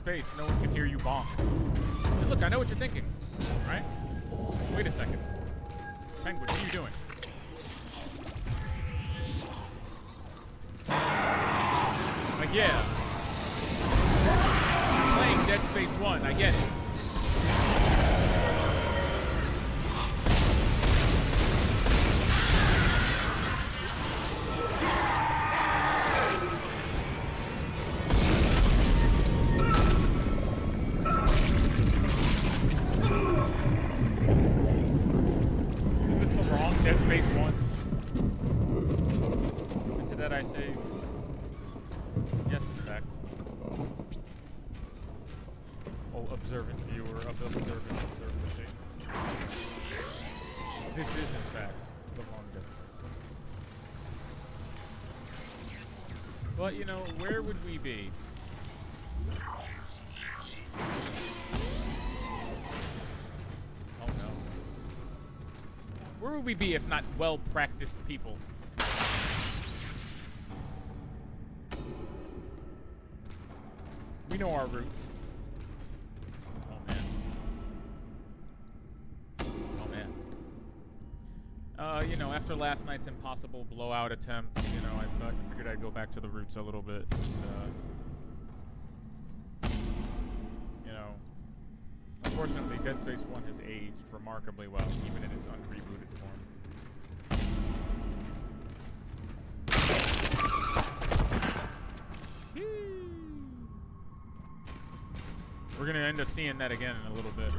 space, no one can hear you bonk. And look, I know what you're thinking, right? Wait a second. Penguin, what are you doing? Like, yeah. Playing Dead Space 1, I get it. Dead Space 1. And to that I say, yes, in fact. Oh, observant viewer of the observant machine. This is, in fact, the wrong Dead Space. But, you know, where would we be? Where would we be if not well-practiced people? We know our roots. Oh, man. Oh, man. You know, after last night's impossible blowout attempt, you know, I figured I'd go back to the roots a little bit. You know, unfortunately, Dead Space 1 has aged remarkably well, even in its unrebooted form. We're gonna end up seeing that again in a little bit.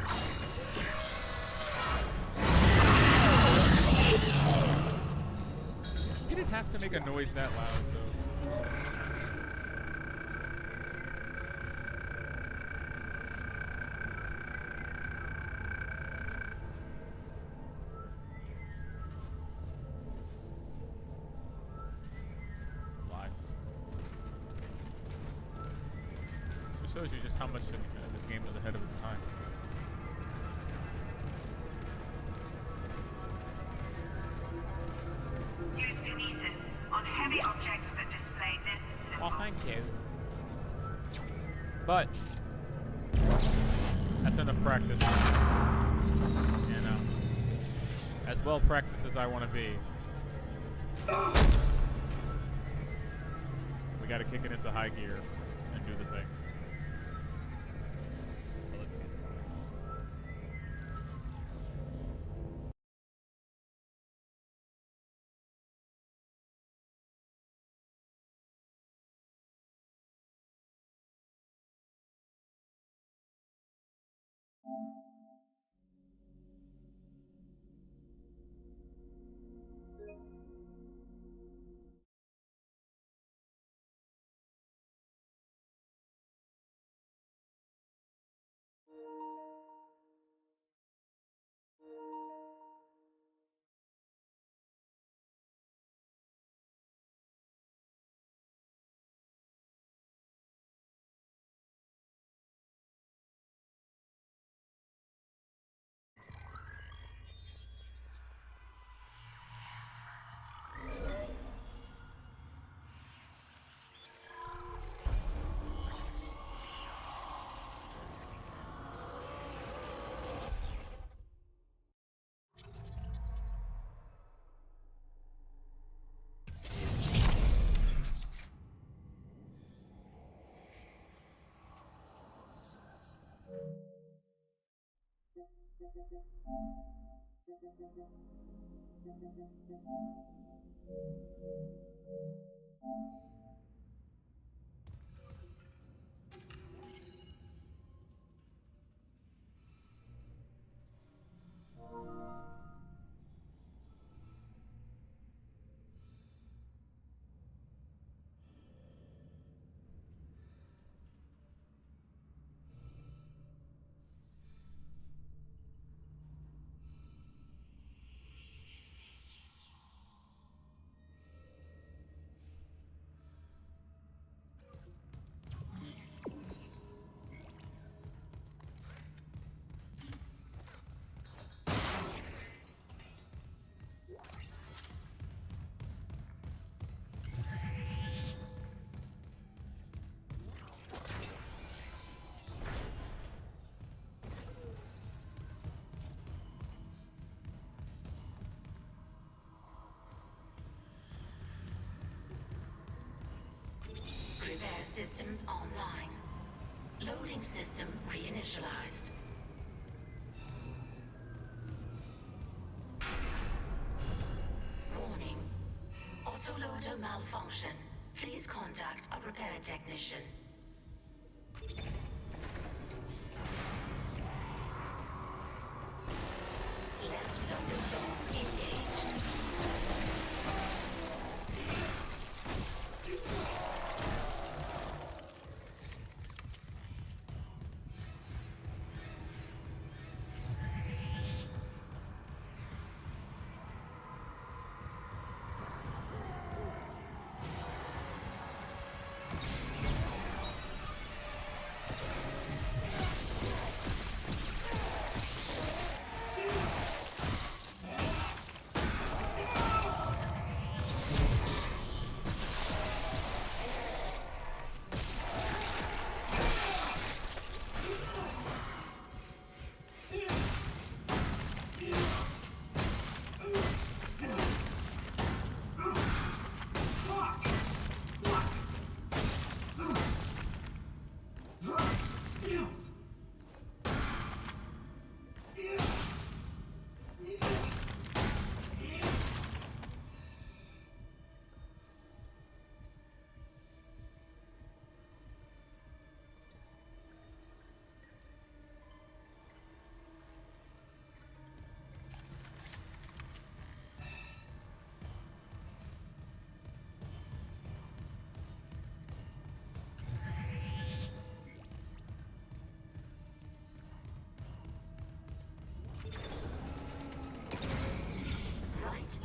Did it have to make a noise that loud, though? Shows you just how much this game was ahead of its time. Use kinesis on heavy objects that display this symbol. Well, thank you. But that's enough practice. You know, as well practiced as I want to be, we got to kick it into high gear and do the thing. Loading system reinitialized. Warning. Autoloader malfunction. Please contact a repair technician. Left loader floor engaged.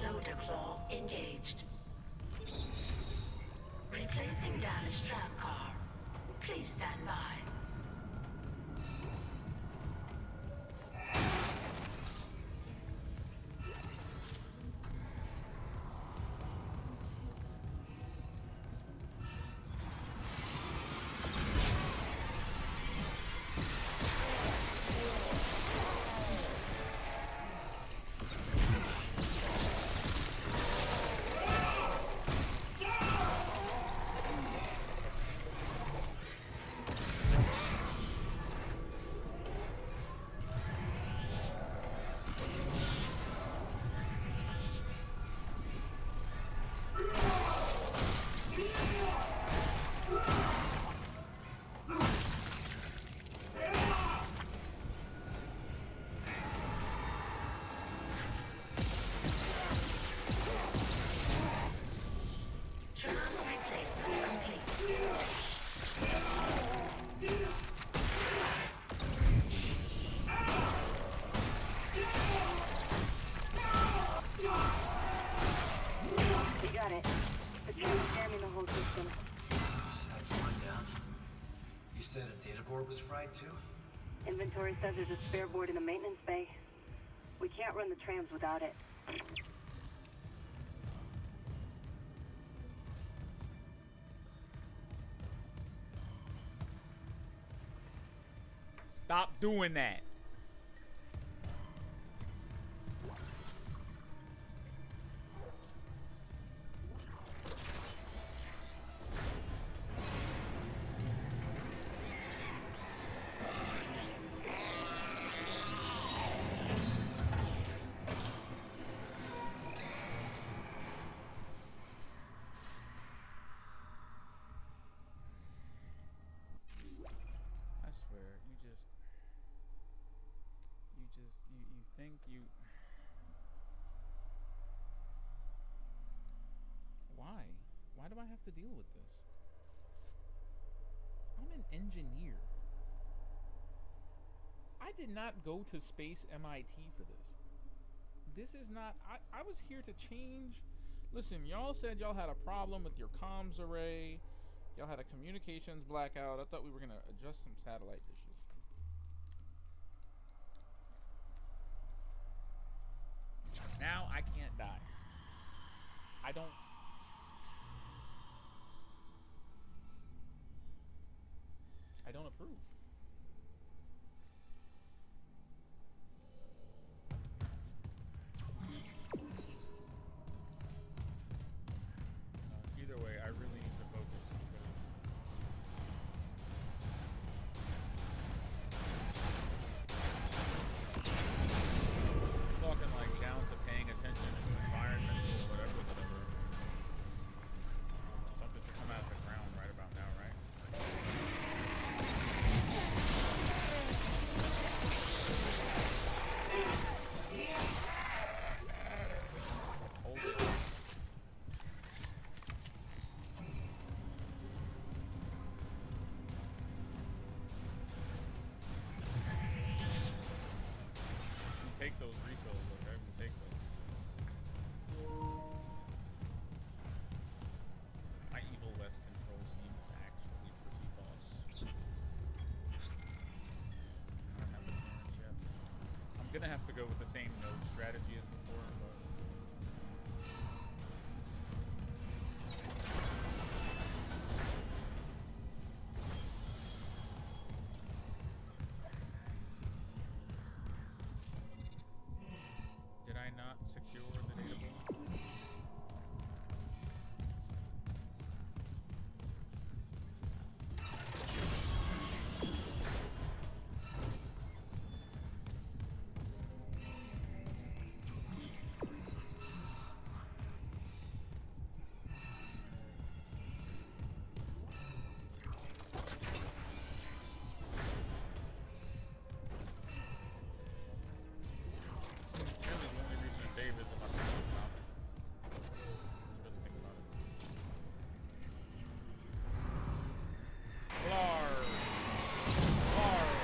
Loader claw engaged. Replacing damaged tram car. Please stand by. Was fried too? Inventory says there's a spare board in the maintenance bay. We can't run the trams without it. Stop doing that. Why do I have to deal with this? I'm an engineer. I did not go to space MIT for this. This is not... I was here to change... Listen, y'all said y'all had a problem with your comms array. Y'all had a communications blackout. I thought we were going to adjust some satellite dishes. Now I can't die. I don't approve. Either way, I really need to focus because those refills, okay? We'll take those. My Evil West control scheme is actually pretty boss. I don't have the clearance yet. I'm gonna have to go with the same node strategy as before, but did I not secure the data vault? Really, the only reason to save is if I'm really think about it. Blarg. Blarg.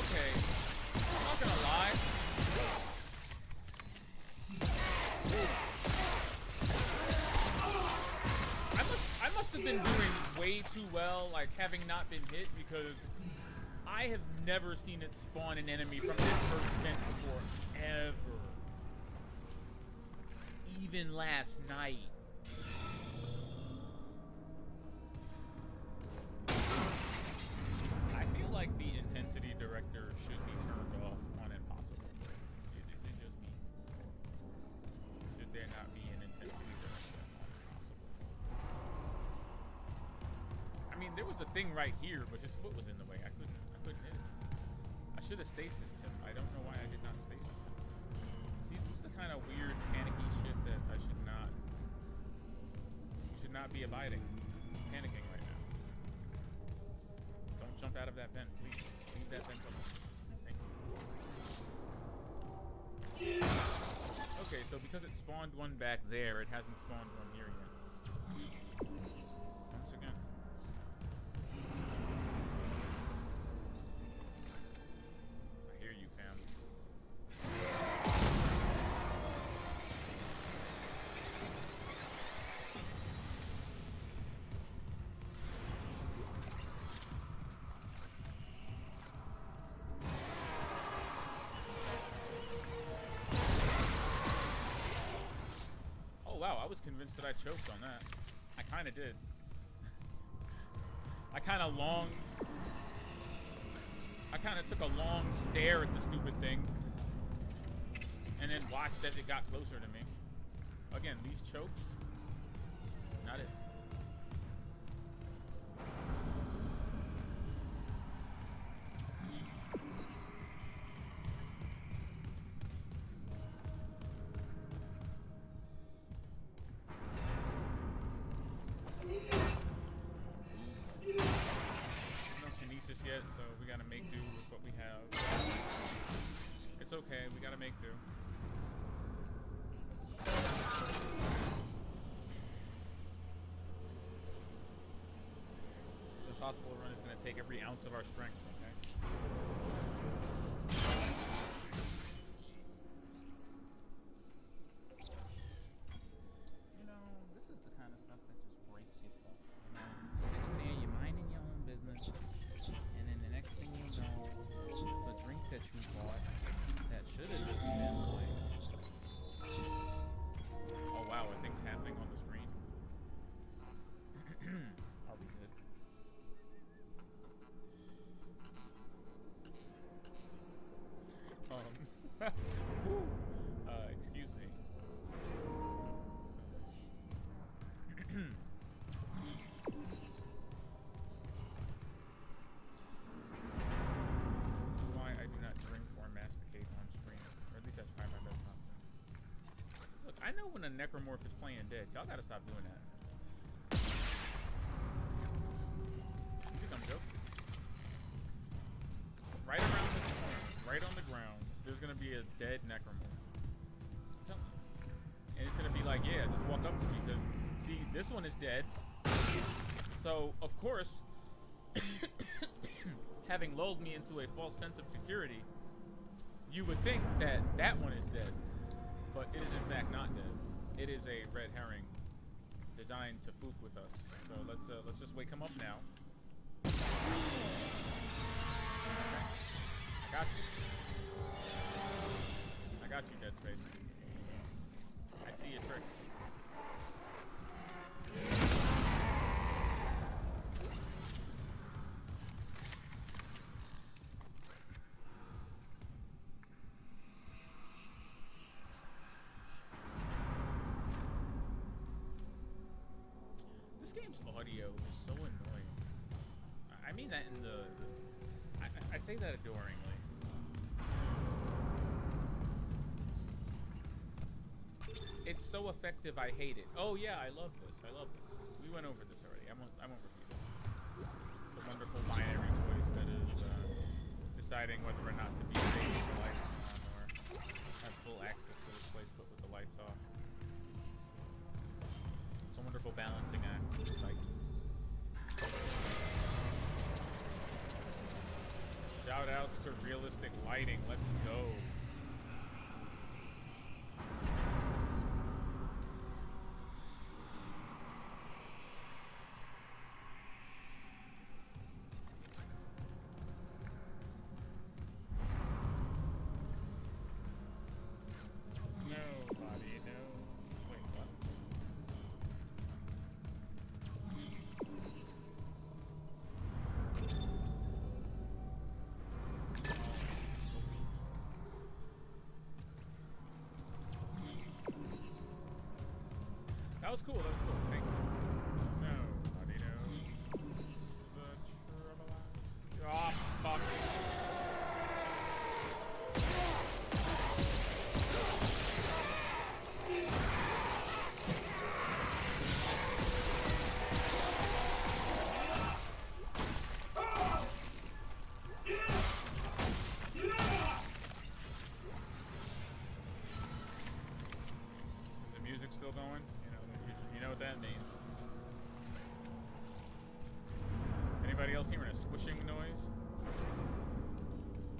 Okay. I'm not gonna lie. I must have been doing way too well, like having not been hit, because I have never seen it spawn an enemy from this first vent before, ever. Even last night. I feel like the intensity director should be turned off on Impossible. Is it just me? Should there not be an intensity director on Impossible? I mean, there was a thing right here, but his foot was in the way. I couldn't hit it. I should have stasis him. I don't know why I did not stasis him. See, this is the kind of weird panicky shit that I should not be abiding. Panicking right now. Don't jump out of that vent, please. Leave that vent alone. Thank you. Okay, so because it spawned one back there, it hasn't spawned one here yet. Once again. I hear you, fam. Oh wow, I was convinced that I choked on that. I kinda did. I kinda took a long stare at the stupid thing and then watched as it got closer to me. Again, these chokes, not it. No kinesis yet, so we gotta make do with what we have. It's okay, we gotta make do. So Impossible Run is gonna take every ounce of our strength, okay? You know, this is the kind of stuff that just breaks your stuff. You know, you're sitting there, you're minding your own business, and then the next thing you know, the drink that you bought that should have just been like, oh wow, are things happening on the screen? Are we good? Excuse me. Why I do not drink or masticate on stream, or at least I try my best not to. Look, I know when a necromorph is playing dead. Y'all gotta stop doing that. You think I'm joking? Right around this corner, right on the ground, there's gonna be a dead necromorph. I'm telling you. And it's gonna be like, yeah, just walk up to me, because see, this one is dead. So of course, having lulled me into a false sense of security, You would think that that one is dead, but it is in fact not dead. It is a red herring designed to fook with us. So let's just wake him up now. Okay. I got you. I got you, Dead Space. I see your tricks. This game's audio is so annoying. I mean that in the I say that adoringly. It's so effective, I hate it. Oh yeah, I love this. I love this. We went over this already. I won't repeat this. The wonderful binary choice that is deciding whether or not to be safe with the lights on or have full access to this place but with the lights off. It's a wonderful balancing act. Like, shout outs to realistic lighting. Let's go. Nobody knows. Wait, what? That was cool. That was cool. Thank you. Nobody knows the trouble. Oh, fuck. Is the music still going? You know what that means. Anybody else hearing a squishing noise?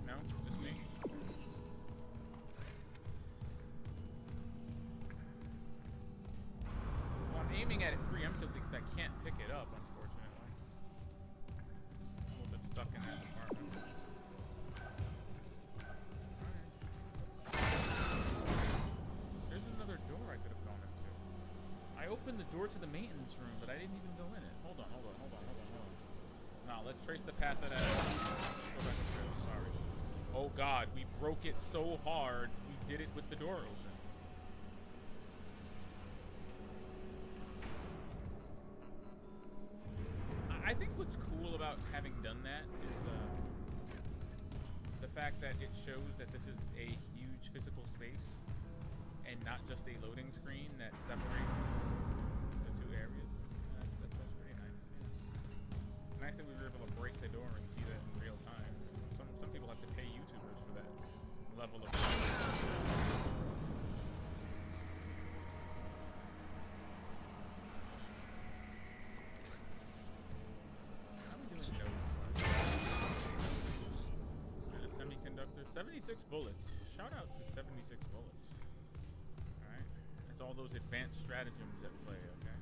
No? Just me? Well, I'm aiming at it preemptively because I can't pick it up, unfortunately. I'm a little bit stuck in that department. There's another door I could have gone into. I opened the door to the maintenance room, but I didn't even go in it. Hold on. Nah, let's trace the path that I... Go back upstairs, sorry. Oh god, we broke it so hard, we did it with the door open. I think what's cool about having done that is the fact that it shows that this is a huge physical space and not just a loading screen that separates the two areas. That's pretty nice. Yeah. Nice that we were able to break the door and see that in real time. Some people have to pay YouTubers for that level of. And a semiconductor. 76 bullets. Shout out to 76 bullets. Alright. It's all those advanced stratagems at play, okay?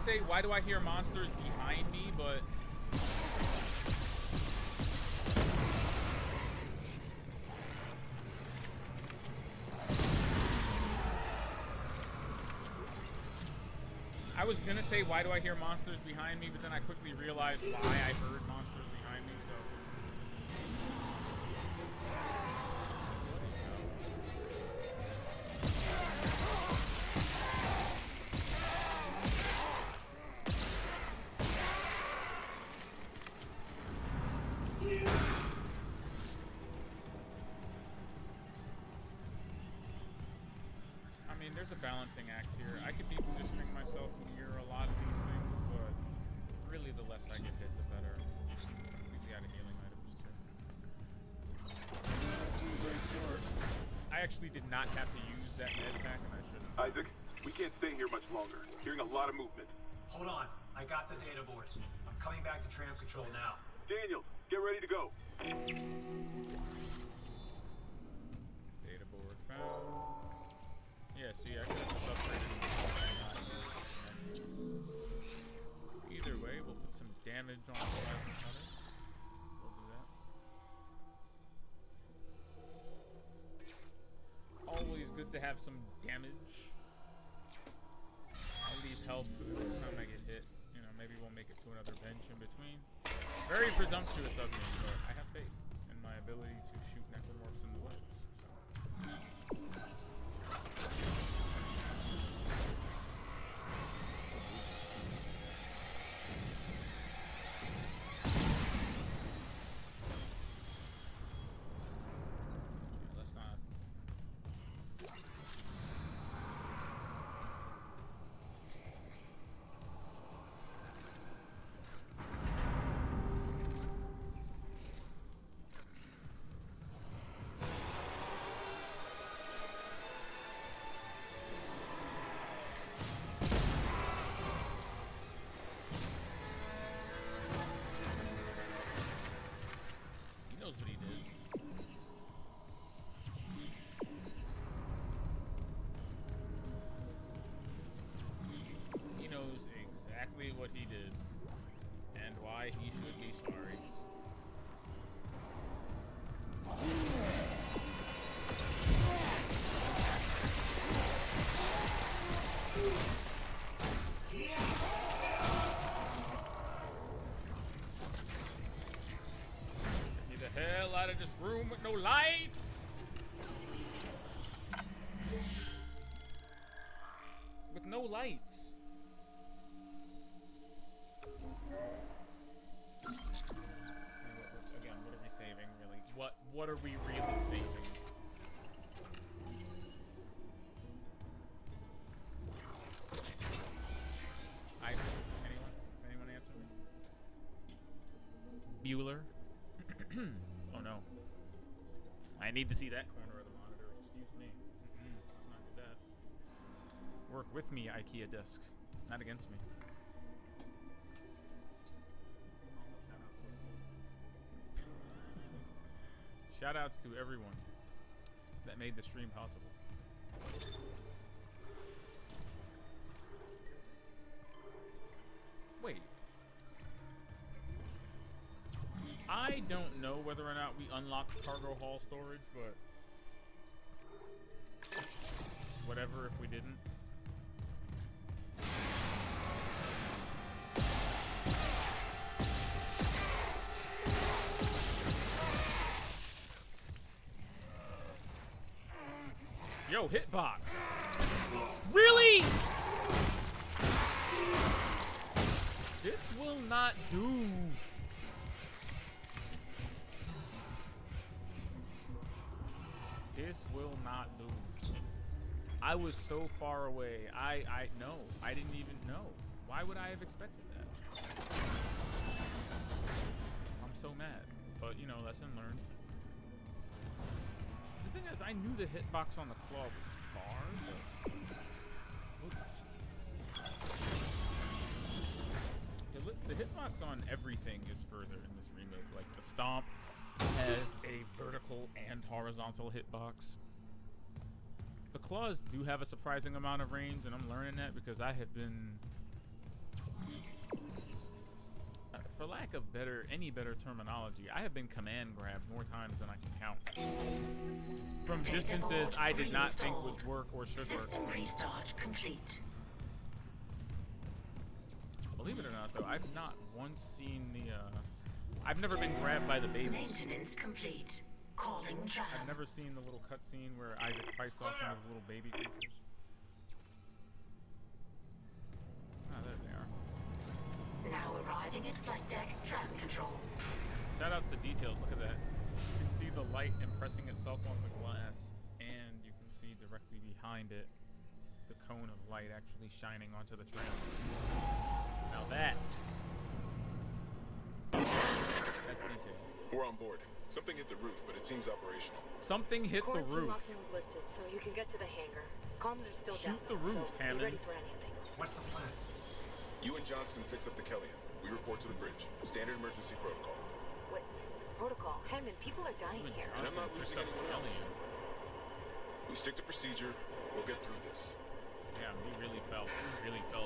Say, why do I hear monsters behind me, but I was gonna say, why do I hear monsters behind me, but then I quickly realized why I heard monsters behind me, so there's a balancing act here. I could be positioning myself near a lot of these things, but less I get hit, the better. We got healing items too. Great start. I actually did not have to use that med pack, and I should have. Isaac, we can't stay here much longer. Hearing a lot of movement. Hold on. I got the data board. I'm coming back to tram control now. Daniels, get ready to go. Data board found. Yeah, see, I could have just upgraded it. Either way, we'll put some damage on the side of the cutter. We'll do that. Always good to have some damage. I'll leave health for the next time I get hit. You know, maybe we'll make it to another bench in between. Very presumptuous of me, but I have faith in my ability to shoot necromorphs in the legs. So. What he did and why he should be sorry. Get the hell out of this room with no lights. With no lights. Again, what are we saving, really? What are we really saving? Anyone answer me? Bueller? Oh no. I need to see that corner of the monitor. Excuse me. Let's not do that. Work with me, IKEA desk. Not against me. Shoutouts to everyone that made the stream possible. Wait. I don't know whether or not we unlocked cargo hall storage, but whatever if we didn't. Yo, hitbox. Really? This will not do. This will not do. I was so far away. No, I didn't even know. Why would I have expected that? I'm so mad. But, you know, lesson learned. The thing is, I knew the hitbox on the claw was far, but the hitbox on everything is further in this remake. Like the stomp has a vertical and horizontal hitbox. The claws do have a surprising amount of range, and I'm learning that because I have been, for lack of any better terminology, I have been command grabbed more times than I can count. From distances I did not think would work or should work. System restart complete. Believe it or not, though, I've not once seen the, I've never been grabbed by the babies. Maintenance complete. Calling tram. I've never seen the little cutscene where Isaac fights off one of the little baby creatures. Ah, there they are. Now arriving at flight deck tram control. Shoutouts to details, look at that. You can see the light impressing itself on the glass, and you can see directly behind it the cone of light actually shining onto the tram. Now that on board. Something hit the roof, but it seems operational. Something hit the Quarantine roof. lockdown was lifted, so you can get to the hangar. Comms are still Shoot down. the roof, so Hammond. be ready for anything. What's the plan? You and Johnston fix up the Kellyan. We report to the bridge. Standard emergency protocol. What? Protocol? Hammond, people are dying Even here. And I'm not Johnson losing fixed up anyone else. Kellyan. We stick to procedure. We'll get through this. Yeah, he really fell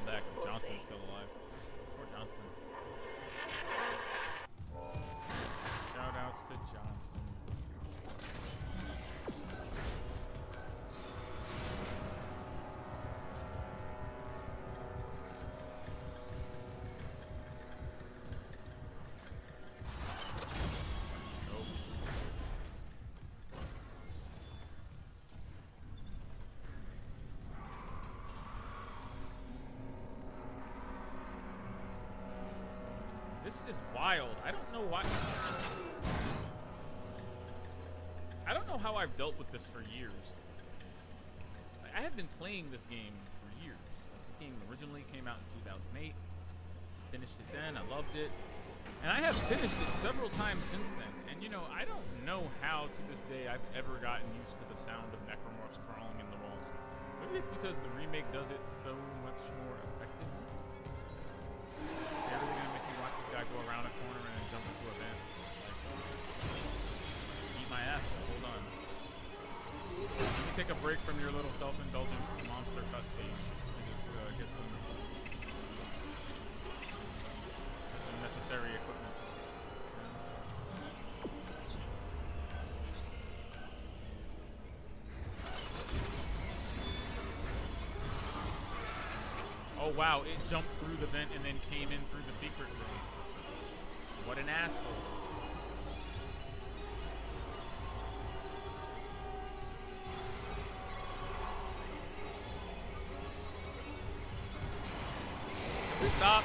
back. And Poor Johnson's thing. still alive. Poor Johnston. Shout outs to Johnston. Nope. This is wild. I don't know why. I don't know how I've dealt with this for years. I have been playing this game for years. This game originally came out in 2008. Finished it then. I loved it. And I have finished it several times since then. And you know, I don't know how to this day I've ever gotten used to the sound of necromorphs crawling in the walls. Maybe it's because the remake does it so much more effectively. They're really gonna make me watch this guy go around a corner and then jump into a vent. Like, eat my ass. Hold on. Let me take a break from your little self-indulgent monster cutscene and just get some necessary equipment. Oh wow, it jumped through the vent and then came in through the secret room. What an asshole. Stop.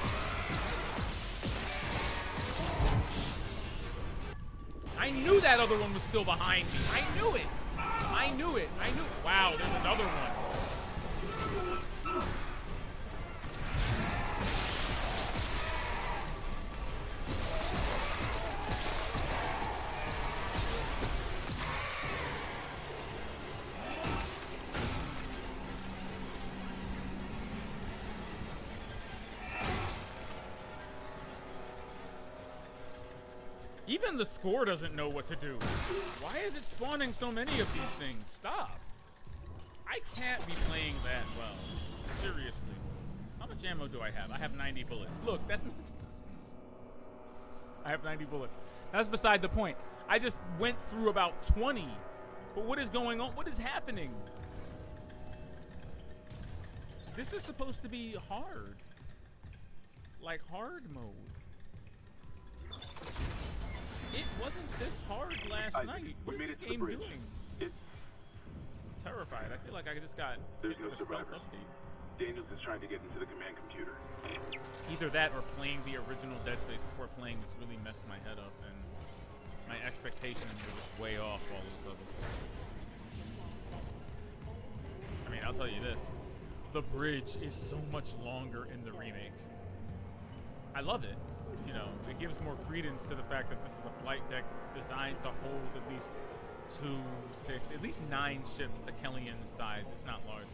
I knew that other one was still behind me. I knew it. I knew it. I knew. Wow, there's another one. Even the score doesn't know what to do. Why is it spawning so many of these things? Stop. I can't be playing that well. Seriously. How much ammo do I have? I have 90 bullets. Look, that's not... I have 90 bullets. That's beside the point. I just went through about 20. But what is going on? What is happening? This is supposed to be hard. Like hard mode. It wasn't this hard last Isaac, night. we What made is it this to the game bridge. doing? It's I'm terrified. I feel like I just got There's hit no with a stealth survivors. update. Daniels is trying to get into the command computer. Either that or playing the original Dead Space before playing this really messed my head up, and my expectations were just way off all of a sudden. I mean, I'll tell you this. The bridge is so much longer in the remake. I love it. You know, it gives more credence to the fact that this is a flight deck designed to hold at least at least 9 ships, the Kellyan size, if not larger.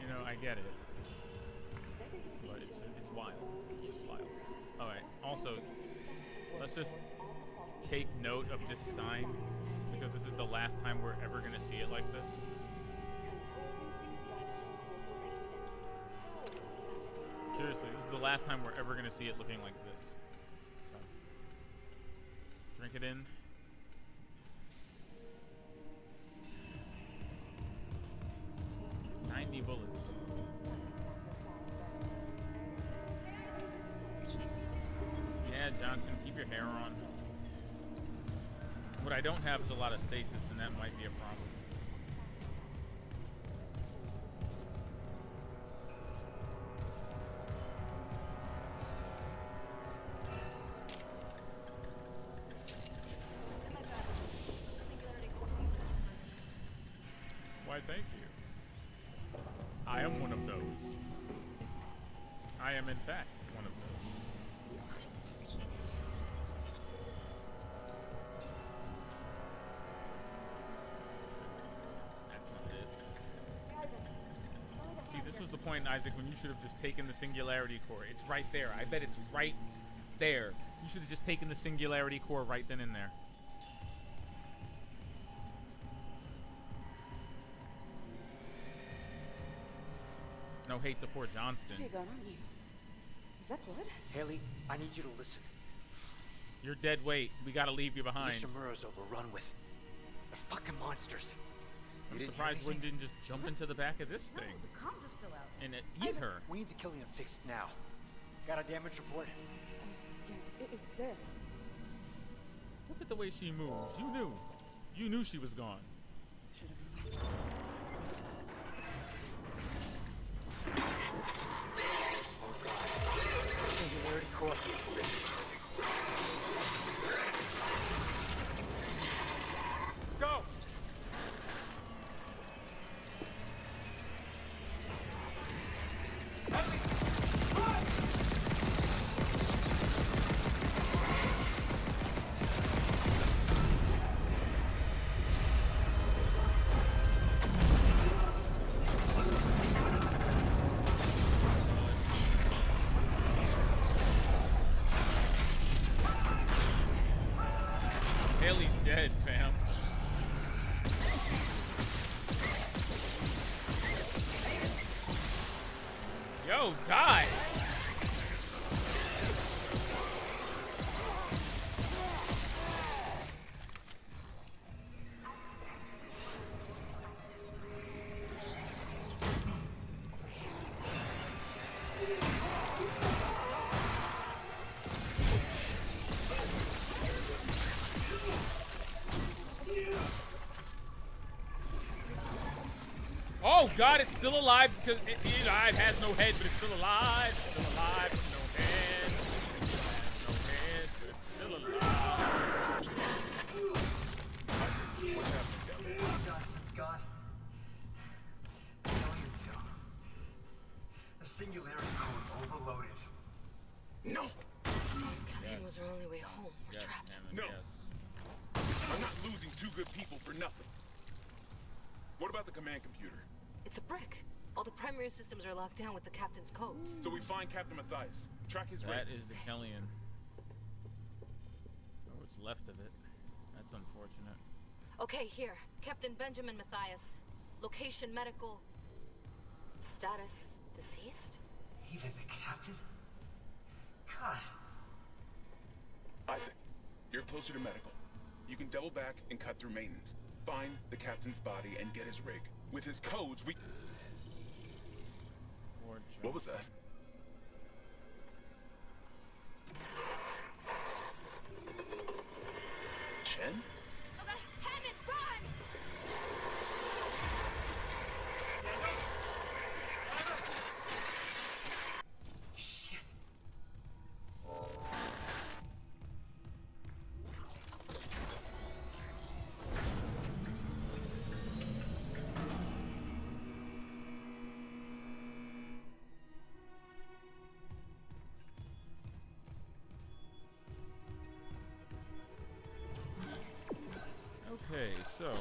You know, I get it. But it's wild. It's just wild. Alright, also, let's just take note of this sign, because this is the last time we're ever going to see it like this. Seriously, this is the last time we're ever going to see it looking like this. So, drink it in. $90 bullets. Yeah, Johnson, keep your hair on. What I don't have is a lot of stasis, and that might be a problem. Why, thank you. I am one of those. I am, in fact, one of those. point, Isaac, when you should have just taken the singularity core. It's right there. I bet it's right there. You should have just taken the singularity core right then and there. No hate to poor Johnston. You're gone, aren't you? Is that blood? Haley, I need you to listen. You're dead weight. We gotta leave you behind. Nishimura's overrun with... They're fucking monsters. I'm surprised Wynn didn't just jump into the back of this thing. The comms are still out. And eat her. We need the Killian fixed now. Got a damage report? Yeah, it's there. Look at the way she moves. You knew. You knew she was gone. Should have. Singularity core. Go! Haley's dead, fam. Yo, die! Oh God, it's still alive because it has no head, but it's still alive. It's still alive. It's no head. It has no head, but it's still alive. Johnson's gone. Killian too. The singularity core overloaded. No! Killian was our only way home. We're trapped. No. Yes. I'm not losing two good people for nothing. What about the command computer? It's a brick. All the primary systems are locked down with the captain's codes. So we find Captain Matthias. Track his That rig. is the Kellian. Or what's left of it. That's unfortunate. Okay, here. Captain Benjamin Matthias. Location medical. Status deceased? Even the captain? God. Isaac, you're closer to medical. You can double back and cut through maintenance. Find the captain's body and get his rig. With his codes, we... What was that? Chen? Okay, Hammond, run! Shit. Okay, so...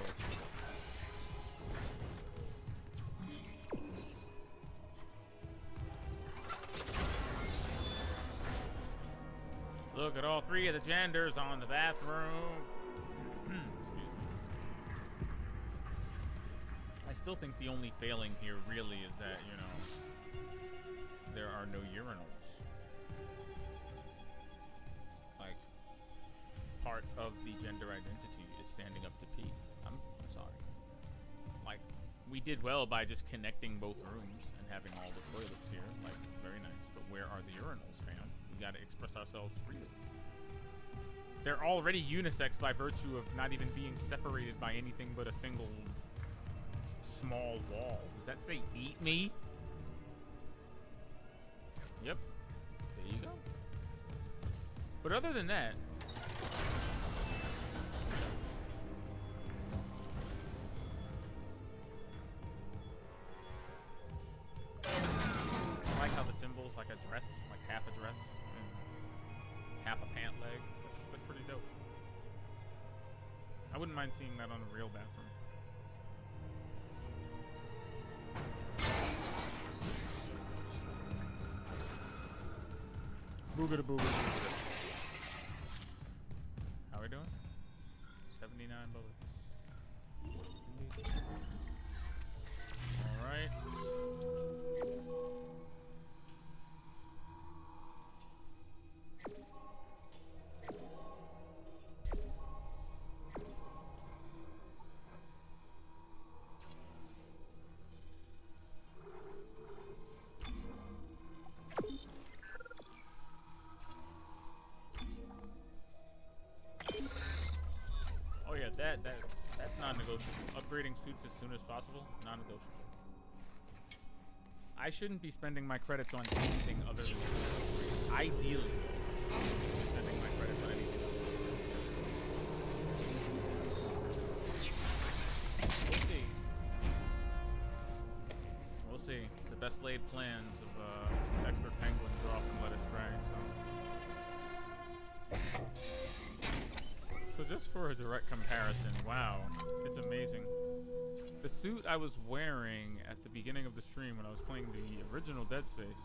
Look at all three of the genders on the bathroom. Excuse me. I still think the only failing here really is that, you know, there are no urinals. Like, part of the gender identity is standing up to pee. I'm sorry. Like, we did well by just connecting both rooms and having all the toilets here. Like, very nice. But where are the urinals, fam? We gotta express ourselves freely. They're already unisex by virtue of not even being separated by anything but a single small wall. Does that say eat me? Yep. There you go. But other than that, I like how the symbol's like a dress, like half a dress and half a pant leg. That's pretty dope. I wouldn't mind seeing that on a real bathroom. Boogada boogada. How we doing? 79 bullets. Alright. Oh yeah, that's non-negotiable. Upgrading suits as soon as possible, non-negotiable. I shouldn't be spending my credits on anything other than ideally spending my credits on anything other. We'll see. We'll see. The best laid plans of expert penguins are often led astray. So just for a direct comparison, wow, it's amazing. The suit I was wearing at the beginning of the stream when I was playing the original Dead Space,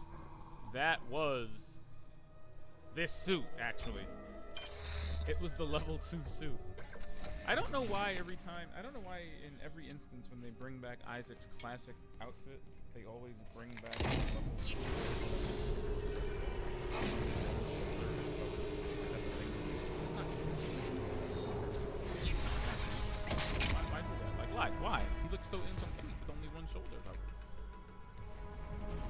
that was this suit, actually. It was the level 2 suit. I don't know why in every instance when they bring back Isaac's classic outfit, they always bring back the level 2. Why do that? Like, why? He looks so incomplete with only one shoulder covered.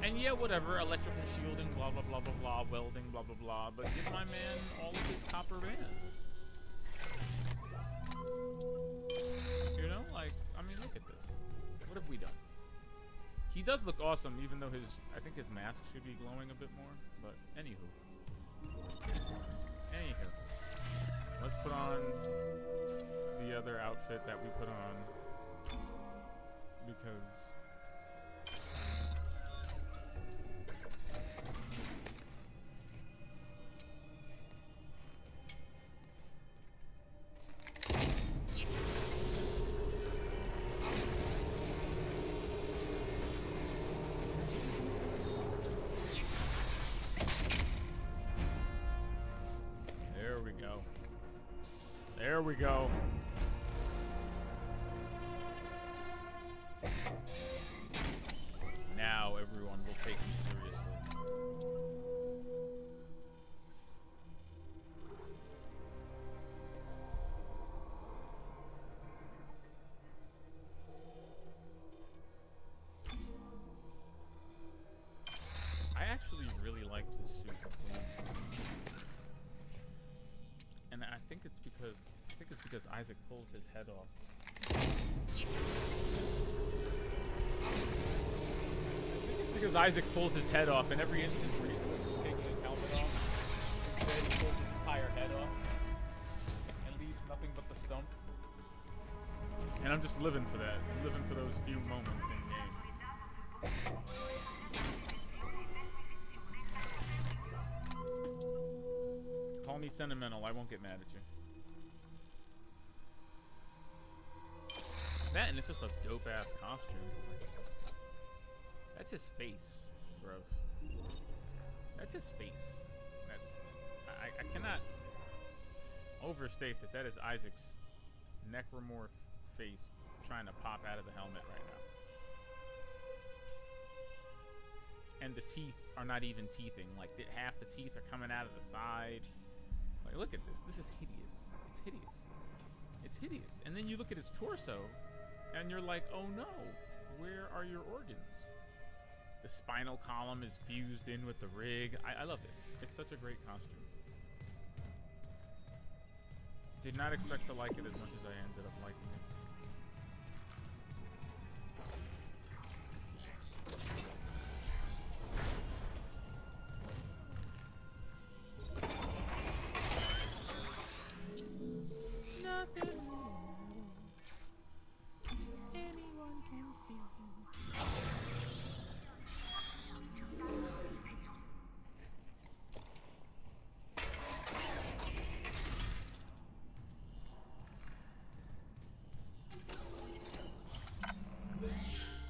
And yeah, whatever, electrical shielding, blah, blah, blah, blah, blah, welding, blah, blah, blah, but give my man all of his copper bands. You know, like, I mean, look at this. What have we done? He does look awesome, even though I think his mask should be glowing a bit more, but anywho. Let's put on the other outfit that we put on, because there we go. Now everyone will take me seriously. I actually really like this suit. And I think it's because Isaac pulls his head off. I think it's because Isaac pulls his head off in every instance where he's taking his helmet off. Instead, he pulls his entire head off and leaves nothing but the stump. And I'm just living for that. I'm living for those few moments in game. Call me sentimental, I won't get mad at you. That, and it's just a dope-ass costume. That's his face, bruv. That's his face. I cannot overstate that is Isaac's necromorph face trying to pop out of the helmet right now. And the teeth are not even teething. Like, half the teeth are coming out of the side. Like, look at this. This is hideous. It's hideous. It's hideous. And then you look at his torso, and you're like, oh no, where are your organs? The spinal column is fused in with the rig. I love it. It's such a great costume. Did not expect to like it as much as I ended up liking it. Nothing anyone can see.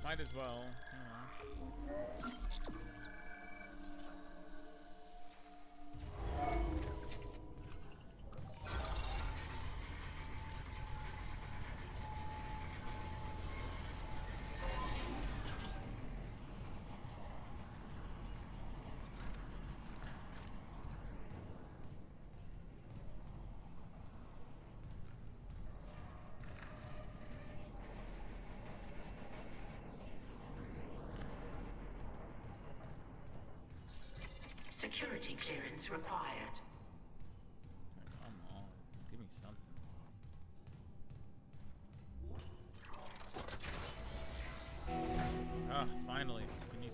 Might as well, you know. Security clearance required. Come on, give me something. Ah, finally, Kinesis.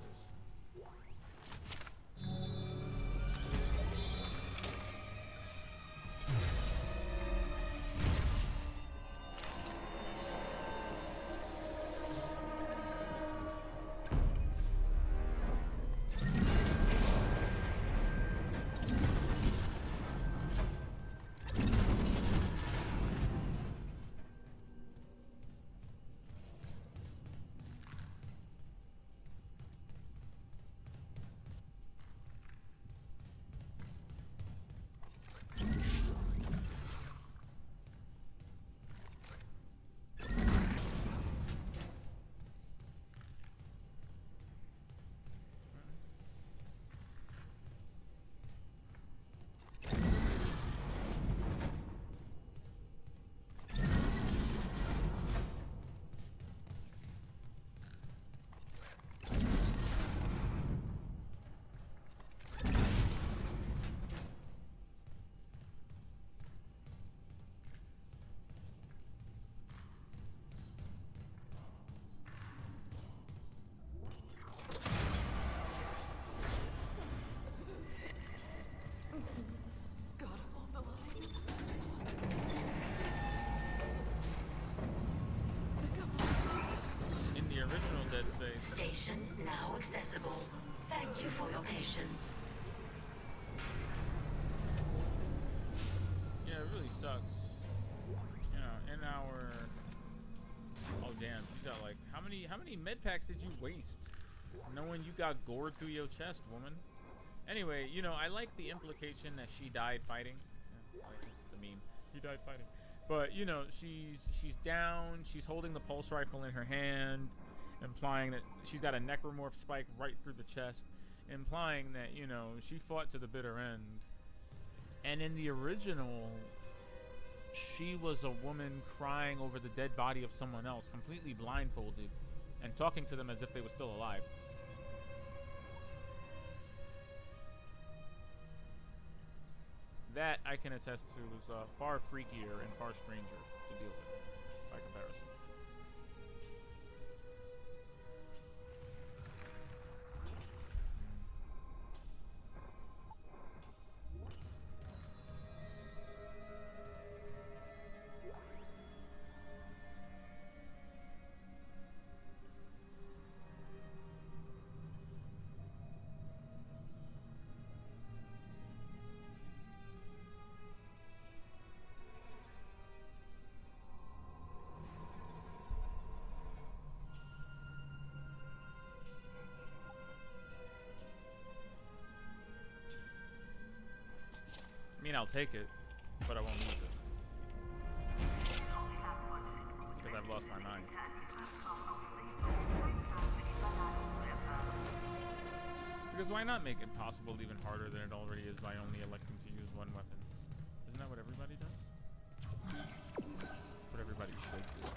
In the original Dead Space. Station now accessible. Thank you for your patience. Yeah, it really sucks. You know, in our... Oh damn, you got like how many med packs did you waste? Knowing you got gored through your chest, woman. Anyway, you know, I like the implication that she died fighting. Yeah, like the meme. He died fighting. But you know, she's down, she's holding the pulse rifle in her hand, implying that she's got a necromorph spike right through the chest, implying that, you know, she fought to the bitter end. And in the original, she was a woman crying over the dead body of someone else, completely blindfolded, and talking to them as if they were still alive. That, I can attest to, was far freakier and far stranger to deal with, by comparison. I mean, I'll take it, but I won't use it. Because I've lost my mind. Because why not make it possible even harder than it already is by only electing to use one weapon? Isn't that what everybody does? What everybody should do.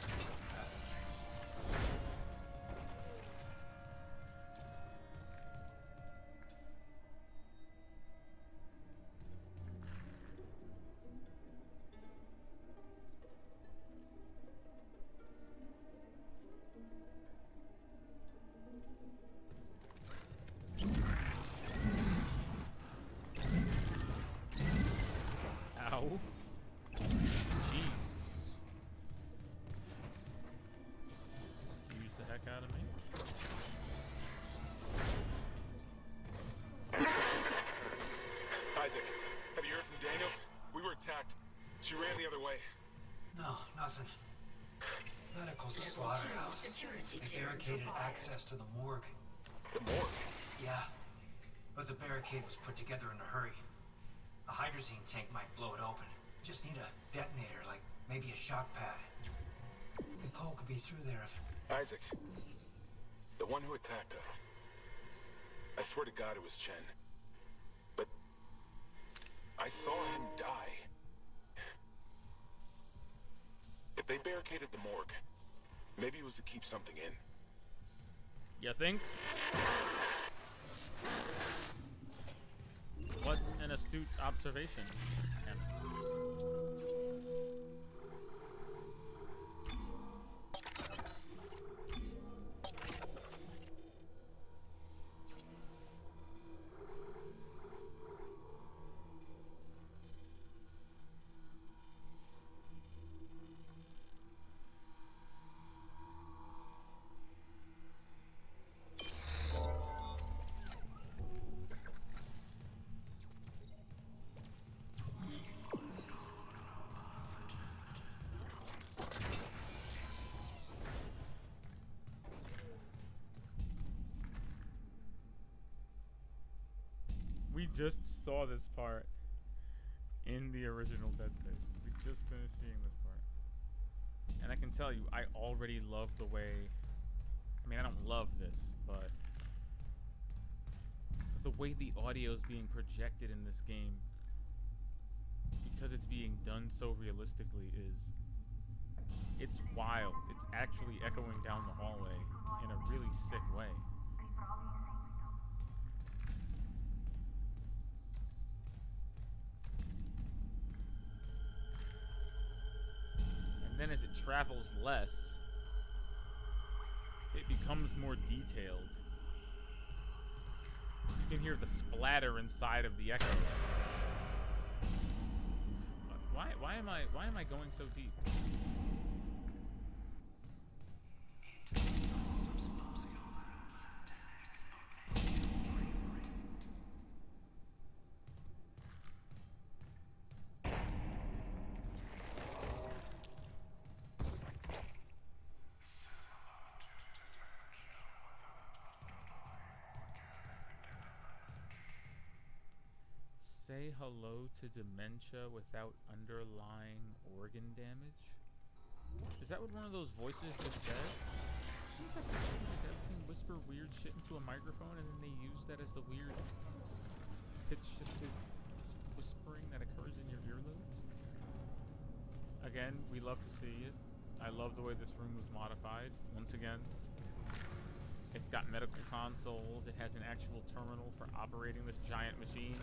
Ow. Jesus. Use the heck out of me. Isaac, have you heard from Daniels? We were attacked. She ran the other way. No, nothing. Medical's a slaughterhouse. They barricaded access to the morgue. The morgue? Yeah, but the barricade was put together in a hurry. A hydrazine tank might blow it open. Just need a detonator, like maybe a shock pad. The pole could be through there if... Isaac, the one who attacked us. I swear to God it was Chen. But I saw him die. If they barricaded the morgue, maybe it was to keep something in. You think? An astute observation. We just saw this part in the original Dead Space. We just finished seeing this part. And I can tell you, I already love the way... I mean, I don't love this, but... the way the audio is being projected in this game, because it's being done so realistically, it's wild. It's actually echoing down the hallway in a really sick way. And then as it travels less, it becomes more detailed. You can hear the splatter inside of the echo. Why am I going so deep? Say hello to dementia without underlying organ damage? Is that what one of those voices just said? Does that thing whisper weird shit into a microphone and then they use that as the weird pitch shifted whispering that occurs in your earlobes? Again, we love to see it. I love the way this room was modified. Once again, it's got medical consoles. It has an actual terminal for operating this giant machine.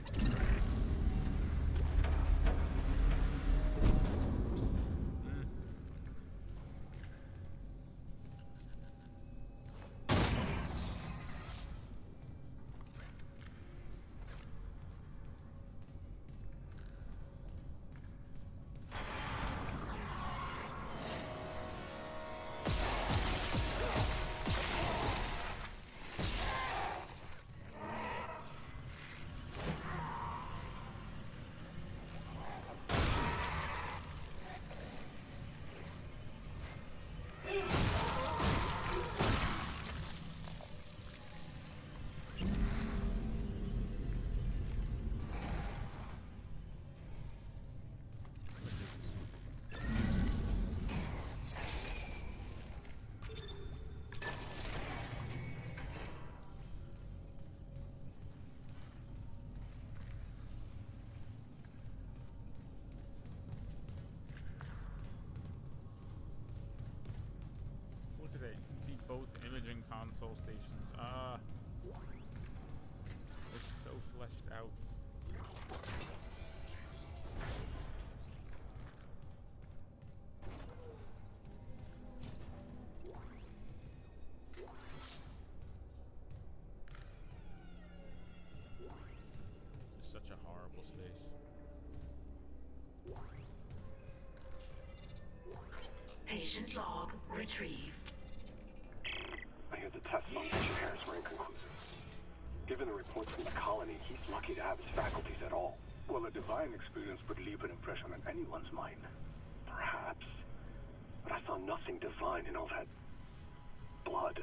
You can see both imaging console stations. It's so fleshed out. It's such a horrible space. Patient log retrieved. I hear the tests on Mr. Harris were inconclusive. Given the reports from the colony, he's lucky to have his faculties at all. Well, a divine experience would leave an impression on anyone's mind. Perhaps. But I saw nothing divine in all that blood.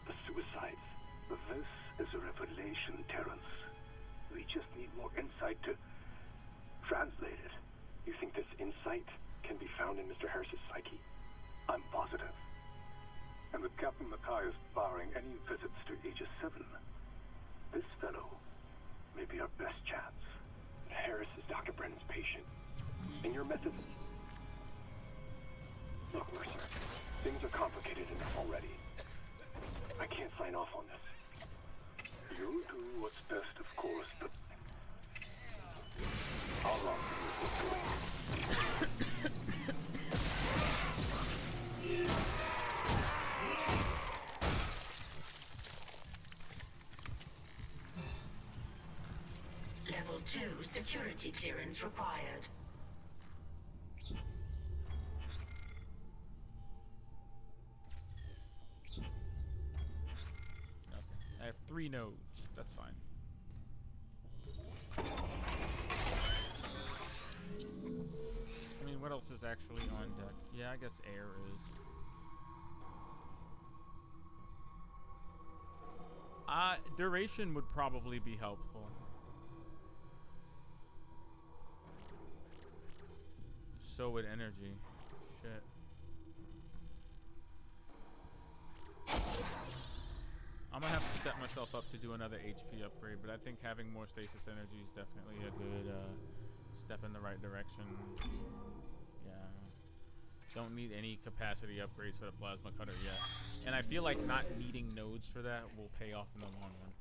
The suicides. This is a revelation, Terrence. We just need more insight to translate it. You think this insight can be found in Mr. Harris's psyche? I'm positive. And with Captain Matthias barring any visits to Aegis 7, this fellow may be our best chance. Harris is Dr. Brennan's patient. And your method... Look, Mercer, things are complicated enough already. I can't sign off on this. You'll do what's best, of course, but How long do you think going? Level 2 security clearance required. I have 3 nodes. That's fine. I mean, what else is actually on deck? Yeah, I guess air is. Duration would probably be helpful. So would energy. Shit. I'm gonna have to set myself up to do another HP upgrade, but I think having more stasis energy is definitely a good step in the right direction. Yeah. Don't need any capacity upgrades for the plasma cutter yet. And I feel like not needing nodes for that will pay off in the long run.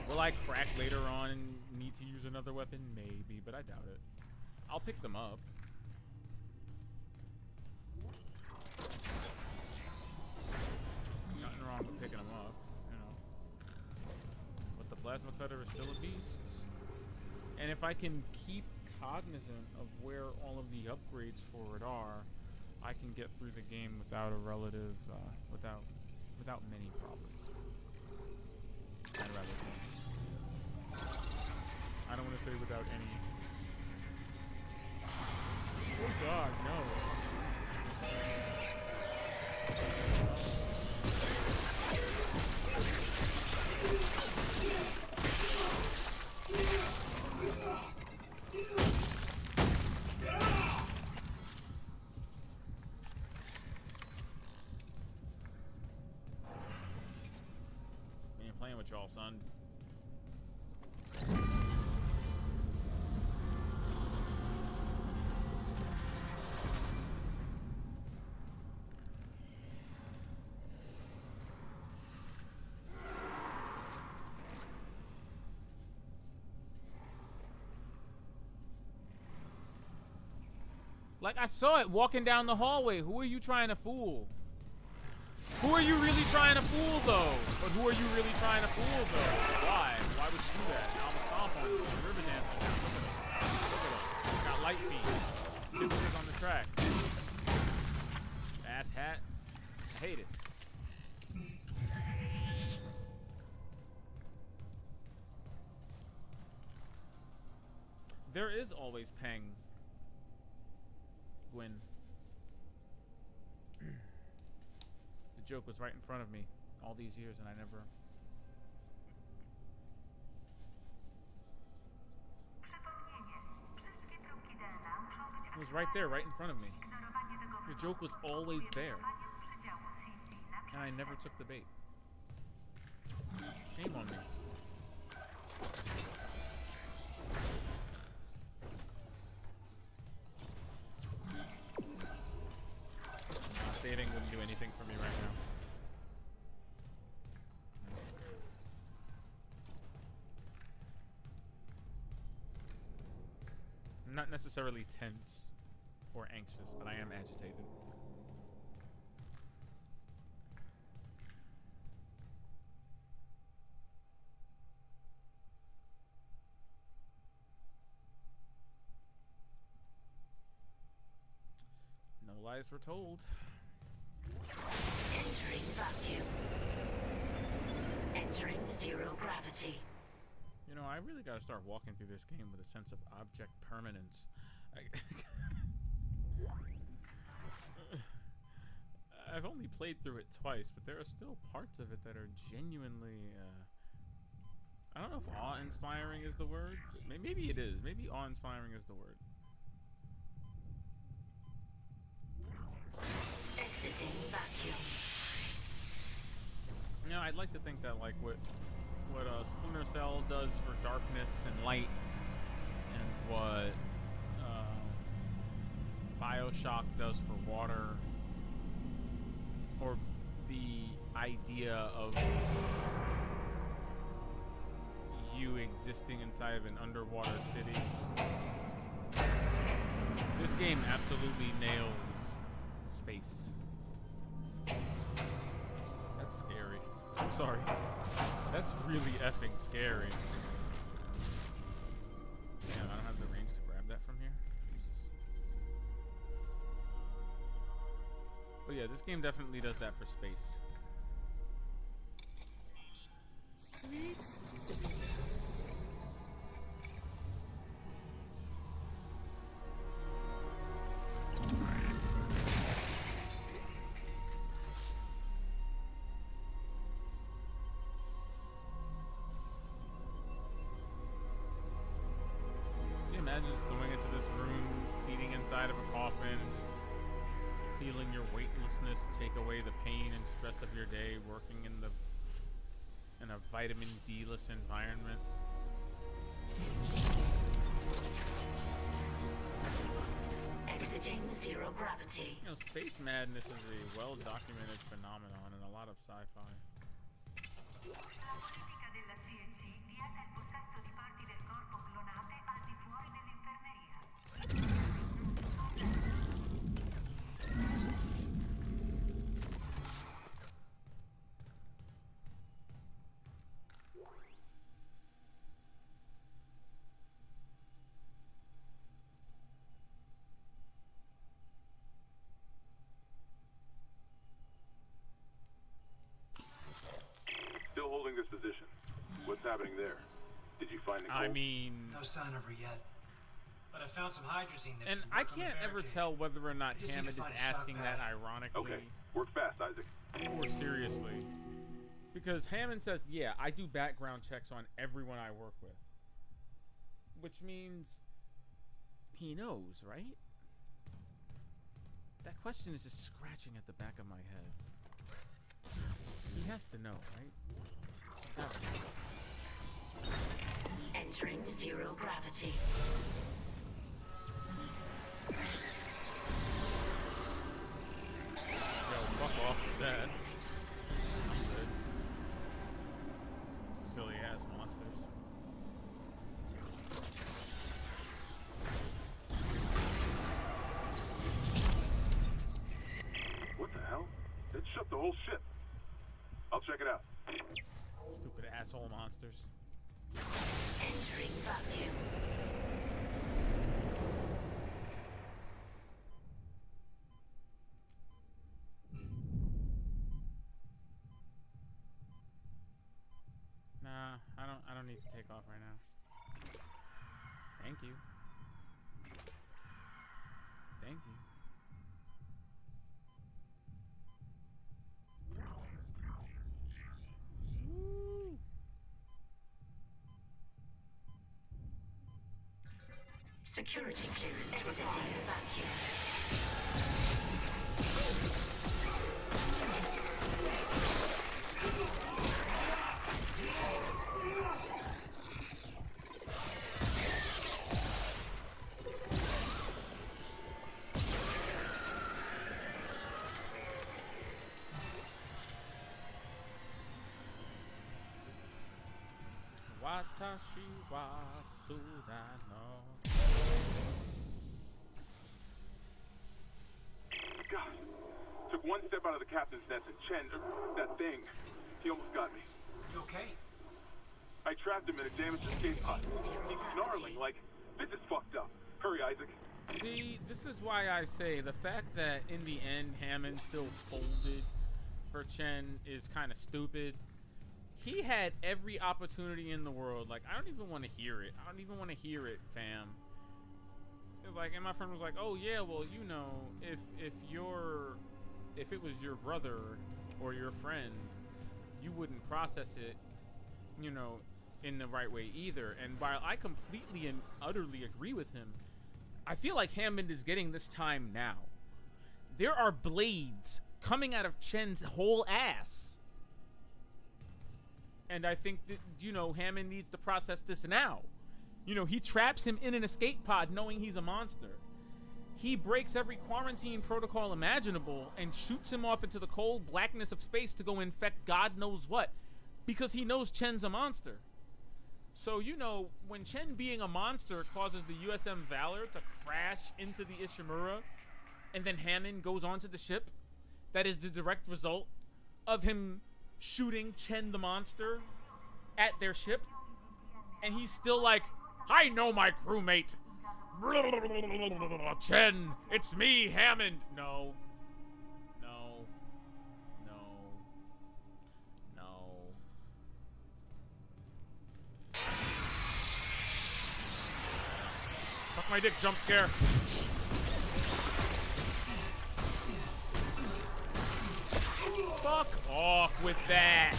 Will I crack later on and need to use another weapon? Maybe, but I doubt it. I'll pick them up. Nothing wrong with picking them up, you know. But the plasma cutter is still a beast. And if I can keep cognizant of where all of the upgrades for it are, I can get through the game without a relative, without many problems. I'd rather say. I don't want to say without any. Oh God, no. We ain't playing with y'all, son. Like, I saw it walking down the hallway. Who are you trying to fool? Who are you really trying to fool, though? But who are you really trying to fool, though? Why? Why would you do that? Now I'm gonna stomp on you. River dancing now. Look at him. Got light feet. Dipstick on the track. Ass hat. I hate it. There is always Peng. Gwyn. The joke was right in front of me all these years and I never... It was right there, right in front of me. The joke was always there. And I never took the bait. Shame on me. Saving wouldn't do anything for me right now. I'm not necessarily tense or anxious, but I am agitated. No lies were told. Entering vacuum. Entering zero gravity. You know, I really gotta start walking through this game with a sense of object permanence. I've only played through it twice, but there are still parts of it that are genuinely, I don't know if awe-inspiring is the word. Maybe it is. Maybe awe-inspiring is the word. Exiting vacuum. You know, I'd like to think that like what Splinter Cell does for darkness and light, and what BioShock does for water, or the idea of you existing inside of an underwater city. This game absolutely nails space. That's scary. I'm sorry. That's really effing scary. Damn, I don't have the range to grab that from here. Jesus. But yeah, this game definitely does that for space. Sweet. Imagine just going into this room, seating inside of a coffin, and just feeling your weightlessness take away the pain and stress of your day, working in a vitamin D-less environment. Exiting zero gravity. You know, space madness is a well-documented phenomenon in a lot of sci-fi. Still holding this position. What's happening there? Did you find Nicole? I mean... No sign of her yet. But I found some hydrazine that And should I work on the can't ever barricade. tell whether or not Just need to Hammond is find a shot asking pad. that ironically Okay, work fast, Isaac. or seriously. Because Hammond says, yeah, I do background checks on everyone I work with. Which means he knows, right? That question is just scratching at the back of my head. He has to know, right? Gotta know. Entering zero gravity. Yo, fuck off with that. I'm good. Silly ass monsters. What the hell? It shut the whole ship. I'll check it out. Stupid asshole monsters. Entering vacuum. Nah, I don't need to take off right now. Thank you. Thank you. Woo. Security clearance required. Vacuum. Watashi wa Sudano. God. Took one step out of the captain's nest and Chen, that thing, he almost got me. You okay? I trapped him in a damaged escape pod. He's snarling like, this is fucked up. Hurry, Isaac. See, this is why I say the fact that in the end Hammond still folded for Chen is kind of stupid. He had every opportunity in the world. Like, I don't even want to hear it. I don't even want to hear it, fam. Like, and my friend was like, "Oh yeah, well, you know, if it was your brother or your friend, you wouldn't process it, you know, in the right way either." And while I completely and utterly agree with him, I feel like Hammond is getting this time now. There are blades coming out of Chen's whole ass. And I think that, you know, Hammond needs to process this now. You know, he traps him in an escape pod knowing he's a monster. He breaks every quarantine protocol imaginable and shoots him off into the cold blackness of space to go infect God knows what. Because he knows Chen's a monster. So, you know, when Chen being a monster causes the USM Valor to crash into the Ishimura, and then Hammond goes onto the ship, that is the direct result of him shooting Chen the monster at their ship, and he's still like, I know my crewmate. Chen, it's me, Hammond. No. No. No. No. Fuck my dick, jump scare. Fuck off with that.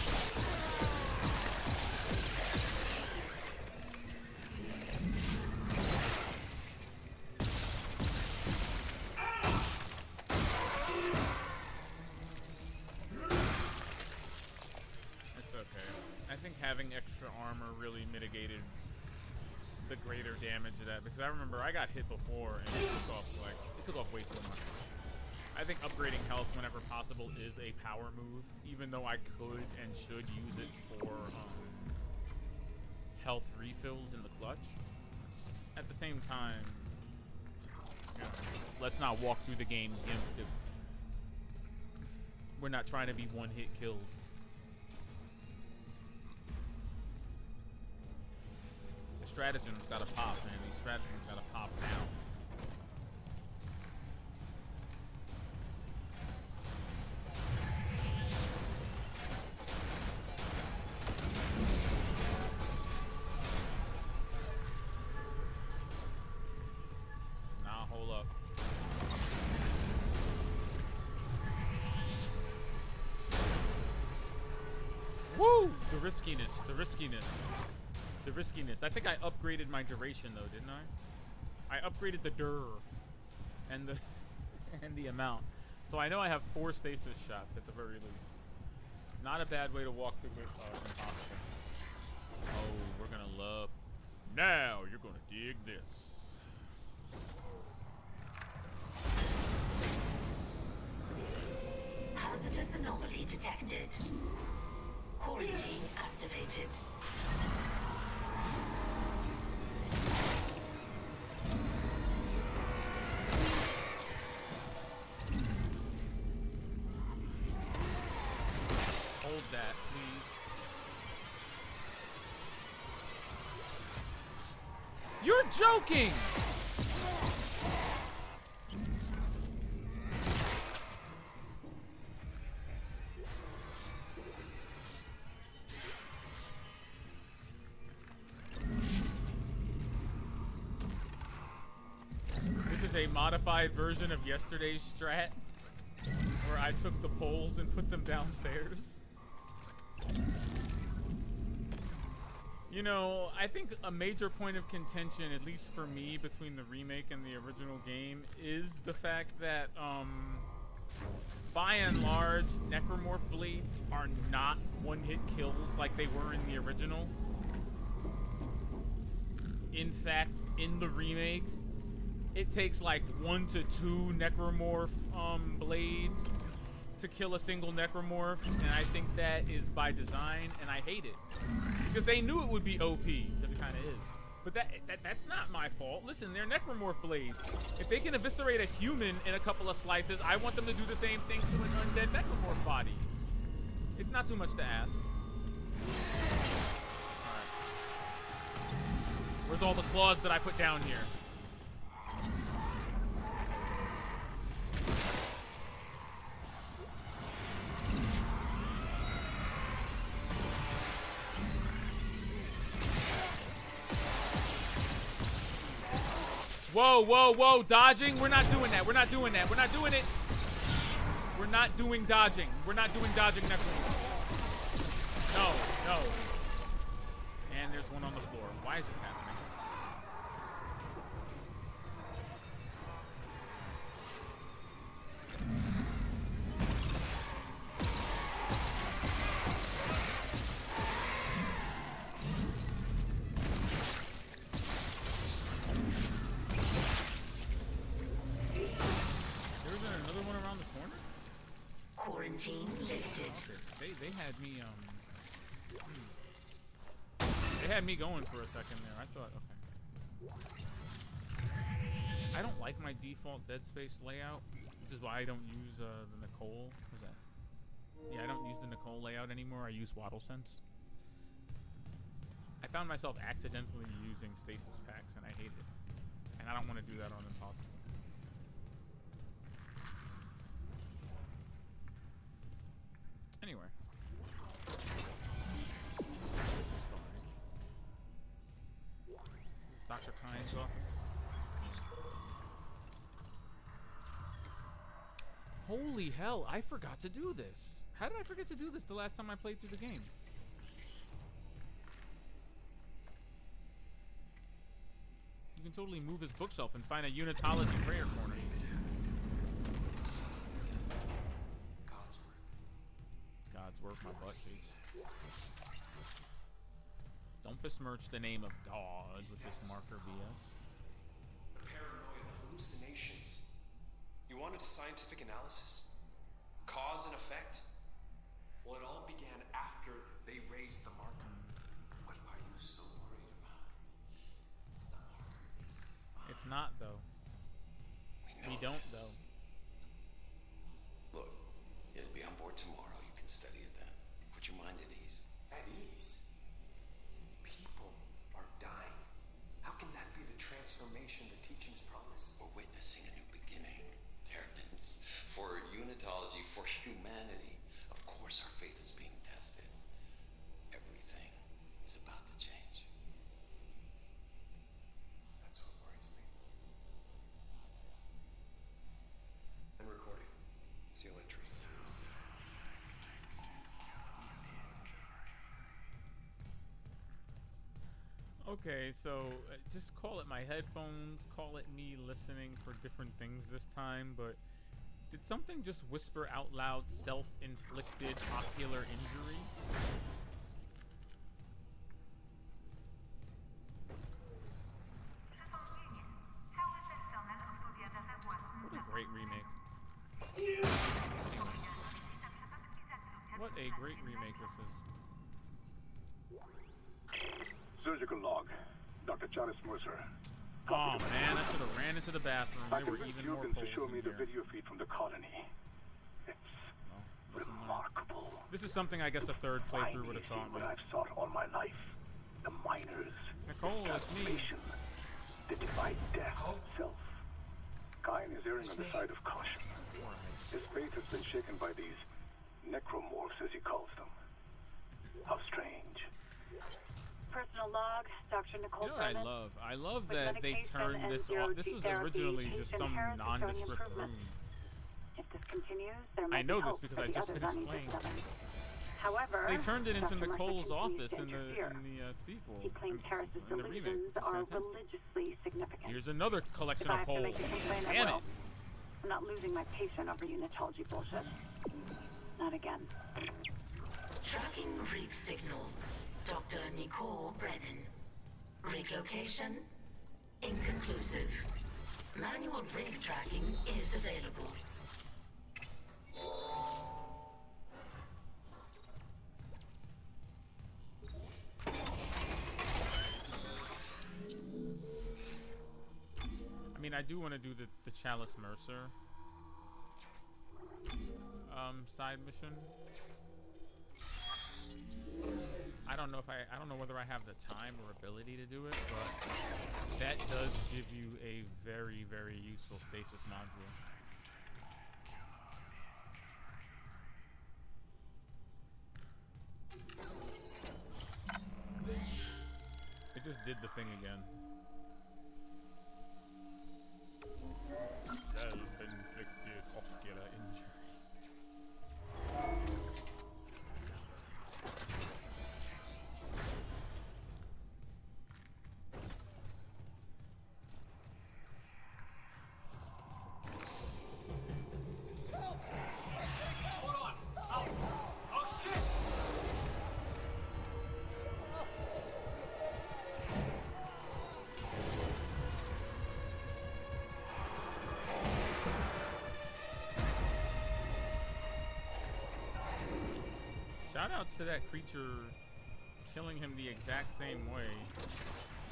It's okay. I think having extra armor really mitigated the greater damage of that, because I remember I got hit before and it took off way too much. I think upgrading health whenever possible is a power move, even though I could and should use it for health refills in the clutch. At the same time, you know, let's not walk through the game gimped if we're not trying to be one-hit kills. The stratagem's gotta pop, man. These stratagems gotta pop now. Hold up. Woo! The riskiness, the riskiness, the riskiness. I think I upgraded my duration though, didn't I? I upgraded the and the and the amount. So I know I have 4 stasis shots at the very least. Not a bad way to walk through it. Impossible. Oh, we're gonna love. Now you're gonna dig this. Hazardous anomaly detected. Quarantine activated. Hold that, please. You're joking! A modified version of yesterday's strat where I took the poles and put them downstairs. You know, I think a major point of contention, at least for me, between the remake and the original game is the fact that by and large necromorph blades are not one-hit kills like they were in the original. In fact, in the remake, it takes like 1 to 2 necromorph blades to kill a single necromorph, and I think that is by design, and I hate it because they knew it would be OP, because it kind of is. But that's not my fault. Listen, they're necromorph blades. If they can eviscerate a human in a couple of slices, I want them to do the same thing to an undead necromorph body. It's not too much to ask. All right. Where's all the claws that I put down here? Whoa, whoa, whoa, dodging? We're not doing that. We're not doing that. We're not doing it. We're not doing dodging. We're not doing dodging next one. No, no. And there's one on the floor. Why is this happening? Quarantine lifted. They had me It had me going for a second there. I thought, okay. I don't like my default Dead Space layout, which is why I don't use the Nicole. What's that? Yeah, I don't use the Nicole layout anymore. I use WaddleSense. I found myself accidentally using stasis packs, and I hate it. And I don't want to do that on Impossible. Anyway. This is fine. This is Dr. Kyne's office. Holy hell, I forgot to do this. How did I forget to do this the last time I played through the game? You can totally move his bookshelf and find a unitology prayer corner. God's work, my butt cheeks. Don't besmirch the name of God with this marker BS. The paranoia, the hallucinations. You wanted a scientific analysis? Cause and effect? Well, it all began after they raised the marker. What are you so worried about? The marker is fine. It's not, though. We don't, though. Look, it'll be on board tomorrow. You can study it then. Put your mind at ease. At ease? People are dying. How can that be the transformation the teachings promise? We're witnessing a new beginning. Terrans. For unitology, for humanity. Of course our faith is being tested. Everything is about to change. That's what worries me. And recording. Seal entry. Okay, so just call it my headphones, call it me listening for different things this time, but did something just whisper out loud self-inflicted ocular injury? What a great remake. What a great remake this is. Surgical log. Dr. Charles Mercer. Oh man, I should have ran into the bathroom. There were even more to poles show in me the here. video feed from the colony. It's remarkable. This is something I guess a third playthrough would have taught me. What I've sought all my life. The miners. Nicole, it's me. The divine death itself. Kyne is erring on the side of caution. His faith has been shaken by these necromorphs, as he calls them. How strange. Personal log, Dr. Nicole You know what Brennan. I love With that they medication turned and this zero off. This G was therapy, originally Keith just and some Harris are showing nondescript improvement. room. If this continues, there might I know be this hope because for I the just others finished on playing. Aegis 7. However, They turned it into Dr. Mercer Nicole's continues office to in the interfere. sequel. He claims Harris's in the remake, delusions which is are fantastic. religiously significant. Here's another collection If I of have to poles. make a complaint, I Damn will. it! I'm not losing my patient over unitology bullshit. Not again. Tracking rig signal. Dr. Nicole Brennan. Rig location? Inconclusive. Manual rig tracking is available. I mean, I do want to do the Chalice Mercer side mission. I don't know whether I have the time or ability to do it, but that does give you a very, very useful stasis module. It just did the thing again. Self-inflicted ocular injury. Hold on! Oh shit! Shout outs to that creature killing him the exact same way.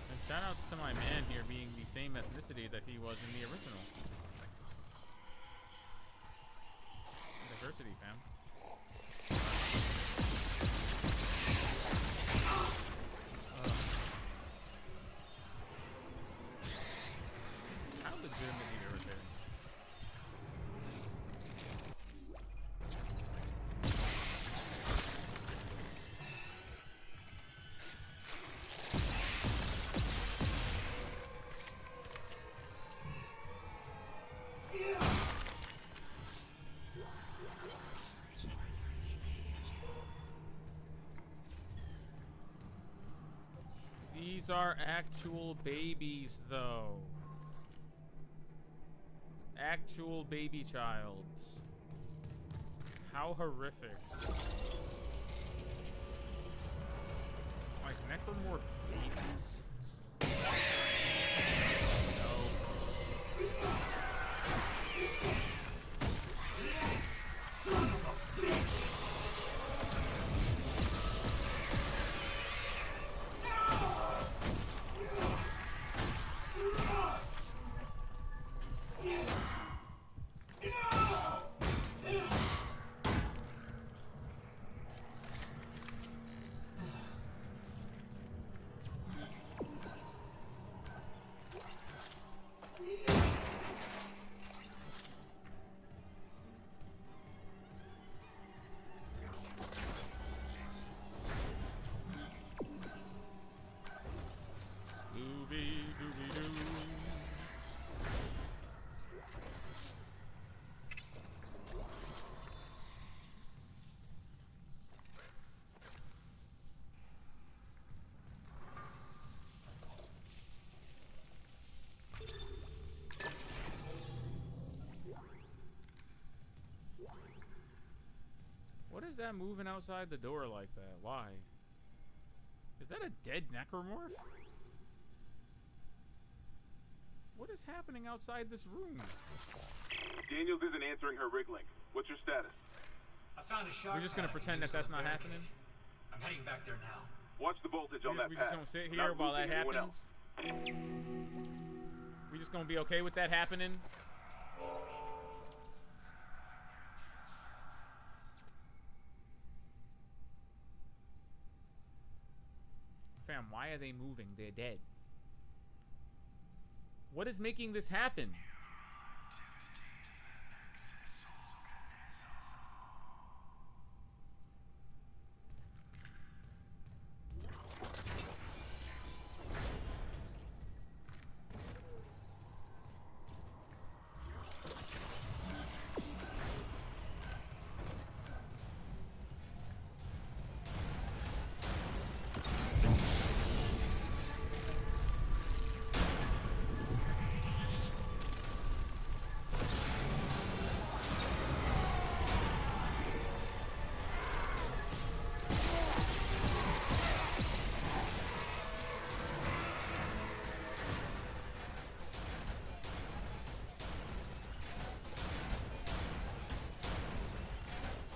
And shoutouts to my man here being the same ethnicity that he was in the original. Diversity, fam. How legitimately irritating. These are actual babies, though. Actual baby childs. How horrific. Like necromorph babies? No. Son of a bitch! What is that moving outside the door like that? Why? Is that a dead necromorph? What is happening outside this room? Daniels isn't answering her rig link. What's your status? I found a shock. We're just gonna pretend that that's not happening. I'm heading back there now. Watch the voltage on that We pad. just gonna sit here while that happens? We just gonna be okay with that happening? Fam, why are they moving? They're dead. What is making this happen?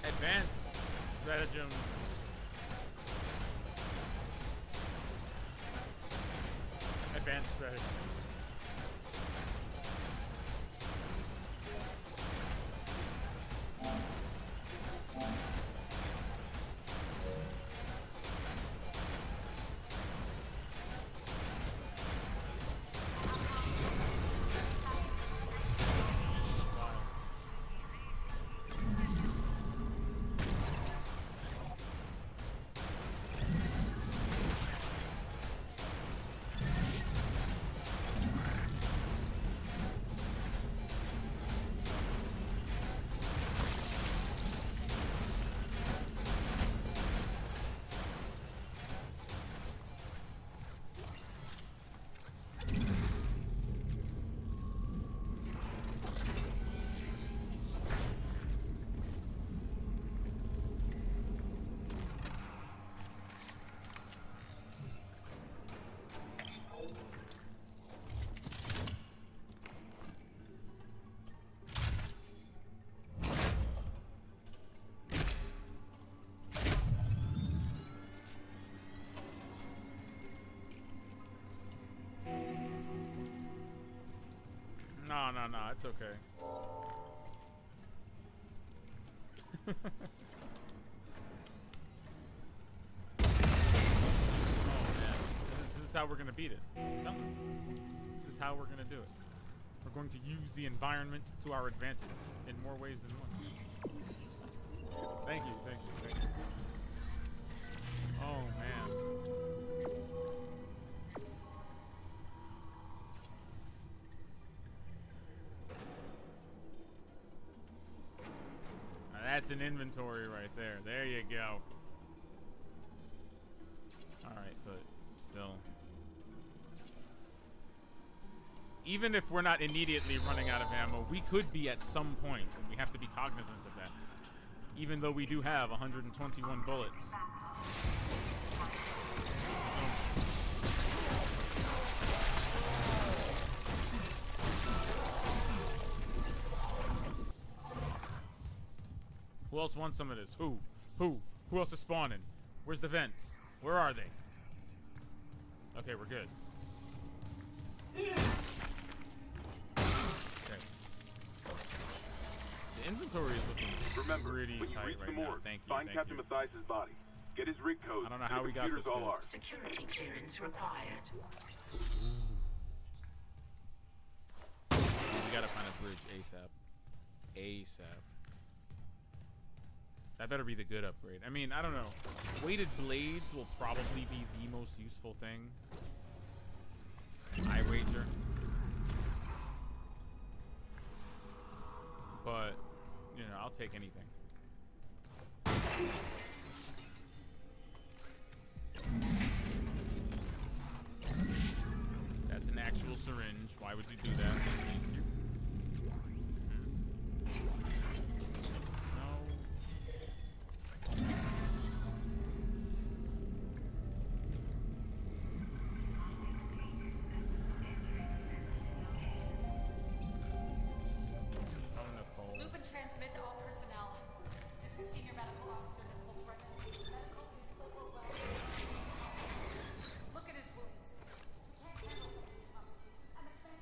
Advanced stratagems. Advanced stratagems. No, it's okay. Oh man, this is how we're gonna beat it. This is how we're gonna do it. We're going to use the environment to our advantage in more ways than one. Thank you. Oh man. Now that's an inventory right there. There you go. Alright, but still. Even if we're not immediately running out of ammo, we could be at some point, and we have to be cognizant of that. Even though we do have 121 bullets. Who else wants some of this? Who? Who else is spawning? Where's the vents? Where are they? Okay, we're good. Okay. The inventory is looking pretty tight right now. Thank you. Find Captain Mathias's body. Get his rig code. I don't know how we got this. Security clearance required. We gotta find a bridge ASAP. ASAP. That better be the good upgrade. I mean, I don't know. Weighted blades will probably be the most useful thing. I wager. But, you know, I'll take anything. That's an actual syringe. Why would you do that? Loop and transmit to all personnel. This is Senior Medical Officer Nicole Brennan. Medical is overwhelmed. Look at his wounds. We can't handle some of these complications, and the bank.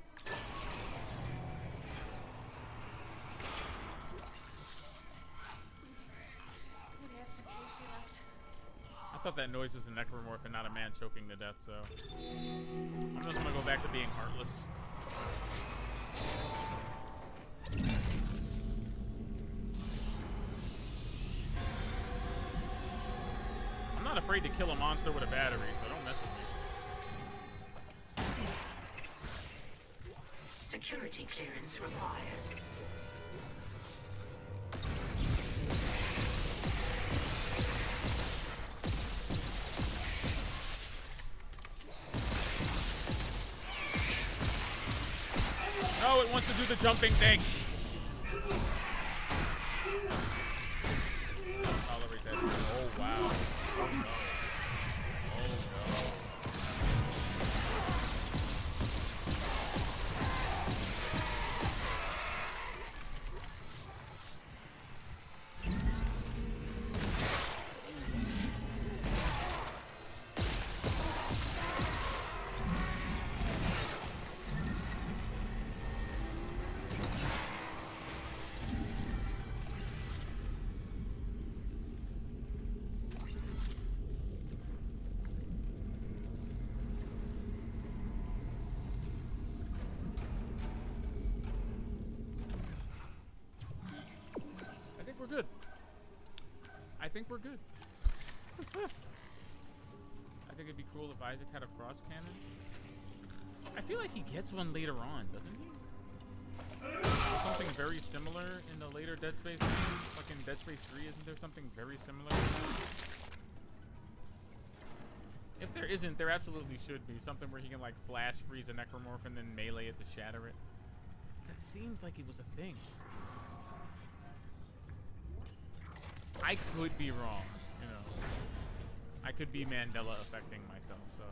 Would he have some cage be left? I thought that noise was a necromorph and not a man choking to death, so I'm just gonna go back to being heartless. I'm not afraid to kill a monster with a battery, so don't mess with me. Security clearance required. No, it wants to do the jumping thing. Tolerate that. Oh wow. Oh no. Oh no. We're good. I think we're good. I think it'd be cool if Isaac had a frost cannon. I feel like he gets one later on, doesn't he? Something very similar in the later Dead Space games. Like in Dead Space 3, isn't there something very similar to that? If there isn't, there absolutely should be. Something where he can like flash freeze a necromorph and then melee it to shatter it. That seems like it was a thing. I could be wrong, you know. I could be Mandela affecting myself, so,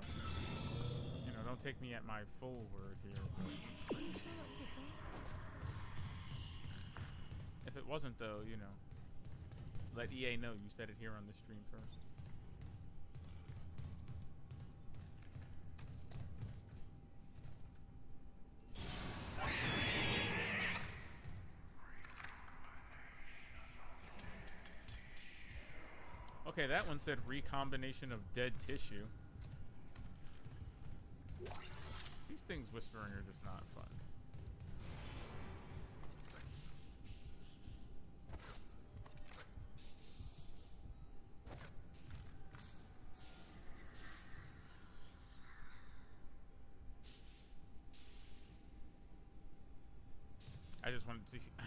you know, don't take me at my full word here. If it wasn't, though, you know, let EA know you said it here on the stream first. Okay, that one said recombination of dead tissue. These things whispering are just not fun.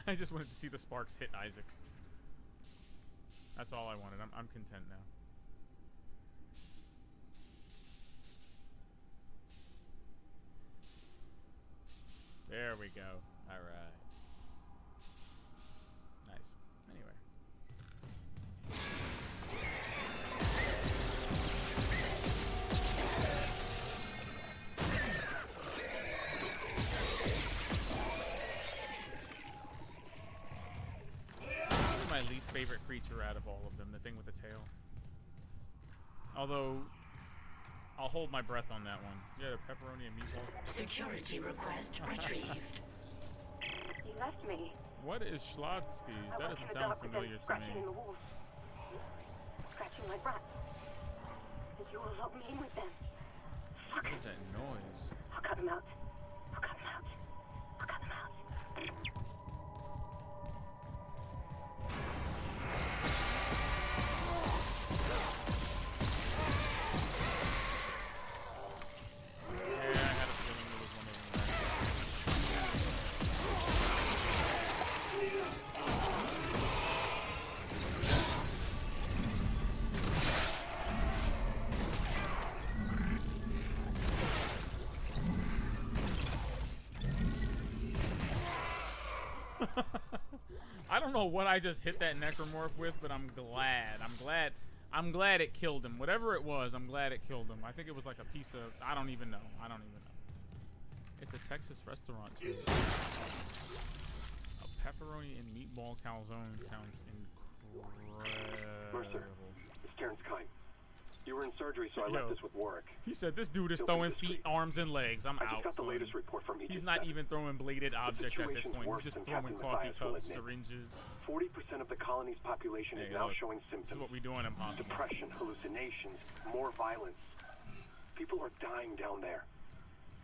I just wanted to see the sparks hit Isaac. That's all I wanted. I'm content now. There we go. All right. Nice. Anyway. My least favorite creature out of all of them, the thing with the tail. Although, I'll hold my breath on that one. Yeah, the pepperoni and meatball. Security request retrieved. He left me. What is Schlotsky's? That doesn't sound familiar to me. In the walls. Scratching like rats. And you will lock me in with them. Fuck. What is that noise? I'll cut them out. I'll cut them out. I'll cut them out. I don't know what I just hit that necromorph with, but I'm glad. I'm glad it killed him. Whatever it was, I'm glad it killed him. I think it was like a piece of, I don't even know. It's a Texas restaurant too. A pepperoni and meatball calzone sounds incredible. Mercer, it's Terrence Kine. You were in surgery, so I left this with Warwick. He said this dude is throwing feet, arms, and legs. I'm out. I just got the latest report from He's not even throwing bladed objects at this point. He's just throwing coffee cups, syringes. 40% of the colony's population is now showing symptoms. This is what we do on Impossible. Depression, hallucinations, more violence. People are dying down there.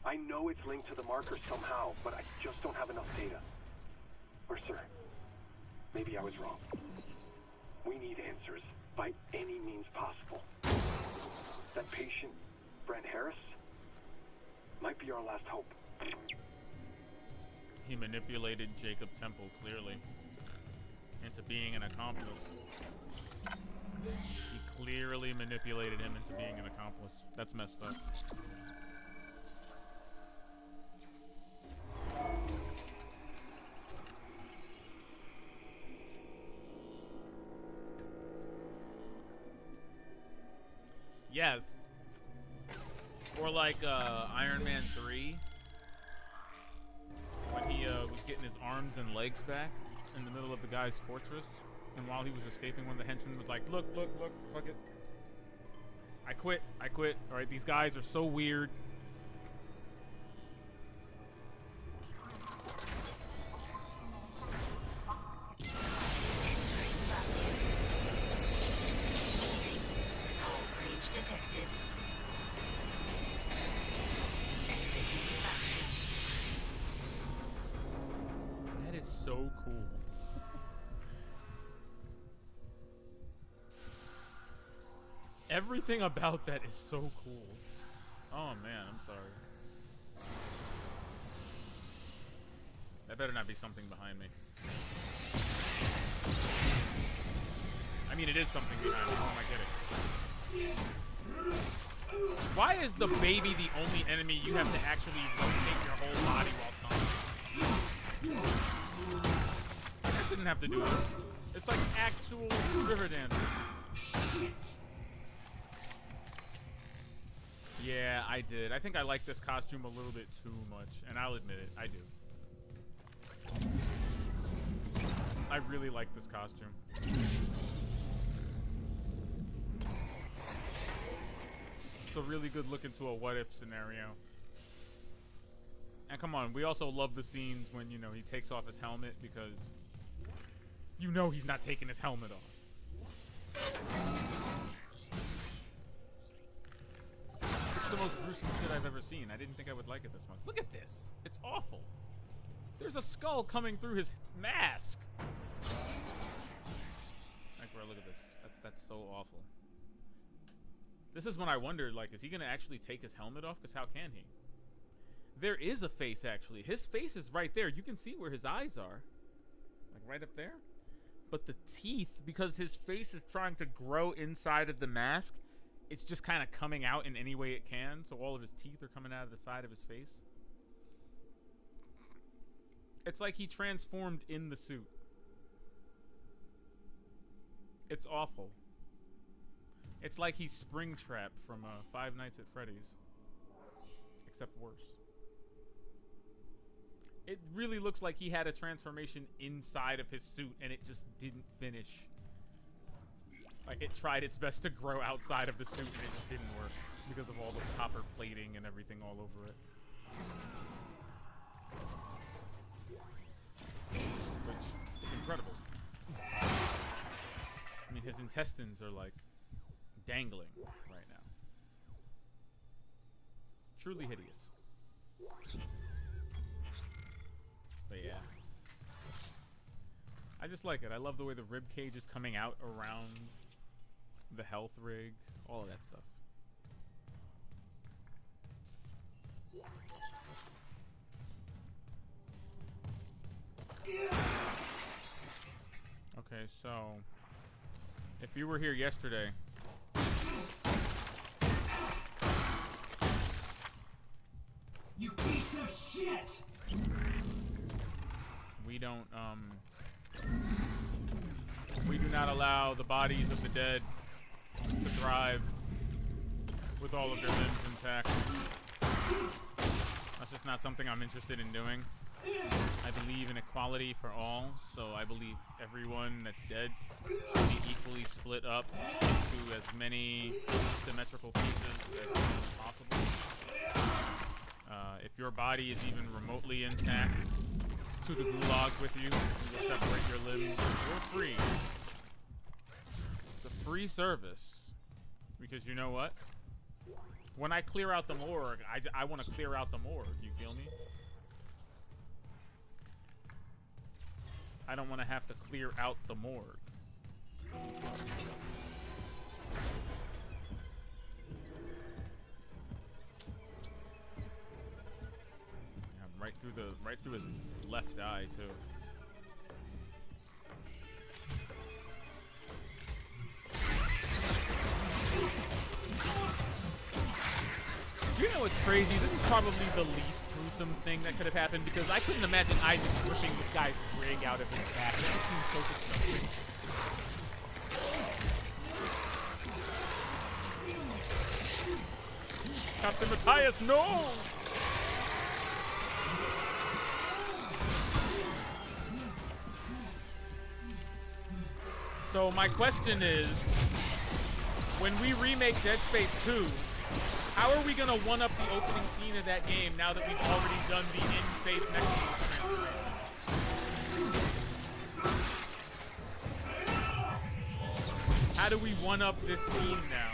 I know it's linked to the marker somehow, but I just don't have enough data. Mercer, maybe I was wrong. We need answers by any means possible. That patient, Brent Harris, might be our last hope. He manipulated Jacob Temple, clearly, into being an accomplice. He clearly manipulated him into being an accomplice. That's messed up. Yes. Or like Iron Man 3. When he was getting his arms and legs back in the middle of the guy's fortress. And while he was escaping, one of the henchmen was like, look, fuck it. I quit. Alright, these guys are so weird. That is so cool. Everything about that is so cool. Oh man, I'm sorry. That better not be something behind me. I mean, it is something behind me. Oh, I get it. Why is the baby the only enemy you have to actually rotate your whole body while stomping? I shouldn't have to do this. It's like actual river dancing. Yeah, I did. I think I like this costume a little bit too much, and I'll admit it, I do. I really like this costume. It's a really good look into a what-if scenario. And come on, we also love the scenes when, you know, he takes off his helmet because you know he's not taking his helmet off. the most gruesome shit I've ever seen. I didn't think I would like it this much. Look at this. It's awful. There's a skull coming through his mask. Like, bro, look at this. That's so awful. This is when I wondered, like, is he gonna actually take his helmet off? Because how can he? There is a face, actually. His face is right there. You can see where his eyes are. Like, right up there. But the teeth, because his face is trying to grow inside of the mask, it's just kind of coming out in any way it can. So all of his teeth are coming out of the side of his face. It's like he transformed in the suit. It's awful. It's like he's Springtrap from Five Nights at Freddy's. Except worse. It really looks like he had a transformation inside of his suit and it just didn't finish. Like, it tried its best to grow outside of the suit and it just didn't work because of all the copper plating and everything all over it. Which is incredible. I mean, his intestines are like dangling right now. Truly hideous. But yeah. I just like it. I love the way the rib cage is coming out around the health rig, all of that stuff. Okay, so if you were here yesterday, you piece of shit! we do not allow the bodies of the dead to thrive with all of their limbs intact. That's just not something I'm interested in doing. I believe in equality for all, so I believe everyone that's dead should be equally split up into as many symmetrical pieces as possible. If your body is even remotely intact, to the gulag with you, and you'll separate your limbs. You're free. It's a free service. Because you know what? When I clear out the morgue, I want to clear out the morgue. You feel me? I don't want to have to clear out the morgue. Right through his left eye too. You know what's crazy? This is probably the least gruesome thing that could have happened because I couldn't imagine Isaac ripping this guy's rig out of his back. It just seems so disgusting. Captain Matthias, no! So my question is, when we remake Dead Space 2, how are we gonna one-up the opening scene of that game now that we've already done the in-space Nexus transformation? How do we one-up this scene now?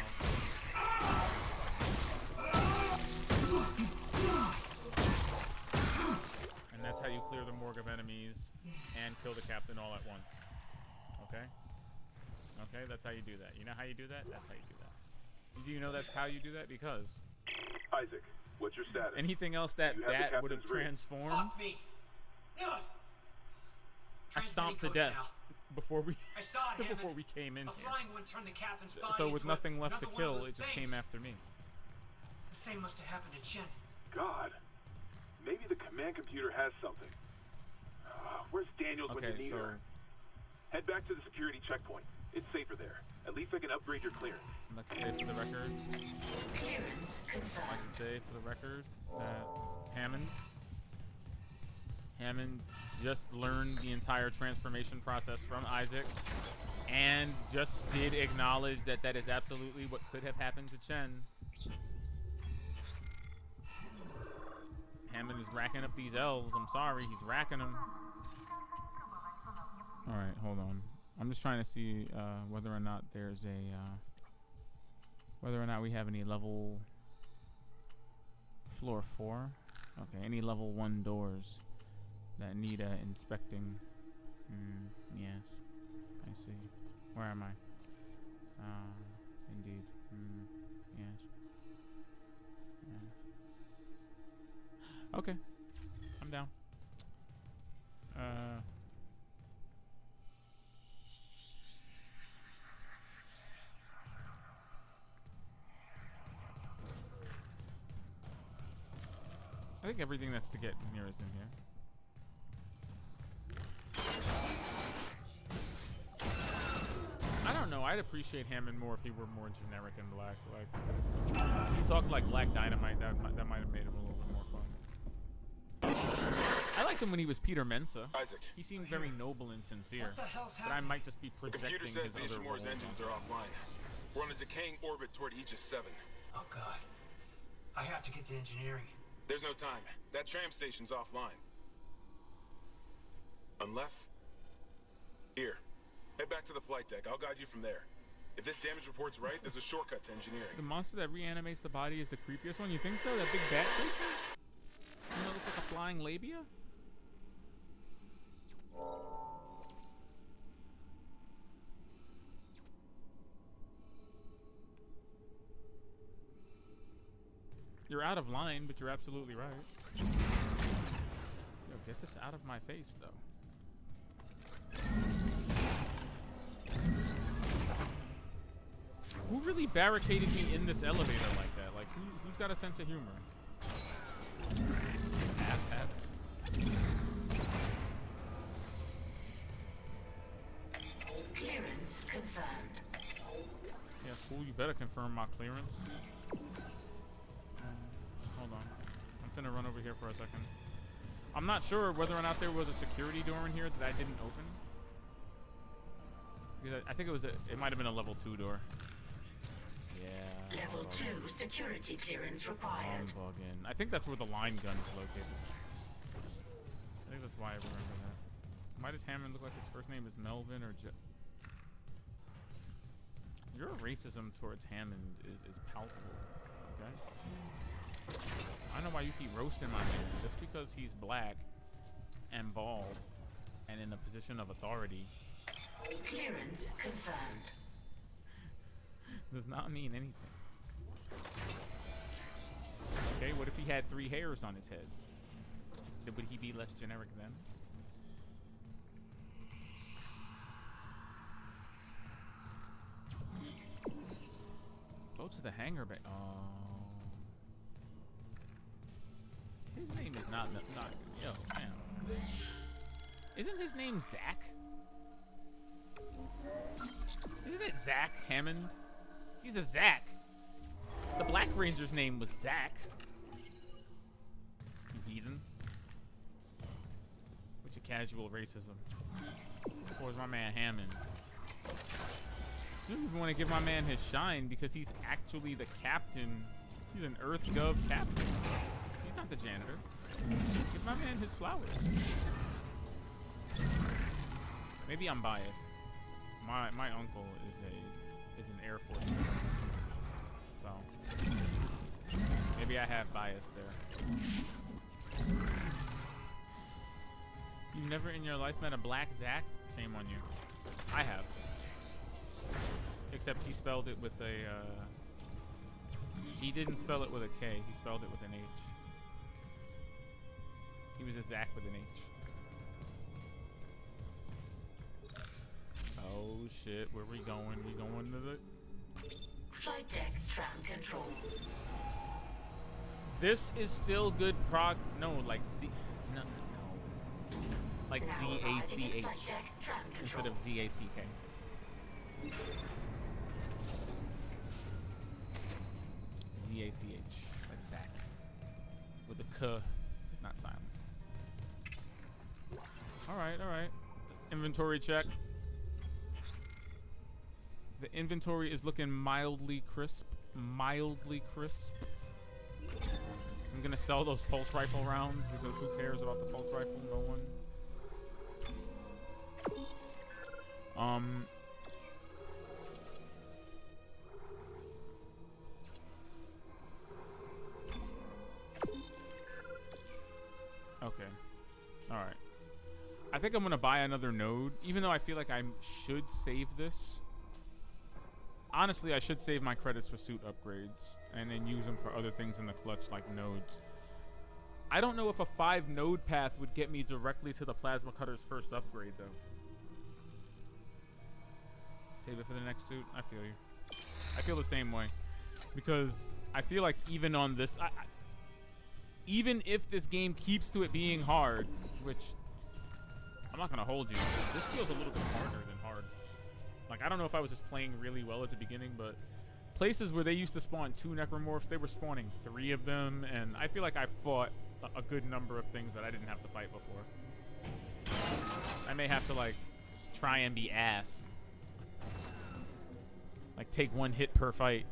And that's how you clear the morgue of enemies and kill the captain all at once. Okay? Okay, that's how you do that. You know how you do that? That's how you do that. Do you know that's how you do that? Because Isaac, what's your status? anything else that bat would have transformed, Fuck me. I stomped to death before we before before we came in a here. flying would turn the captain's body So with into nothing left to another one of kill, those it just things. came after me. The same must have happened to Chen. God, maybe the command computer has something. Where's Daniels when you need her? Head back to the security checkpoint. It's safer there. At least I can upgrade your clearance. I'd like to say for the record, that Hammond just learned the entire transformation process from Isaac and just did acknowledge that that is absolutely what could have happened to Chen. Hammond is racking up these L's. I'm sorry, he's racking them. Alright, hold on. I'm just trying to see whether or not there's a whether or not we have any level floor 4. Okay, any level 1 doors that need inspecting. Yes, I see. Where am I? Indeed. Yes. Okay, I'm down. I think everything that's to get near is in here. I don't know. I'd appreciate Hammond more if he were more generic and black. Like, if he talked like Black Dynamite, that might have made him a little bit more fun. I liked him when he was Peter Mensa. Isaac. He seemed very noble and sincere. What the hell's but I happening? might just be projecting Computer says his the other Ishimura's roles engines on are him. offline. We're on a decaying orbit toward Aegis 7. Oh god. I have to get to engineering. There's no time. That tram station's offline. Unless... Here. Head back to the flight deck. I'll guide you from there. If this damage report's right, there's a shortcut to engineering. The monster that reanimates the body is the creepiest one? You think so? That big bat creature? You know, it looks like a flying labia? You're out of line, but you're absolutely right. Yo, get this out of my face, though. Who really barricaded me in this elevator like that? Like, who's got a sense of humor? Ass hats. Clearance confirmed. Yeah, fool, you better confirm my clearance. Hold on. I'm finna run over here for a second. I'm not sure whether or not there was a security door in here that I didn't open. Because I think it might have been a level 2 door. Yeah. Level 2 security clearance required. I'm bugging. I think that's where the line gun is located. I think that's why I remember that. Why does Hammond look like his first name is Melvin or Your racism towards Hammond is palpable, okay? I don't know why you keep roasting my man. Just because he's black and bald and in a position of authority. Clearance confirmed. Does not mean anything. Okay, what if he had 3 hairs on his head? Would he be less generic then? Go to the hangar bay. Oh. His name is not yo, man. Isn't his name Zach? Isn't it Zach Hammond? He's a Zach. The Black Ranger's name was Zach. You heathen. Which a casual racism. Where's my man Hammond? You don't even want to give my man his shine because he's actually the captain. He's an EarthGov captain. He's not the janitor. Give my man his flowers. Maybe I'm biased. My uncle is an Air Force man. So maybe I have bias there. You've never in your life met a black Zach? Shame on you. I have. Except he spelled it with a he didn't spell it with a K, he spelled it with an H. He was a Zach with an H. Oh shit, where we going? We going to the Flight deck tram control. This is still good prog. No, like Z. No. Like Z-A-C-H instead of Z-A-C-K. Z-A-C-H, like Zach. With a K, it's not silent. Alright. Inventory check. The inventory is looking mildly crisp. I'm gonna sell those pulse rifle rounds because who cares about the pulse rifle? No one. I think I'm gonna buy another node, even though I feel like I should save this. Honestly, I should save my credits for suit upgrades and then use them for other things in the clutch like nodes. I don't know if a 5 node path would get me directly to the plasma cutter's first upgrade though. Save it for the next suit. I feel you. I feel the same way because I feel like even on this, even if this game keeps to it being hard, which I'm not gonna hold you, this feels a little bit harder than hard. Like, I don't know if I was just playing really well at the beginning, but places where they used to spawn 2 necromorphs, they were spawning 3 of them, and I feel like I fought a good number of things that I didn't have to fight before. I may have to, like, try and be ass. Like, take 1 hit per fight.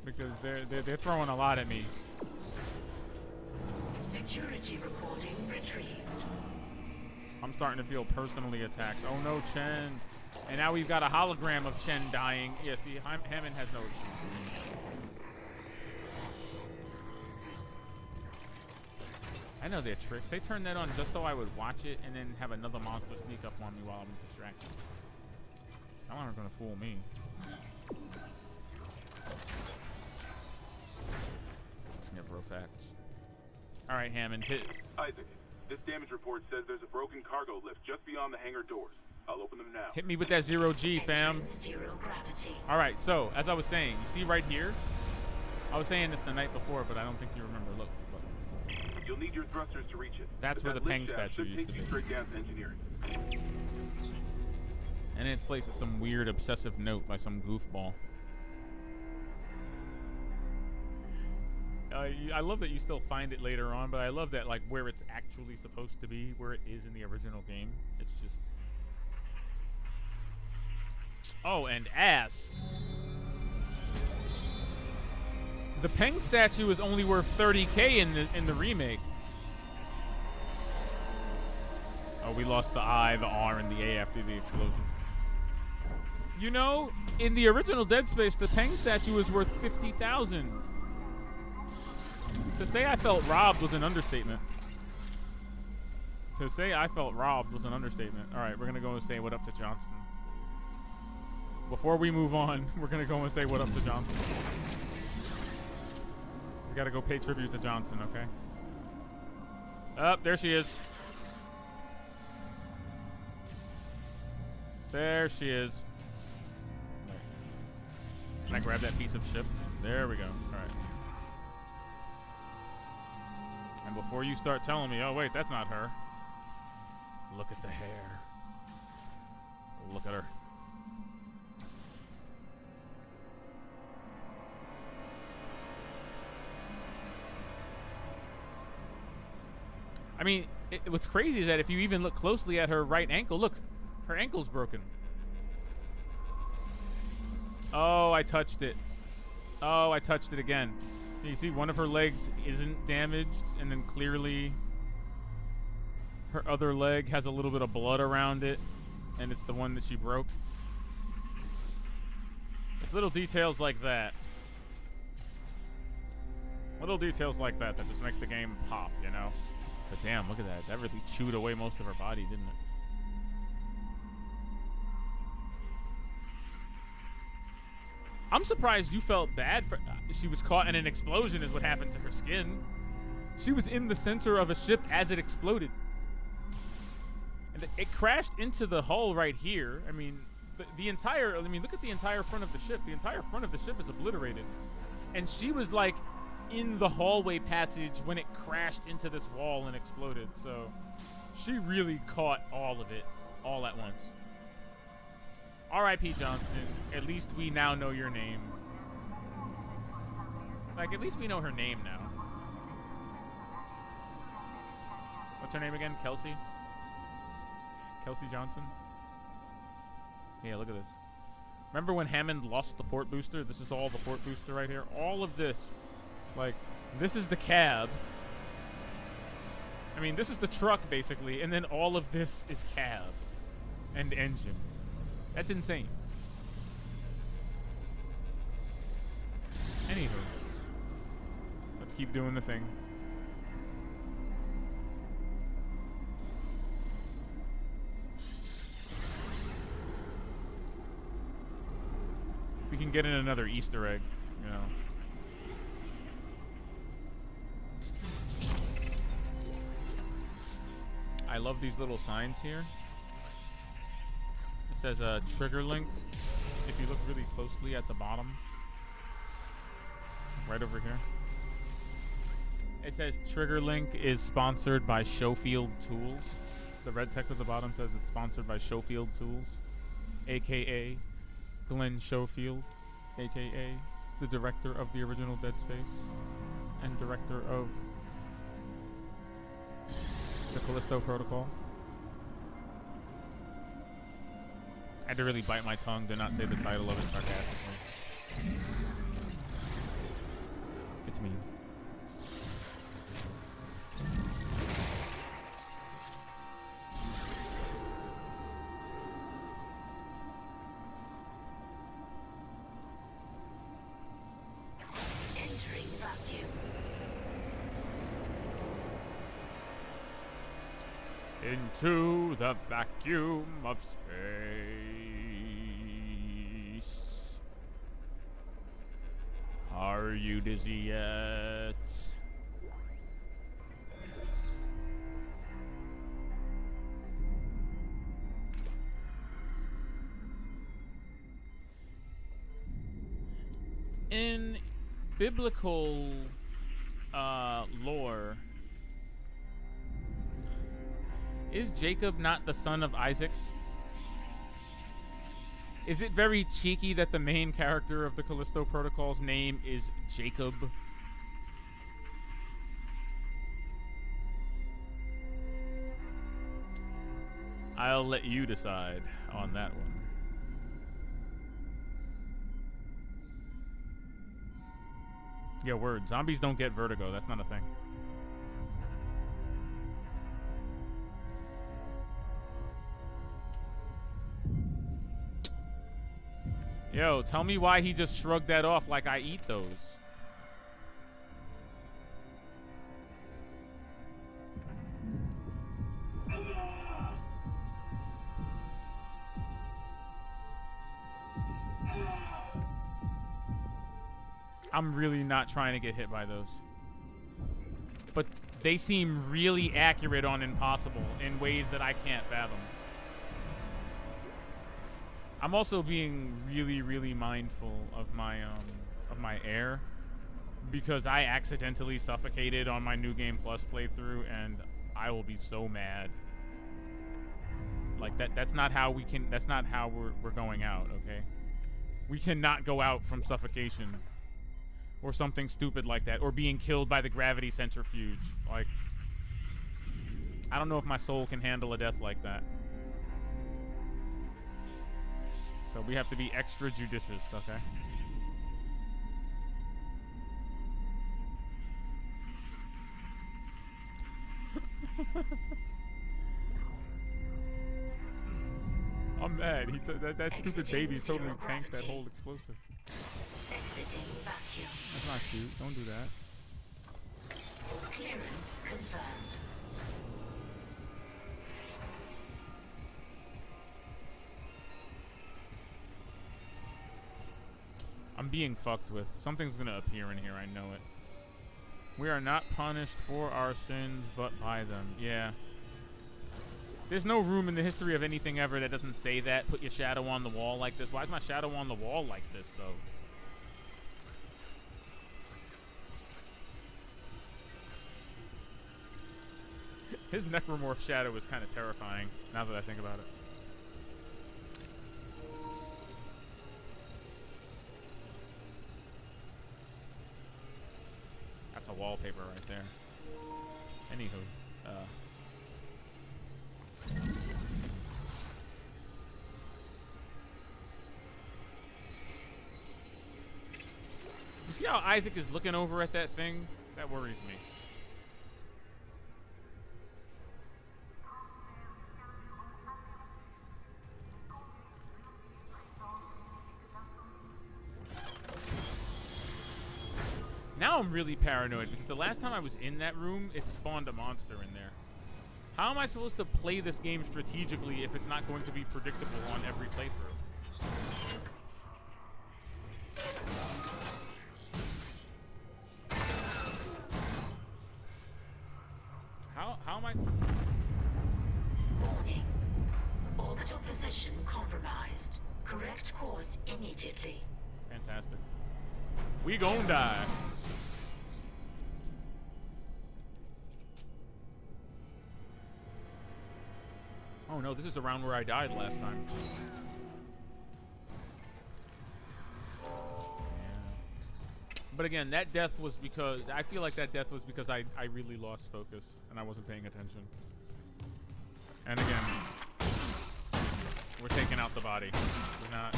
Because they're throwing a lot at me. Security reporting retrieved. I'm starting to feel personally attacked. Oh no, Chen. And now we've got a hologram of Chen dying. Yeah, see, Hammond has no excuse. I know their tricks. They turned that on just so I would watch it and then have another monster sneak up on me while I'm distracted. Y'all aren't gonna fool me. Yeah, bro, facts. All right, Hammond, hit. Isaac, this damage report says there's a broken cargo lift just beyond the hangar doors. I'll open them now. Hit me with that 0G, fam. Zero gravity. All right, so as I was saying, you see right here? I was saying this the night before, but I don't think you remember. Look. You'll need your thrusters to reach it. That's where the Peng statue used to be. Straight down to engineering. And it's placed with some weird obsessive note by some goofball. I love that you still find it later on, but I love that, like, where it's actually supposed to be, where it is in the original game. It's just... Oh, and ass. The Peng statue is only worth 30K in the remake. Oh, we lost the I, the R, and the A after the explosion. You know, in the original Dead Space, the Peng statue is worth 50,000. To say I felt robbed was an understatement. To say I felt robbed was an understatement. All right, we're gonna go and say what up to Johnson. Before we move on, we're gonna go and say what up to Johnson. We gotta go pay tribute to Johnson, okay? Up, there she is. There she is. Can I grab that piece of ship? There we go. All right. And before you start telling me, oh wait, that's not her. Look at the hair. Look at her. I mean, what's crazy is that if you even look closely at her right ankle, look, her ankle's broken. Oh, I touched it. Oh, I touched it again. You see one of her legs isn't damaged, and then clearly her other leg has a little bit of blood around it, and it's the one that she broke. It's little details like that. Little details like that that just make the game pop, you know? But damn, look at that. That really chewed away most of her body, didn't it? I'm surprised you felt bad for... she was caught in an explosion is what happened to her skin. She was in the center of a ship as it exploded. And it crashed into the hull right here. I mean, the entire... I mean, look at the entire front of the ship. The entire front of the ship is obliterated. And she was, like, in the hallway passage when it crashed into this wall and exploded. So, she really caught all of it, all at once. R.I.P. Johnston. At least we now know your name. Like, at least we know her name now. What's her name again? Kelsey? Kelsey Johnson? Yeah, look at this. Remember when Hammond lost the port booster? This is all the port booster right here. All of this. Like, this is the cab. I mean, this is the truck, basically. And then all of this is cab and engine. That's insane. Anywho, let's keep doing the thing. can get in another Easter egg, you know. I love these little signs here. It says trigger link. If you look really closely at the bottom, right over here, it says trigger link is sponsored by Schofield Tools. The red text at the bottom says it's sponsored by Schofield Tools, aka Glenn Schofield, aka the director of the original Dead Space and director of the Callisto Protocol. I had to really bite my tongue to not say the title of it sarcastically. It's me. Entering vacuum. Into the vacuum of space. Are you dizzy yet? In biblical lore, is Jacob not the son of Isaac? Is it very cheeky that the main character of the Callisto Protocol's name is Jacob? I'll let you decide on that one. Yeah, word. Zombies don't get vertigo. That's not a thing. Yo, tell me why he just shrugged that off like I eat those. I'm really not trying to get hit by those. But they seem really accurate on impossible in ways that I can't fathom. I'm also being really, really mindful of my air, because I accidentally suffocated on my New Game Plus playthrough, and I will be so mad. Like that's not how we can. That's not how we're going out. Okay, we cannot go out from suffocation, or something stupid like that, or being killed by the gravity centrifuge. Like, I don't know if my soul can handle a death like that. So we have to be extra judicious, okay? I'm mad. That stupid baby totally tanked that whole explosive. That's not cute. Don't do that. Clearance confirmed. I'm being fucked with. Something's gonna appear in here, I know it. We are not punished for our sins, but by them. Yeah. There's no room in the history of anything ever that doesn't say that. Put your shadow on the wall like this. Why is my shadow on the wall like this, though? His necromorph shadow is kind of terrifying, now that I think about it. That's a wallpaper right there. Anywho, you see how Isaac is looking over at that thing? That worries me. Now I'm really paranoid because the last time I was in that room, it spawned a monster in there. How am I supposed to play this game strategically if it's not going to be predictable on every playthrough? my... Warning. Orbital position compromised. Correct course immediately. Fantastic. We gon' die. Oh no, this is around where I died last time. But again, that death was because... I feel like that death was because I really lost focus and I wasn't paying attention. And again, we're taking out the body. We're not...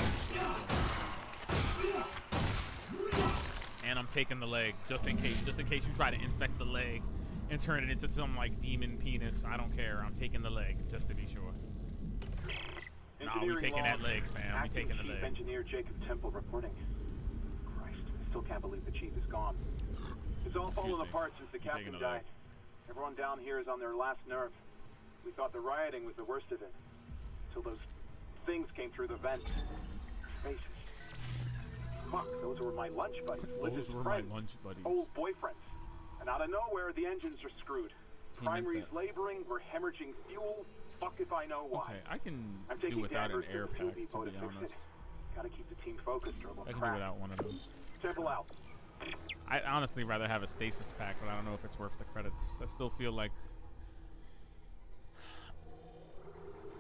And I'm taking the leg, just in case you try to infect the leg and turn it into some, like, demon penis. I don't care. I'm taking the leg, just to be sure. Nah, we taking that leg, fam. We taking the leg. Engineer Jacob Temple reporting. Christ, I still can't believe the chief is gone. It's all fallen apart since the captain died. Everyone down here is on their last nerve. We thought the rioting was the worst of it. Until those things came through the vents. Faces. Fuck, those were my lunch buddies. Those were my lunch buddies. Old boyfriends. And out of nowhere, the engines are screwed. Primary's laboring, we're hemorrhaging fuel. Fuck if I know why. Okay, I can do without an air pack, to be honest. Gotta keep the team focused or we'll I can crash. do without one of those. Temple out. I'd honestly rather have a stasis pack, but I don't know if it's worth the credits. I still feel like...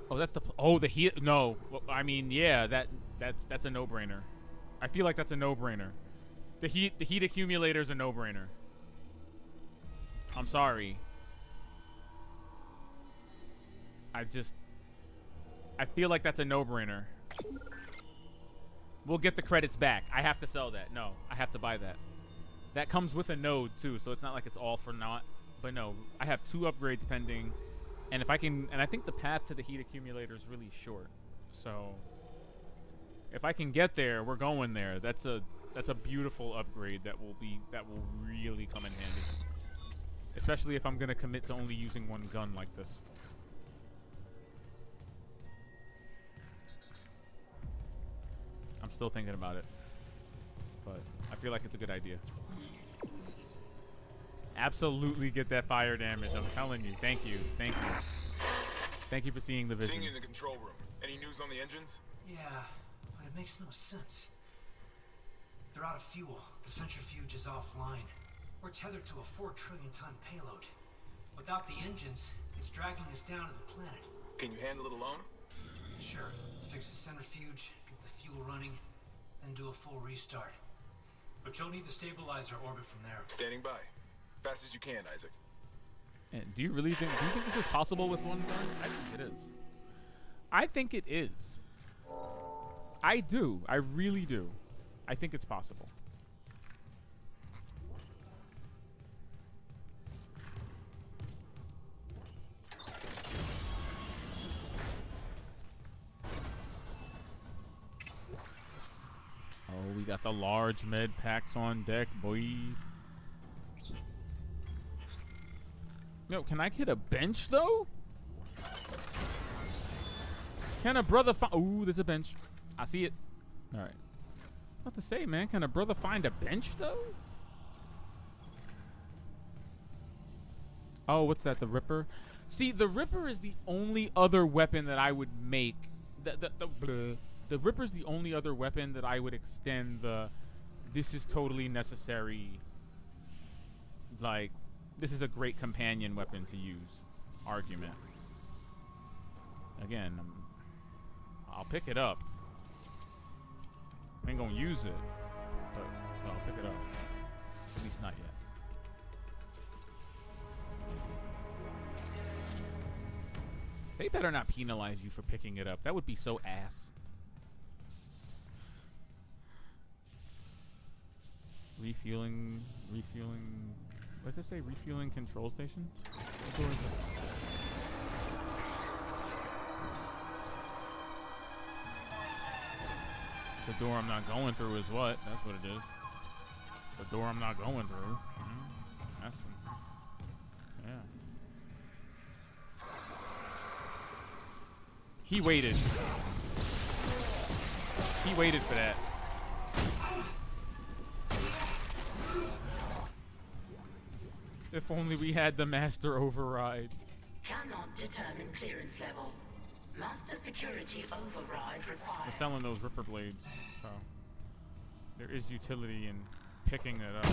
Oh, that's the... Oh, the heat... No. Well, I mean, yeah, that's a no-brainer. I feel like that's a no-brainer. The heat accumulator's a no-brainer. I'm sorry. I feel like that's a no-brainer. We'll get the credits back. I have to sell that. No, I have to buy that. That comes with a node too, so it's not like it's all for naught. But no, I have 2 upgrades pending, and if I can, and I think the path to the heat accumulator is really short. So if I can get there, we're going there. That's a beautiful upgrade that will really come in handy. Especially if I'm gonna commit to only using one gun like this. I'm still thinking about it, but I feel like it's a good idea. Absolutely get that fire damage. I'm telling you. Thank you. Thank you. Thank you for seeing the vision. Seeing you in the control room. Any news on the engines? Yeah, but it makes no sense. They're out of fuel. The centrifuge is offline. We're tethered to a 4 trillion ton payload. Without the engines, it's dragging us down to the planet. Can you handle it alone? Sure. Fix the centrifuge, get the fuel running, then do a full restart. But you'll need to stabilize our orbit from there. Standing by. Fast as you can, Isaac. And do you think this is possible with one gun? I think it is. I think it is. I do. I really do. I think it's possible. Oh, we got the large med packs on deck, boy. Yo, can I get a bench, though? Can a brother find... Ooh, there's a bench. I see it. All right. What to say, man? Can a brother find a bench, though? Oh, what's that? The Ripper? See, the Ripper is the only other weapon that I would make. The Ripper's the only other weapon that I would extend the... This is totally necessary. Like... This is a great companion weapon to use argument. Again, I'll pick it up. I ain't gonna use it, but I'll pick it up. At least not yet. They better not penalize you for picking it up. That would be so ass. Refueling. What does it say? Refueling control station? What door is it? It's a door I'm not going through is what? That's what it is. It's a door I'm not going through. That's yeah. He waited. He waited for that. If only we had the master override. Cannot determine clearance level. Master security override required. We're selling those Ripper blades, so there is utility in picking it up.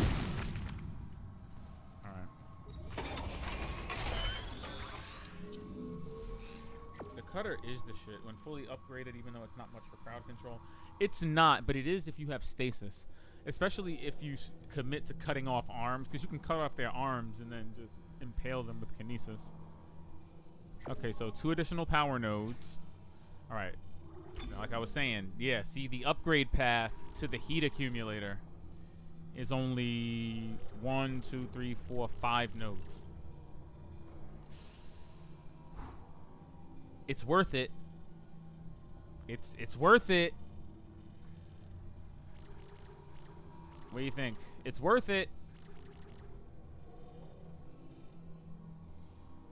Alright. The cutter is the shit when fully upgraded, even though it's not much for crowd control. It's not, but it is if you have stasis. Especially if you commit to cutting off arms, because you can cut off their arms and then just impale them with kinesis. Okay, so 2 additional power nodes. Alright. Like I was saying, yeah, see, the upgrade path to the heat accumulator is only 1, 2, 3, 4, 5 nodes. It's worth it. It's worth it. What do you think? It's worth it.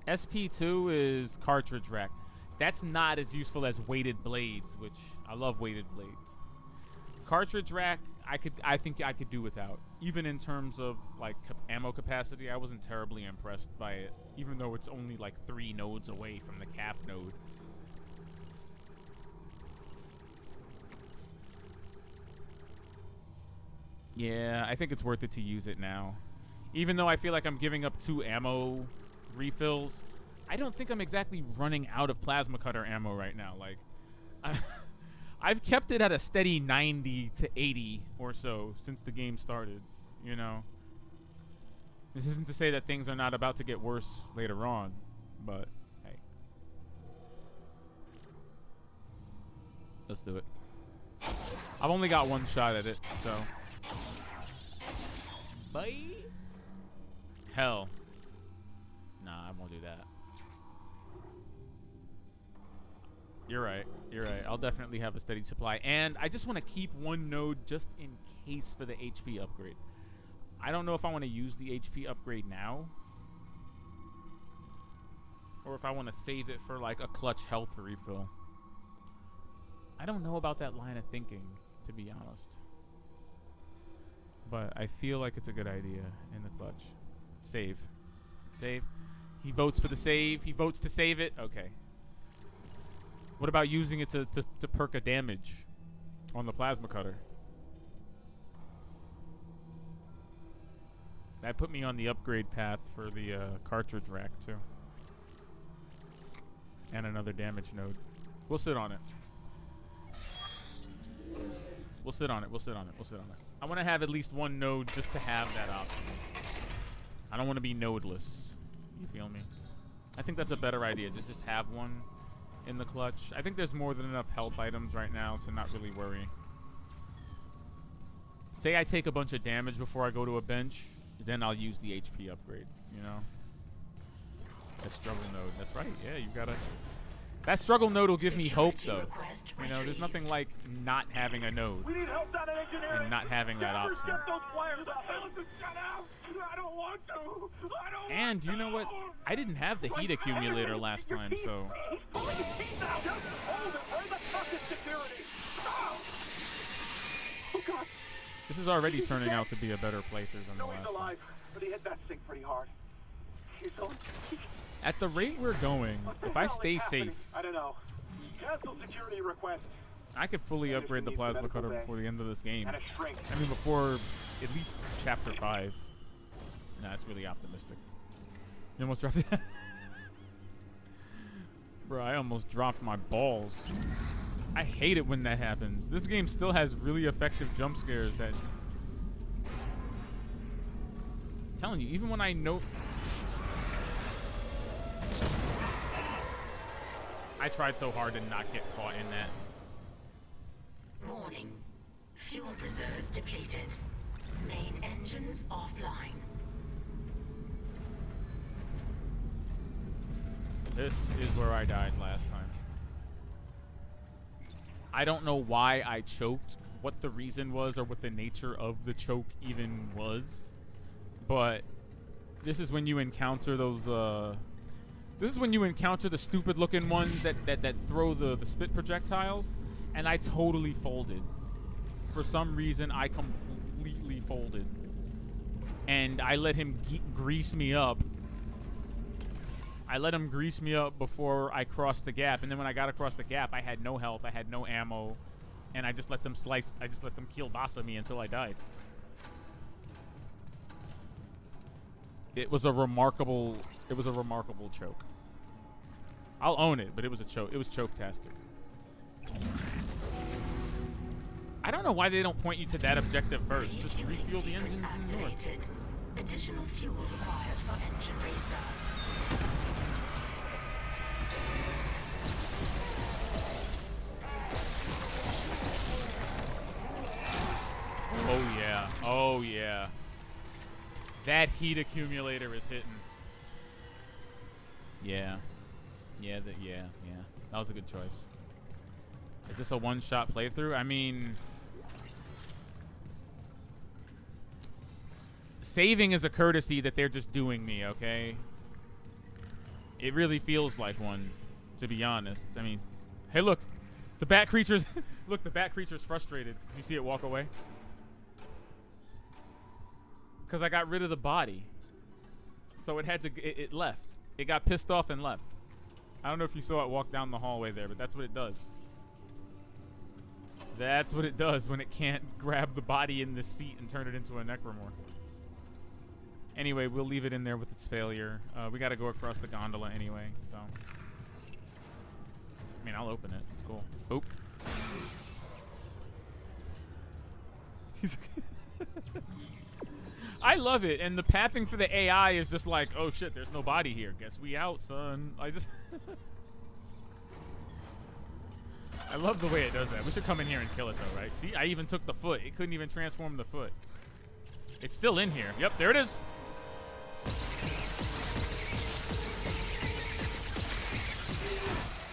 SP2 is cartridge rack. That's not as useful as weighted blades, which I love weighted blades. Cartridge rack, I think I could do without. Even in terms of like ammo capacity, I wasn't terribly impressed by it, even though it's only like 3 nodes away from the cap node. Yeah, I think it's worth it to use it now. Even though I feel like I'm giving up 2 ammo refills, I don't think I'm exactly running out of plasma cutter ammo right now. Like, I've kept it at a steady 90 to 80 or so since the game started, you know? This isn't to say that things are not about to get worse later on, but hey. Let's do it. I've only got 1 shot at it, so... Bye. Hell. Nah, I won't do that. You're right. You're right. I'll definitely have a steady supply. And I just want to keep 1 node just in case for the HP upgrade. I don't know if I want to use the HP upgrade now. Or if I want to save it for like a clutch health refill. I don't know about that line of thinking, to be honest. But I feel like it's a good idea in the clutch. Save. Save. He votes for the save. He votes to save it. Okay. What about using it to perk a damage on the plasma cutter? That put me on the upgrade path for the cartridge rack, too. And another damage node. We'll sit on it. We'll sit on it. We'll sit on it. We'll sit on it. I want to have at least 1 node just to have that option. I don't want to be nodeless. You feel me? I think that's a better idea. Just have 1 in the clutch. I think there's more than enough health items right now to not really worry. Say I take a bunch of damage before I go to a bench, then I'll use the HP upgrade, you know? That struggle node. That's right. Yeah, you gotta... That struggle node will give me hope, though. You know, there's nothing like not having a node and not having that option. And you know what? I didn't have the heat accumulator last time, so... This is already turning out to be a better playthrough than the last one. But he hit that thing pretty hard. At the rate we're going, if I stay safe, I don't know. Cancel security request. I could fully upgrade the plasma cutter before the end of this game. I mean, before at least chapter 5. Nah, that's really optimistic. You almost dropped it. Bro, I almost dropped my balls. I hate it when that happens. This game still has really effective jump scares that... I'm telling you, even when I know... I tried so hard to not get caught in that. Warning. Fuel reserves depleted. Main engines offline. This is where I died last time. I don't know why I choked, what the reason was, or what the nature of the choke even was. But this is when you encounter those, this is when you encounter the stupid-looking ones that throw the spit projectiles, and I totally folded. For some reason, I completely folded. And I let him grease me up. I let him grease me up before I crossed the gap, and then when I got across the gap, I had no health, I had no ammo, and I just let them kielbasa me until I died. It was a remarkable choke. I'll own it, but it was a choke. It was choke-tastic. I don't know why they don't point you to that objective first. Just refuel the engines in the north. Additional fuel required for engine restart. Oh yeah. Oh yeah. That heat accumulator is hitting. Yeah. Yeah, yeah. That was a good choice. Is this a one-shot playthrough? I mean, saving is a courtesy that they're just doing me, okay? It really feels like one, to be honest. I mean, hey, look. The bat creature's... look, the bat creature's frustrated. Did you see it walk away? Because I got rid of the body. So it had to... It left. It got pissed off and left. I don't know if you saw it walk down the hallway there, but that's what it does. That's what it does when it can't grab the body in the seat and turn it into a necromorph. Anyway, we'll leave it in there with its failure. We got to go across the gondola anyway, so... I mean, I'll open it. It's cool. Oop. I love it, and the pathing for the AI is just like, oh shit, there's no body here. Guess we out, son. I just... I love the way it does that. We should come in here and kill it, though, right? See, I even took the foot. It couldn't even transform the foot. It's still in here. Yep, there it is.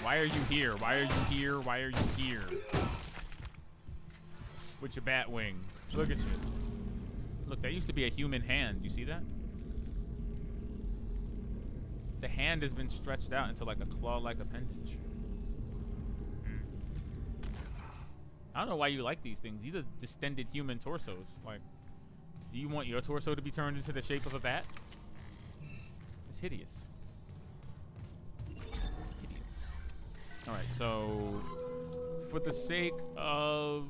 Why are you here? Why are you here? Why are you here? With your bat wing. Look at you. Look, that used to be a human hand. You see that? The hand has been stretched out into like a claw-like appendage. I don't know why you like these things. These are distended human torsos. Like, do you want your torso to be turned into the shape of a bat? It's hideous. Hideous. All right, so for the sake of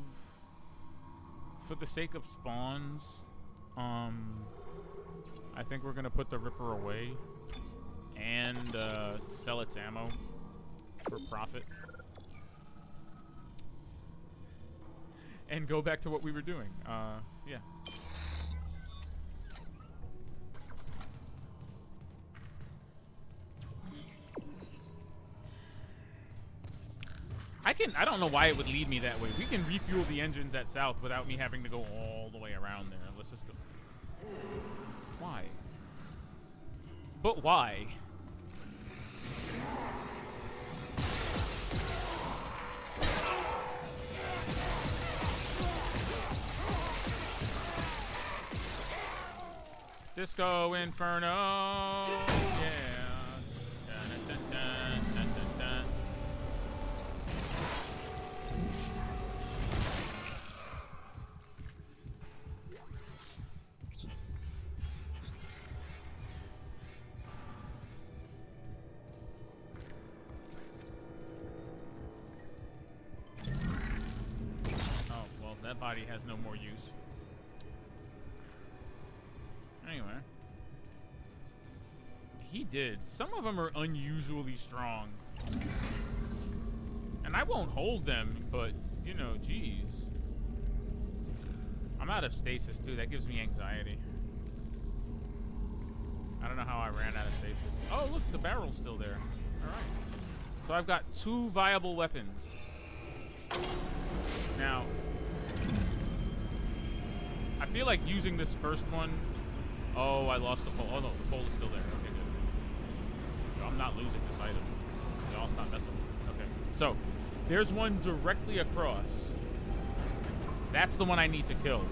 spawns, I think we're gonna put the Ripper away and sell its ammo for profit. And go back to what we were doing. Yeah. I don't know why it would lead me that way. We can refuel the engines at south without me having to go all the way around there. Let's just go. Why? But why? Disco Inferno, yeah. Dun, dun, dun, dun, dun, dun. Oh, well, that body has no more use. Anyway. He did. Some of them are unusually strong. And I won't hold them, but, you know, geez. I'm out of stasis, too. That gives me anxiety. I don't know how I ran out of stasis. Oh, look, the barrel's still there. All right. So I've got 2 viable weapons. Now, I feel like using this first one... Oh, I lost the pole. Oh, no, the pole is still there. Okay, good. So I'm not losing this item. Y'all stop messing with it. Okay. So, there's one directly across. That's the one I need to kill.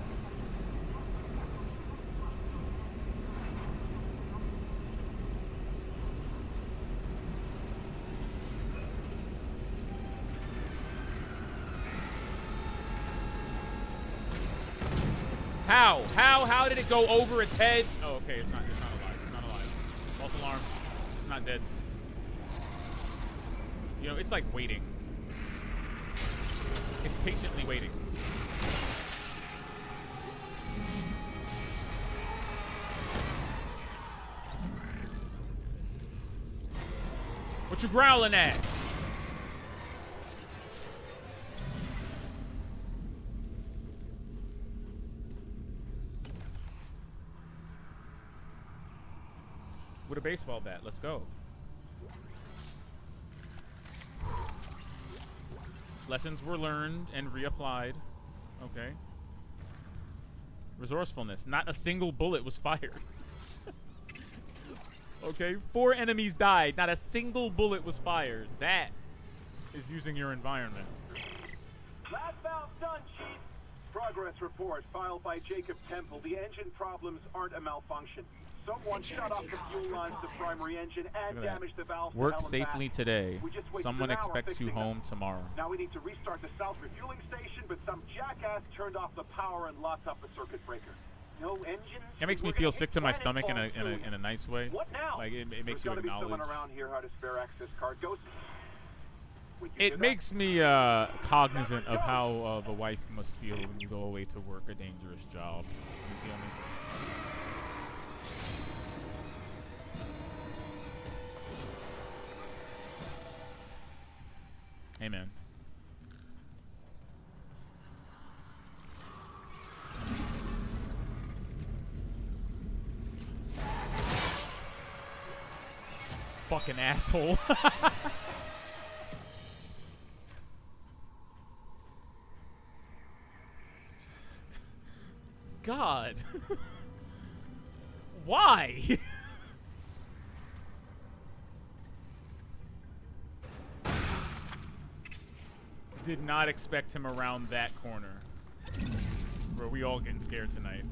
How did it go over its head? Oh, okay, it's not alive. It's not alive. False alarm. It's not dead. You know, it's like waiting. It's patiently waiting. What you growling at? With a baseball bat, let's go. Lessons were learned and reapplied. Okay. Resourcefulness. Not a single bullet was fired. Okay. 4 enemies died. Not a single bullet was fired. That is using your environment. Last valve done, Chief. Progress report filed by Jacob Temple. The engine problems aren't a malfunction. Someone shut off the fuel lines to primary engine and damaged the valve. Work safely today. Someone expects you home tomorrow. Now we need to restart the south refueling station, but some jackass turned off the power and locked up the circuit breaker. No engines. That makes me feel sick to my stomach in a nice way. What now? Like it makes you There's gotta be acknowledge. someone around here how to spare access card. Go. It makes me cognizant of how the wife must feel when you go away to work a dangerous job. You feel me? Hey, man. Fucking asshole. God. Why? Did not expect him around that corner. Bro, we all getting scared tonight.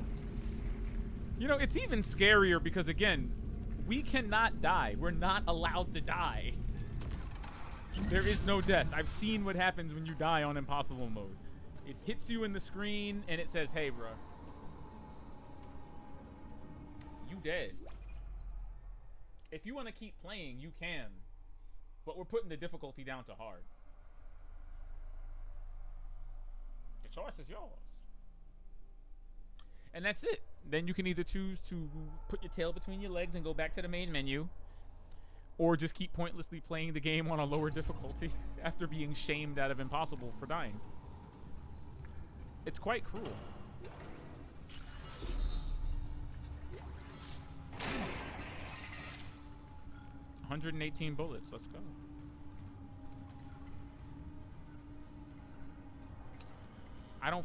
You know, it's even scarier because, again, we cannot die. We're not allowed to die. There is no death. I've seen what happens when you die on impossible mode. It hits you in the screen and it says, hey, bro. You dead. If you want to keep playing, you can. But we're putting the difficulty down to hard. The choice is yours. And that's it. Then you can either choose to put your tail between your legs and go back to the main menu, or just keep pointlessly playing the game on a lower difficulty after being shamed out of impossible for dying. It's quite cruel. $118 bullets. Let's go. I don't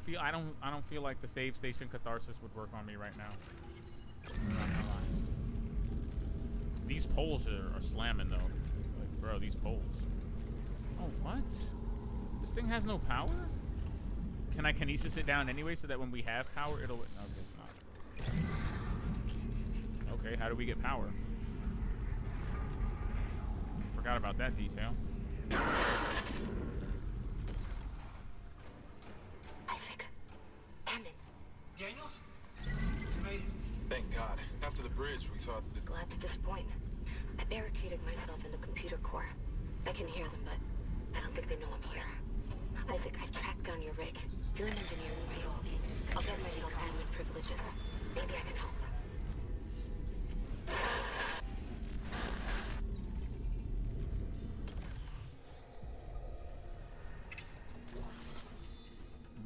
feel like the save station catharsis would work on me right now. I'm not gonna lie. These poles are slamming though. Like, bro, these poles. Oh, what? This thing has no power? Can I kinesis it down anyway so that when we have power, it'll... No, I guess not. Okay, how do we get power? Forgot about that detail. Isaac. Damn it. Daniels? You made it. Thank God. After the bridge, we thought that... Glad to disappoint. I barricaded myself in the computer core. I can hear them, but I don't think they know I'm here. Isaac, I've tracked down your rig. You're an engineer, right? I'll get myself admin privileges. Maybe I can help.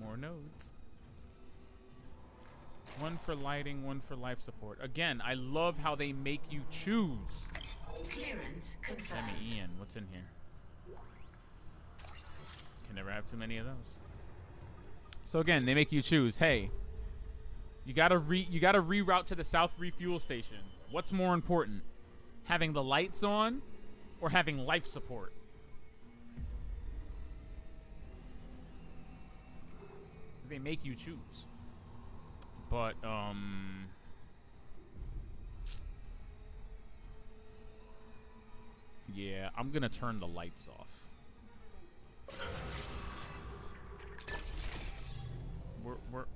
More nodes. One for lighting, one for life support. Again, I love how they make you choose. Clearance confirmed. Let me Ian, what's in here? Can never have too many of those. So again, they make you choose. Hey, you gotta reroute to the south refuel station. What's more important, having the lights on or having life support? They make you choose. But yeah, I'm gonna turn the lights off. What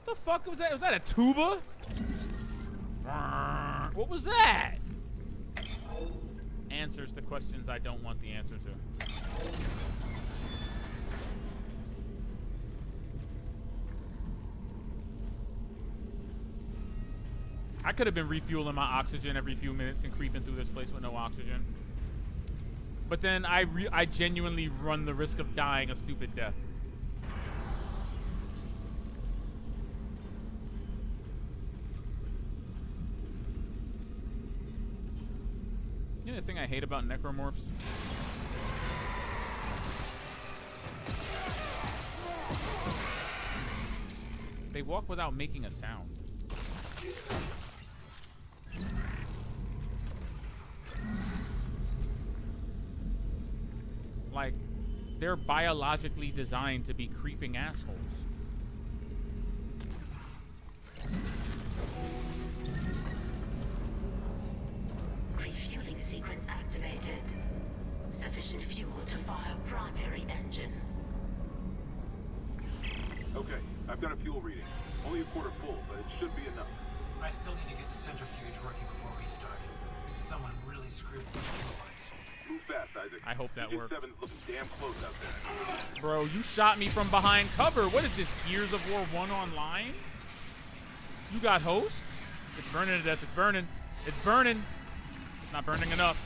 the fuck was that? Was that a tuba? What was that? answers to questions I don't want the answer to. I could have been refueling my oxygen every few minutes and creeping through this place with no oxygen. But then I genuinely run the risk of dying a stupid death. You know the thing I hate about necromorphs? They walk without making a sound. Like, they're biologically designed to be creeping assholes. Refueling sequence activated. Sufficient fuel to fire primary engine. Okay, I've got a fuel reading. Only a quarter full, but it should be enough. I still need to get the centrifuge working before restart. Someone really screwed with the fuel lines. Move fast, Isaac. I hope that works. 7's looking damn close out there. Bro, you shot me from behind cover. What is this, Gears of War 1 online? You got host? It's burning to death. It's burning. It's burning. It's not burning enough.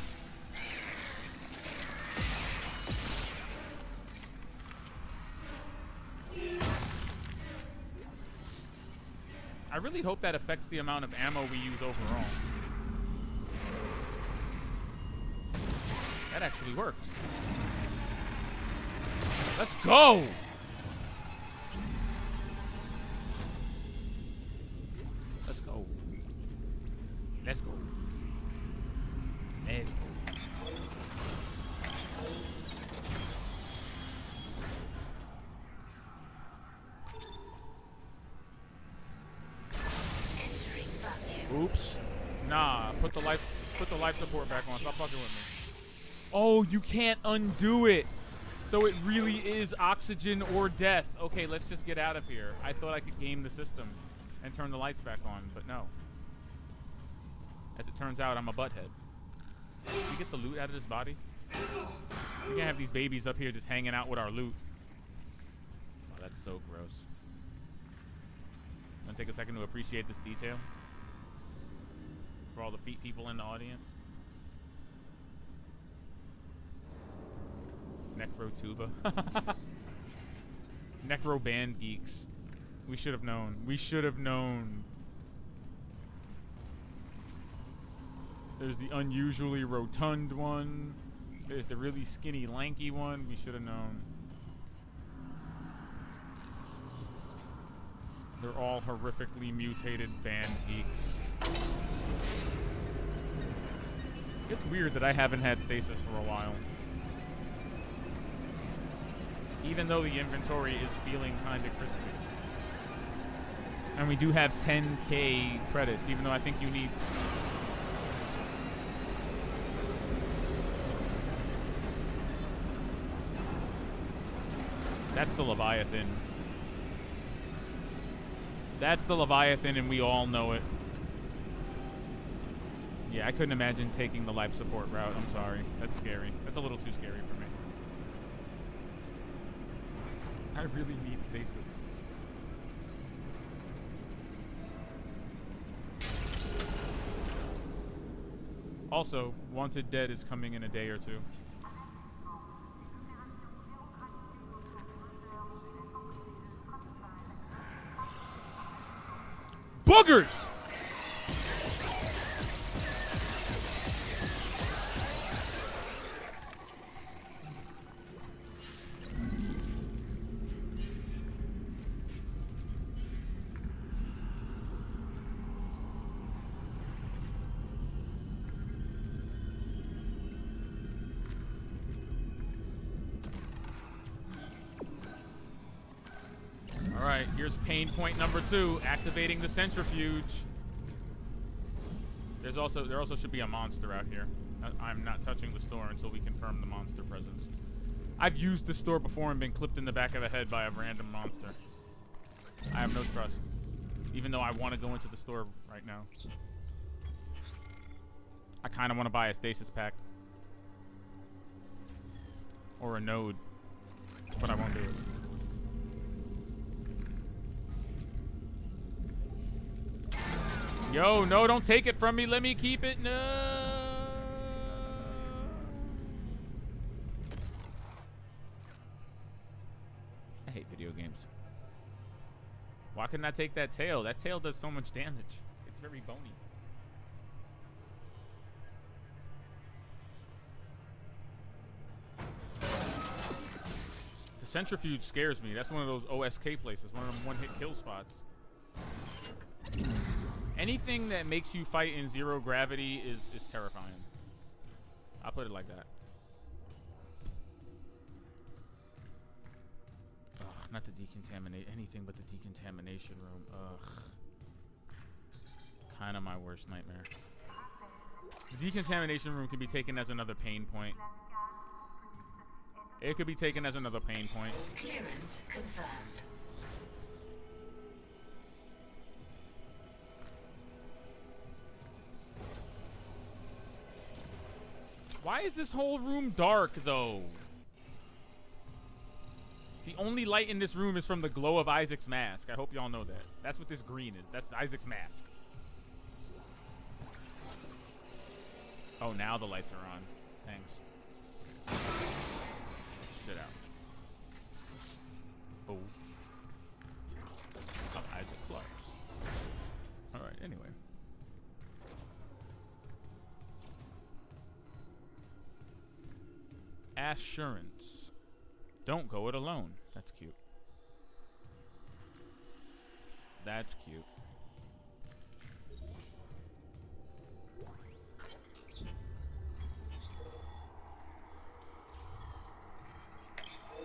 I really hope that affects the amount of ammo we use overall. That actually worked. Let's go! Let's go. Let's go. Let's go. Oops. Nah, put the life support back on. Stop fucking with me. Oh, you can't undo it. So it really is oxygen or death. Okay, let's just get out of here. I thought I could game the system and turn the lights back on, but no. As it turns out, I'm a butthead. Did we get the loot out of this body? We can't have these babies up here just hanging out with our loot. Oh, that's so gross. I'm gonna take a second to appreciate this detail. For all the feet people in the audience. Necro tuba. Necro band geeks. We should have known. We should have known. There's the unusually rotund one. There's the really skinny lanky one. We should have known. They're all horrifically mutated band geeks. It's weird that I haven't had stasis for a while. Even though the inventory is feeling kind of crispy. And we do have 10k credits, even though I think you need... That's the Leviathan. That's the Leviathan, and we all know it. Yeah, I couldn't imagine taking the life support route. I'm sorry. That's scary. That's a little too scary for me. I really need stasis. Also, Wanted Dead is coming in a day or two. Boogers! Alright, here's pain point number 2, activating the centrifuge. There also should be a monster out here. I'm not touching the store until we confirm the monster presence. I've used the store before and been clipped in the back of the head by a random monster. I have no trust. Even though I want to go into the store right now. I kind of want to buy a stasis pack. or a node, but I won't do it. Yo, no, don't take it from me. Let me keep it. No. I hate video games. Why couldn't I take that tail? That tail does so much damage. It's very bony. The centrifuge scares me. That's one of those OSK places, one of them one-hit kill spots. Anything that makes you fight in zero gravity is terrifying. I'll put it like that. Ugh, not the decontaminate. Anything but the decontamination room. Ugh. Kind of my worst nightmare. The decontamination room can be taken as another pain point. It could be taken as another pain point. Clearance confirmed. Why is this whole room dark, though? The only light in this room is from the glow of Isaac's mask. I hope y'all know that. That's what this green is. That's Isaac's mask. Oh, now the lights are on. Thanks. Shit out. Oh. Oh, Issac Clarke. Alright, anyway. Assurance. Don't go it alone. That's cute. That's cute.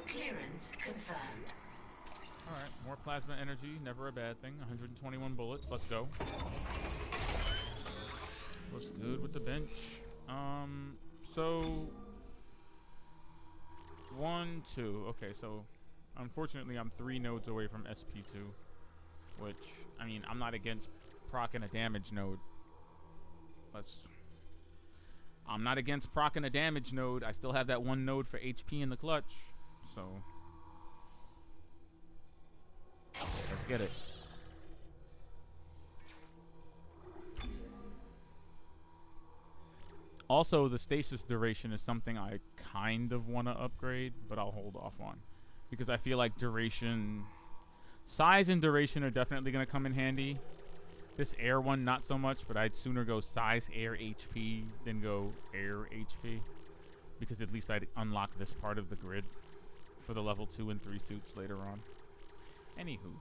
Clearance confirmed. Alright, more plasma energy. Never a bad thing. 121 bullets. Let's go. What's good with the bench? So... 1, 2. Okay, so unfortunately I'm 3 nodes away from SP2, which, I mean, I'm not against proccing a damage node. I'm not against proccing a damage node. I still have that 1 node for HP in the clutch, so let's get it. Also, the stasis duration is something I kind of want to upgrade, but I'll hold off on. Because I feel like duration... Size and duration are definitely going to come in handy. This air one, not so much, but I'd sooner go size air HP than go air HP. Because at least I'd unlock this part of the grid for the level 2 and 3 suits later on. Anywho.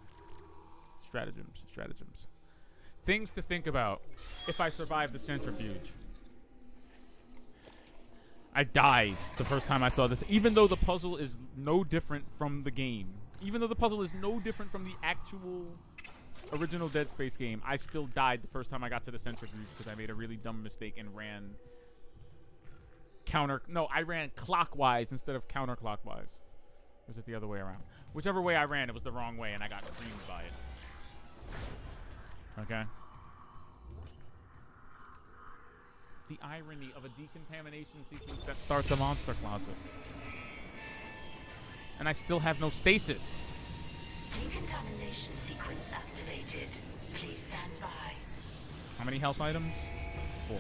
Stratagems. Things to think about if I survive the centrifuge. I died the first time I saw this, even though the puzzle is no different from the game. Even though the puzzle is no different from the actual original Dead Space game, I still died the first time I got to the centrifuge because I made a really dumb mistake and ran I ran clockwise instead of counterclockwise. Or was it the other way around? Whichever way I ran, it was the wrong way and I got creamed by it. Okay? The irony of a decontamination sequence that starts a monster closet. And I still have no stasis. Decontamination sequence activated. Please stand by. How many health items? 4.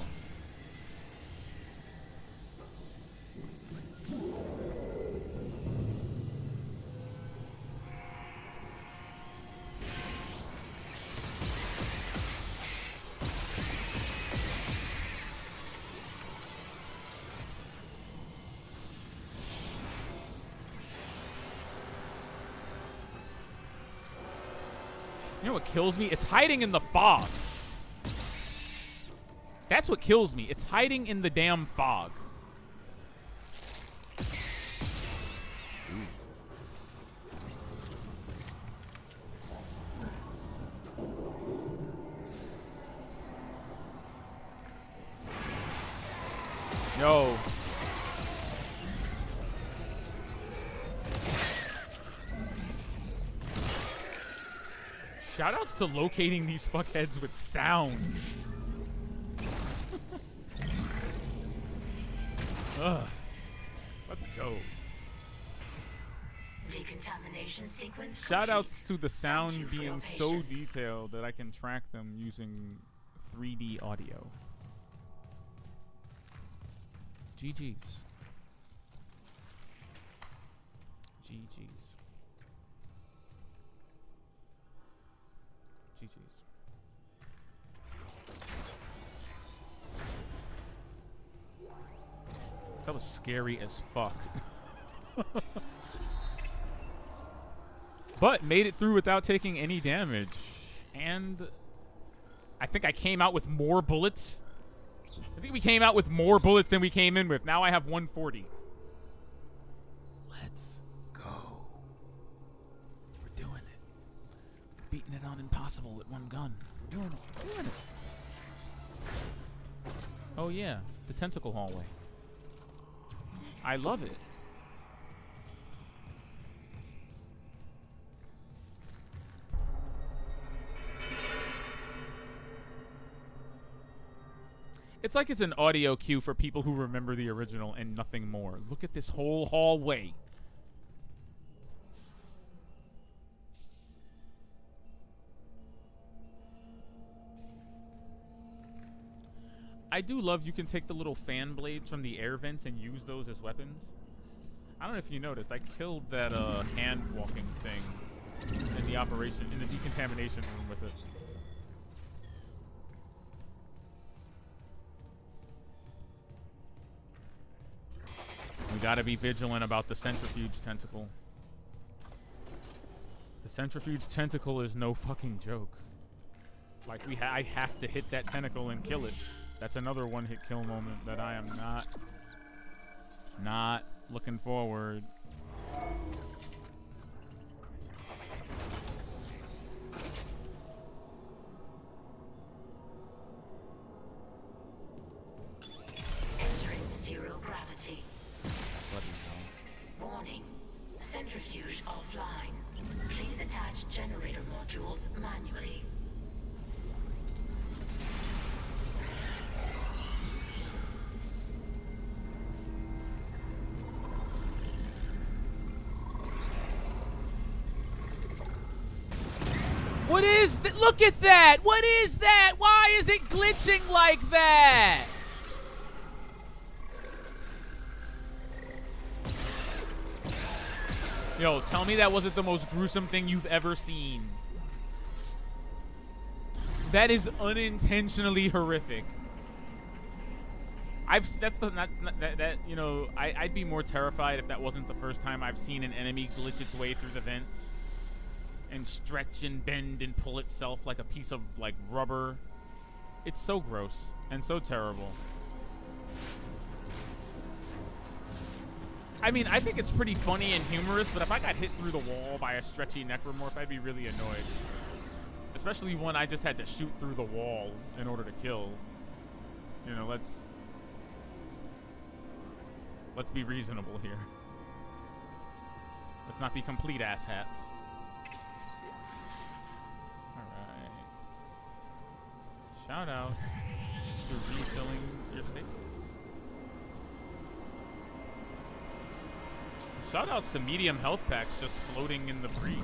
You know what kills me? It's hiding in the fog. That's what kills me. It's hiding in the damn fog. Yo. Shoutouts to locating these fuckheads with sound. Ugh. Let's go. decontamination sequence. Shout outs to the sound being so detailed that I can track them using 3D audio. GG's. GG's. GG's. That was scary as fuck. But made it through without taking any damage. And I think I came out with more bullets. I think we came out with more bullets than we came in with. Now I have 140. Let's go. We're doing it. Beating it on impossible with one gun. We're doing it. We're doing it. Oh yeah, the tentacle hallway. I love it. It's like it's an audio cue for people who remember the original and nothing more. Look at this whole hallway. I do love you can take the little fan blades from the air vents and use those as weapons. I don't know if you noticed, I killed that hand walking thing in the operation, in the decontamination room with it. We gotta be vigilant about the centrifuge tentacle. The centrifuge tentacle is no fucking joke. Like, I have to hit that tentacle and kill it. That's another one-hit kill moment that I am not looking forward. Entering zero gravity. Bloody hell. Warning. Centrifuge offline. Please attach generator modules manually. What is that? Look at that! What is that? Why is it glitching like that? Yo, tell me that wasn't the most gruesome thing you've ever seen. That is unintentionally horrific. You know, I'd be more terrified if that wasn't the first time I've seen an enemy glitch its way through the vents and stretch and bend and pull itself like a piece of, like, rubber. It's so gross and so terrible. I mean, I think it's pretty funny and humorous, but if I got hit through the wall by a stretchy necromorph, I'd be really annoyed. Especially when I just had to shoot through the wall in order to kill. You know, let's be reasonable here. Let's not be complete asshats. Alright. Shout out to refilling your stasis. Shout outs to medium health packs just floating in the breeze.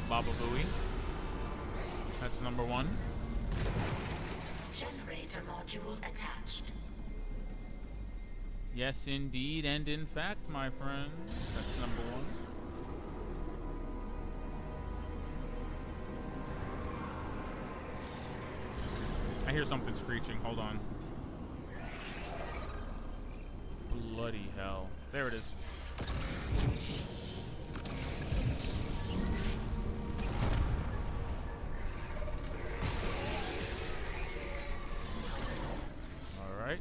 Baba Booey. That's number one. Generator module attached. Yes, indeed, and in fact, my friend. That's number one. I hear something screeching. Hold on. Bloody hell. There it is. Alright.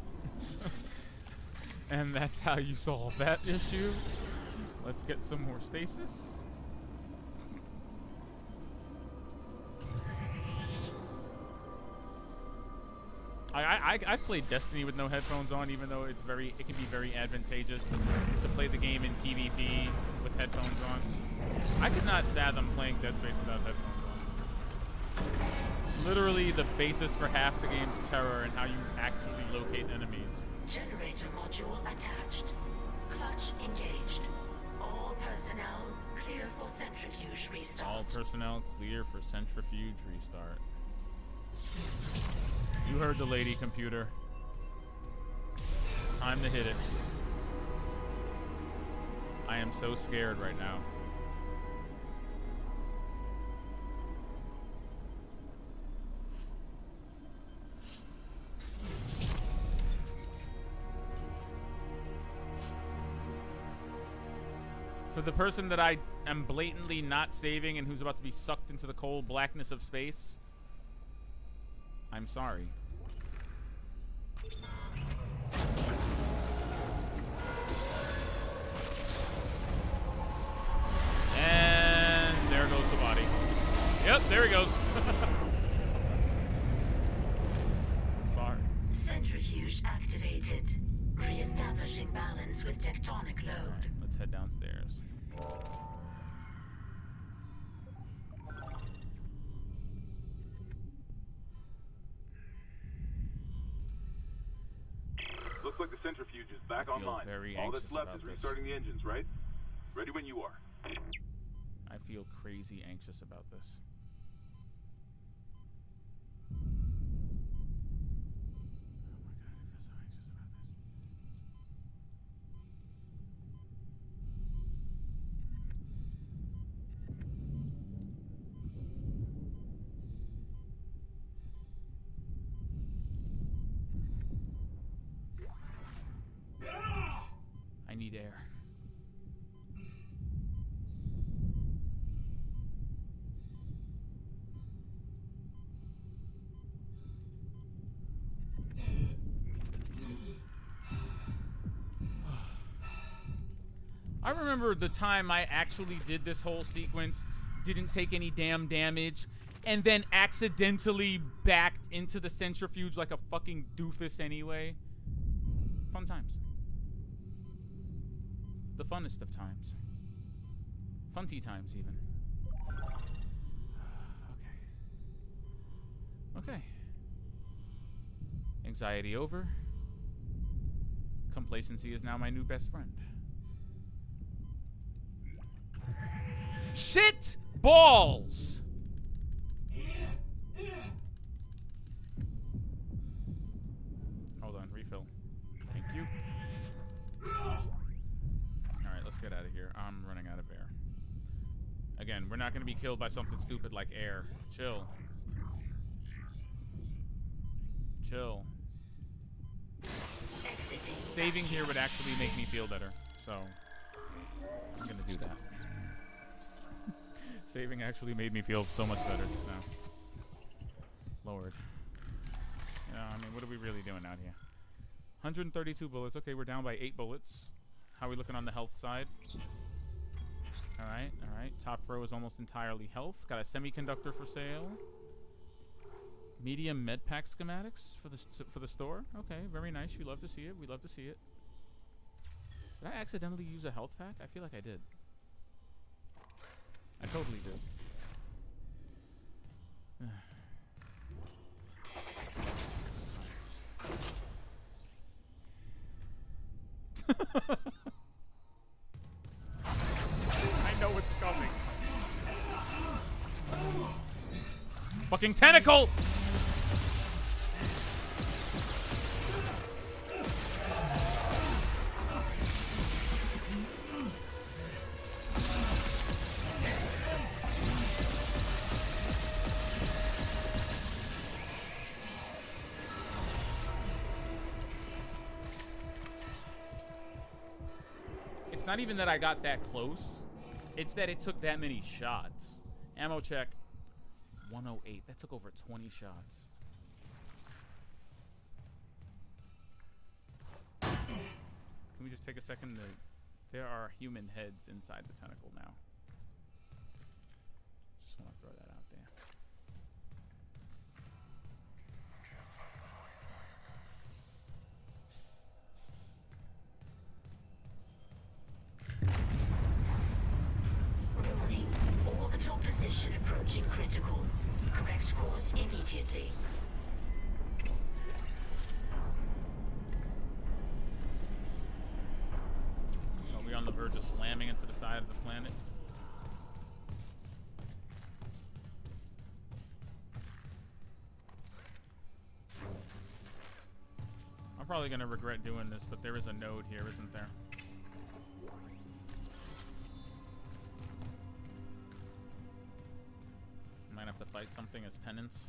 And that's how you solve that issue. Let's get some more stasis. I've played Destiny with no headphones on, even though it can be very advantageous to play the game in PvP with headphones on. I could not fathom playing Dead Space without headphones on. Literally the basis for half the game's terror and how you actually locate enemies. Generator module attached. Clutch engaged. All personnel clear for centrifuge restart. All personnel clear for centrifuge restart. You heard the lady, computer. It's time to hit it. I am so scared right now. For the person that I am blatantly not saving and who's about to be sucked into the cold blackness of space, I'm sorry. And there goes the body. Yep, there he goes. Sorry. Centrifuge activated. Re-establishing balance with tectonic load. Right, let's head downstairs. Looks like the centrifuge is back I feel online. very All that's anxious left about is this. restarting the engines, right? Ready when you are. I feel crazy anxious about this. I need air. I remember the time I actually did this whole sequence, didn't take any damn damage, and then accidentally backed into the centrifuge like a fucking doofus anyway. Fun times. The funnest of times. Funty times, even. Okay. Okay. Anxiety over. Complacency is now my new best friend. Shit balls! Hold on, refill. Thank you. Alright, let's get out of here. I'm running out of air. Again, we're not going to be killed by something stupid like air. Chill. Chill. Saving here would actually make me feel better, so I'm going to do that. Saving actually made me feel so much better just now. Lord. Yeah, I mean, what are we really doing out here? 132 bullets. Okay, we're down by 8 bullets. How are we looking on the health side? Alright, alright. Top row is almost entirely health. Got a semiconductor for sale. Medium med pack schematics for the store. Okay, very nice. You love to see it. We love to see it. Did I accidentally use a health pack? I feel like I did. I totally did. I know what's coming. Fucking tentacle! It's not even that I got that close. It's that it took that many shots. Ammo check. 108. That took over 20 shots. Can we just take a second to... There are human heads inside the tentacle now. Just want to throw that out there. facility. Are we on the verge of slamming into the side of the planet? I'm probably gonna regret doing this, but there is a node here, isn't there? Might have to fight something as penance.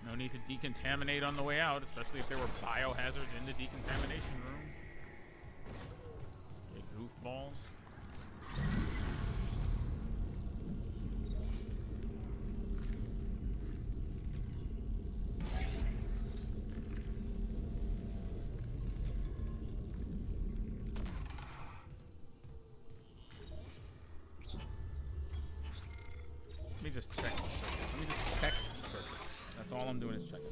No need to decontaminate on the way out, especially if there were biohazards in the decontamination room. You goofballs. Let me just check the circuit. Let me just check the circuit. That's all I'm doing is checking.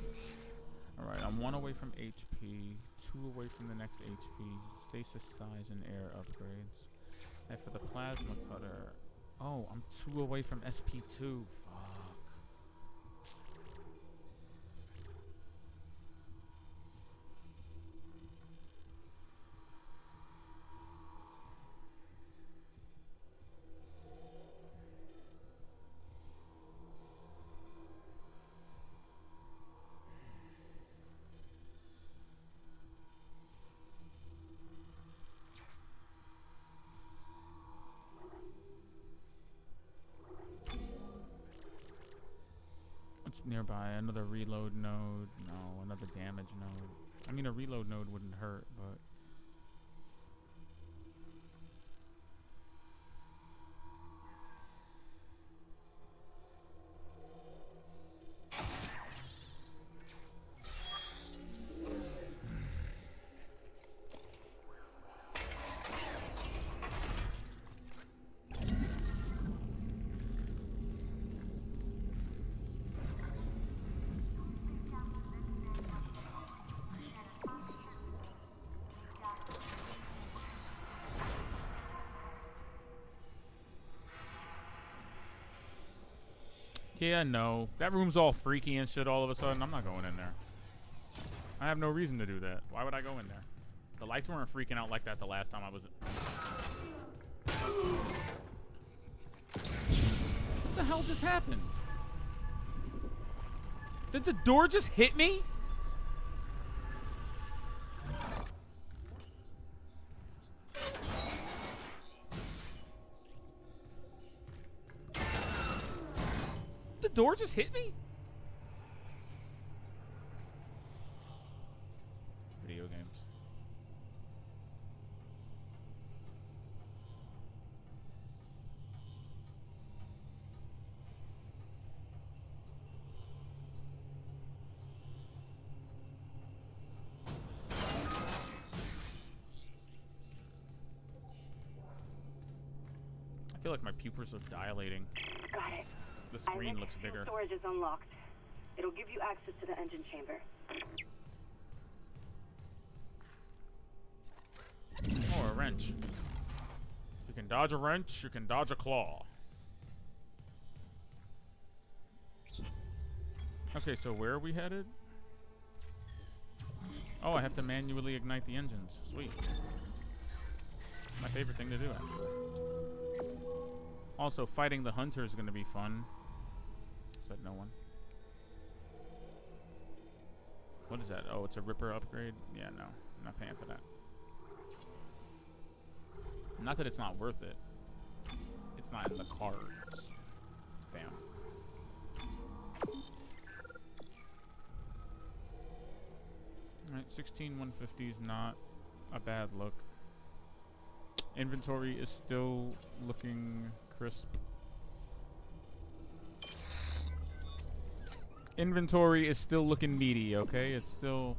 Alright, I'm 1 away from HP, 2 away from the next HP, stasis size and air upgrades. And for the plasma cutter, oh, I'm 2 away from SP2. Fuck. What's nearby? Another reload node? No, another damage node. I mean, a reload node wouldn't hurt, but... Yeah, no. That room's all freaky and shit all of a sudden. I'm not going in there. I have no reason to do that. Why would I go in there? The lights weren't freaking out like that the last time I was... What the hell just happened? Did the door just hit me? The door just hit me? Video games. I feel like my pupils are dilating. Got it. The screen looks bigger. Storage is unlocked. It'll give you access to the engine chamber. Oh, a wrench. If you can dodge a wrench, you can dodge a claw. Okay, so where are we headed? Oh, I have to manually ignite the engines. Sweet. My favorite thing to do, actually. Also, fighting the hunter is going to be fun. Said no one. What is that? Oh, it's a Ripper upgrade? Yeah, no. I'm not paying for that. Not that it's not worth it. It's not in the cards. Damn. Alright, 16 150 is not a bad look. Inventory is still looking crisp. Inventory is still looking meaty, okay? It's still...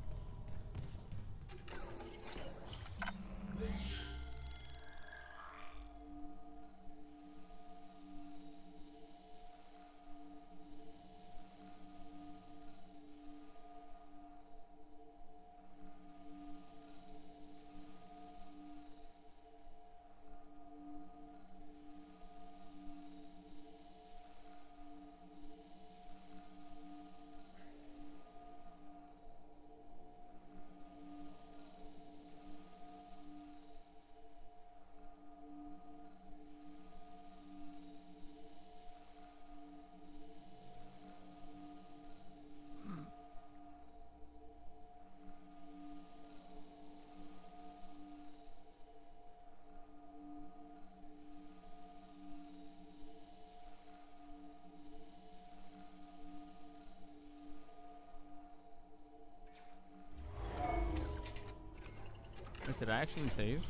Wait, did I actually save?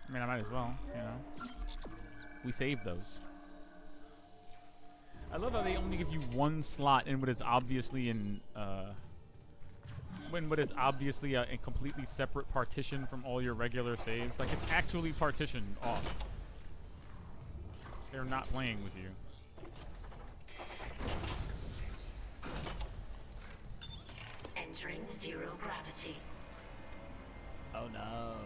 I mean, I might as well, you know. We saved those. I love how they only give you one slot in what is obviously what is obviously a completely separate partition from all your regular saves. Like, it's actually partitioned off. They're not playing with you. Entering zero gravity. Oh no.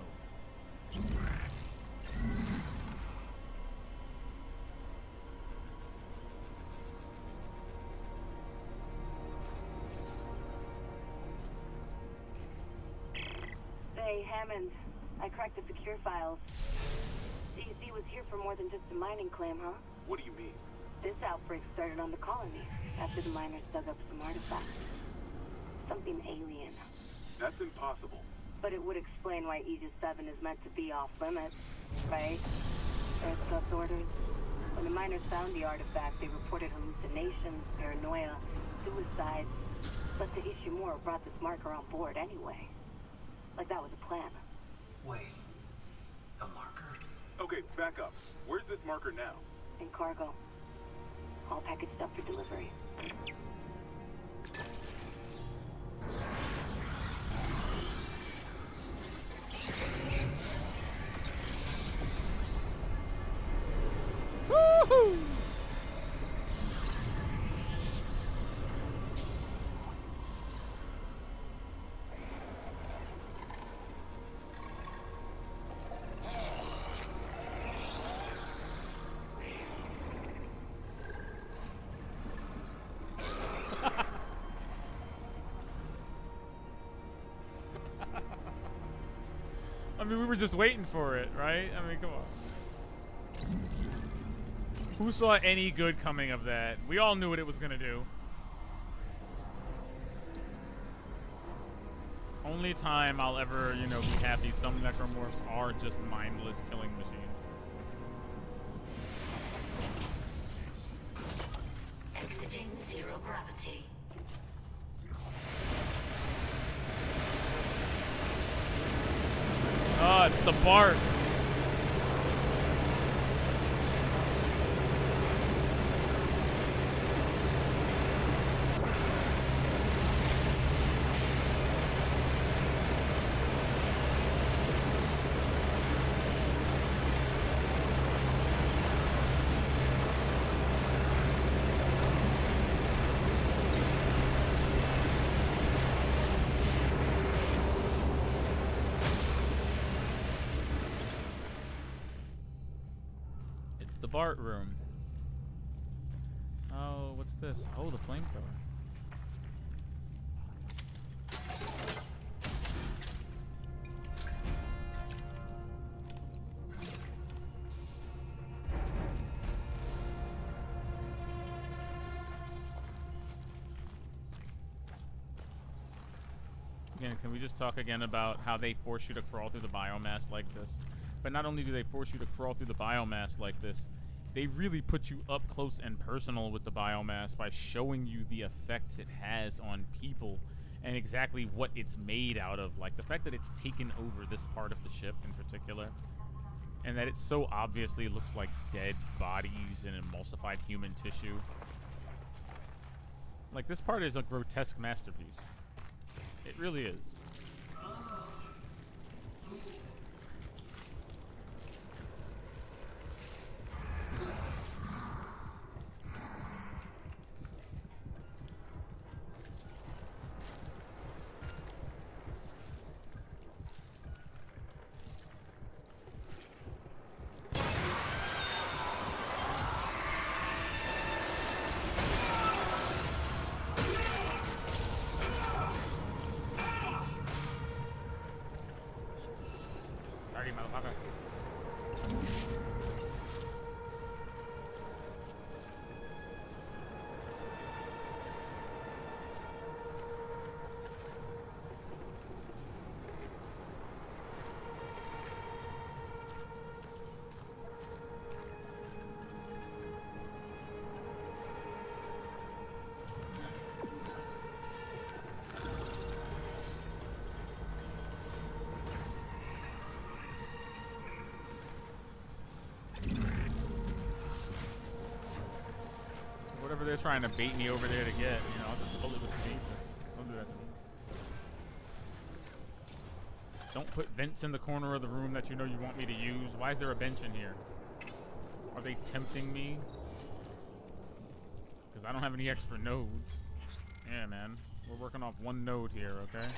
Hey, Hammond. I cracked the secure files. CEC was here for more than just a mining claim, huh? What do you mean? This outbreak started on the colony after the miners dug up some artifacts. Something alien. That's impossible. But it would explain why Aegis 7 is meant to be off limits, right? Earth's orders. When the miners found the artifact, they reported hallucinations, paranoia, suicides. But the Ishimura brought this marker on board anyway. Like that was a plan. Wait. The marker? Okay, back up. Where's this marker now? In cargo. All packaged up for delivery. Woohoo! I mean, we were just waiting for it, right? I mean, come on. Who saw any good coming of that? We all knew what it was gonna do. Only time I'll ever, you know, be happy some necromorphs are just mindless killing machines. Exiting zero gravity. Oh, it's the Bart. The Bart room. Oh, what's this? Oh, the flamethrower. Again, can we just talk again about how they force you to crawl through the biomass like this? But not only do they force you to crawl through the biomass like this, they really put you up close and personal with the biomass by showing you the effects it has on people and exactly what it's made out of. Like the fact that it's taken over this part of the ship in particular, and that it so obviously looks like dead bodies and emulsified human tissue. Like, this part is a grotesque masterpiece. It really is. Sorry, motherfucker. Whatever they're trying to bait me over there to get, you know, I'll just pull it with the Jesus. Don't do that to me. Don't put vents in the corner of the room that you know you want me to use. Why is there a bench in here? Are they tempting me? Because I don't have any extra nodes. Yeah, man. We're working off one node here, okay?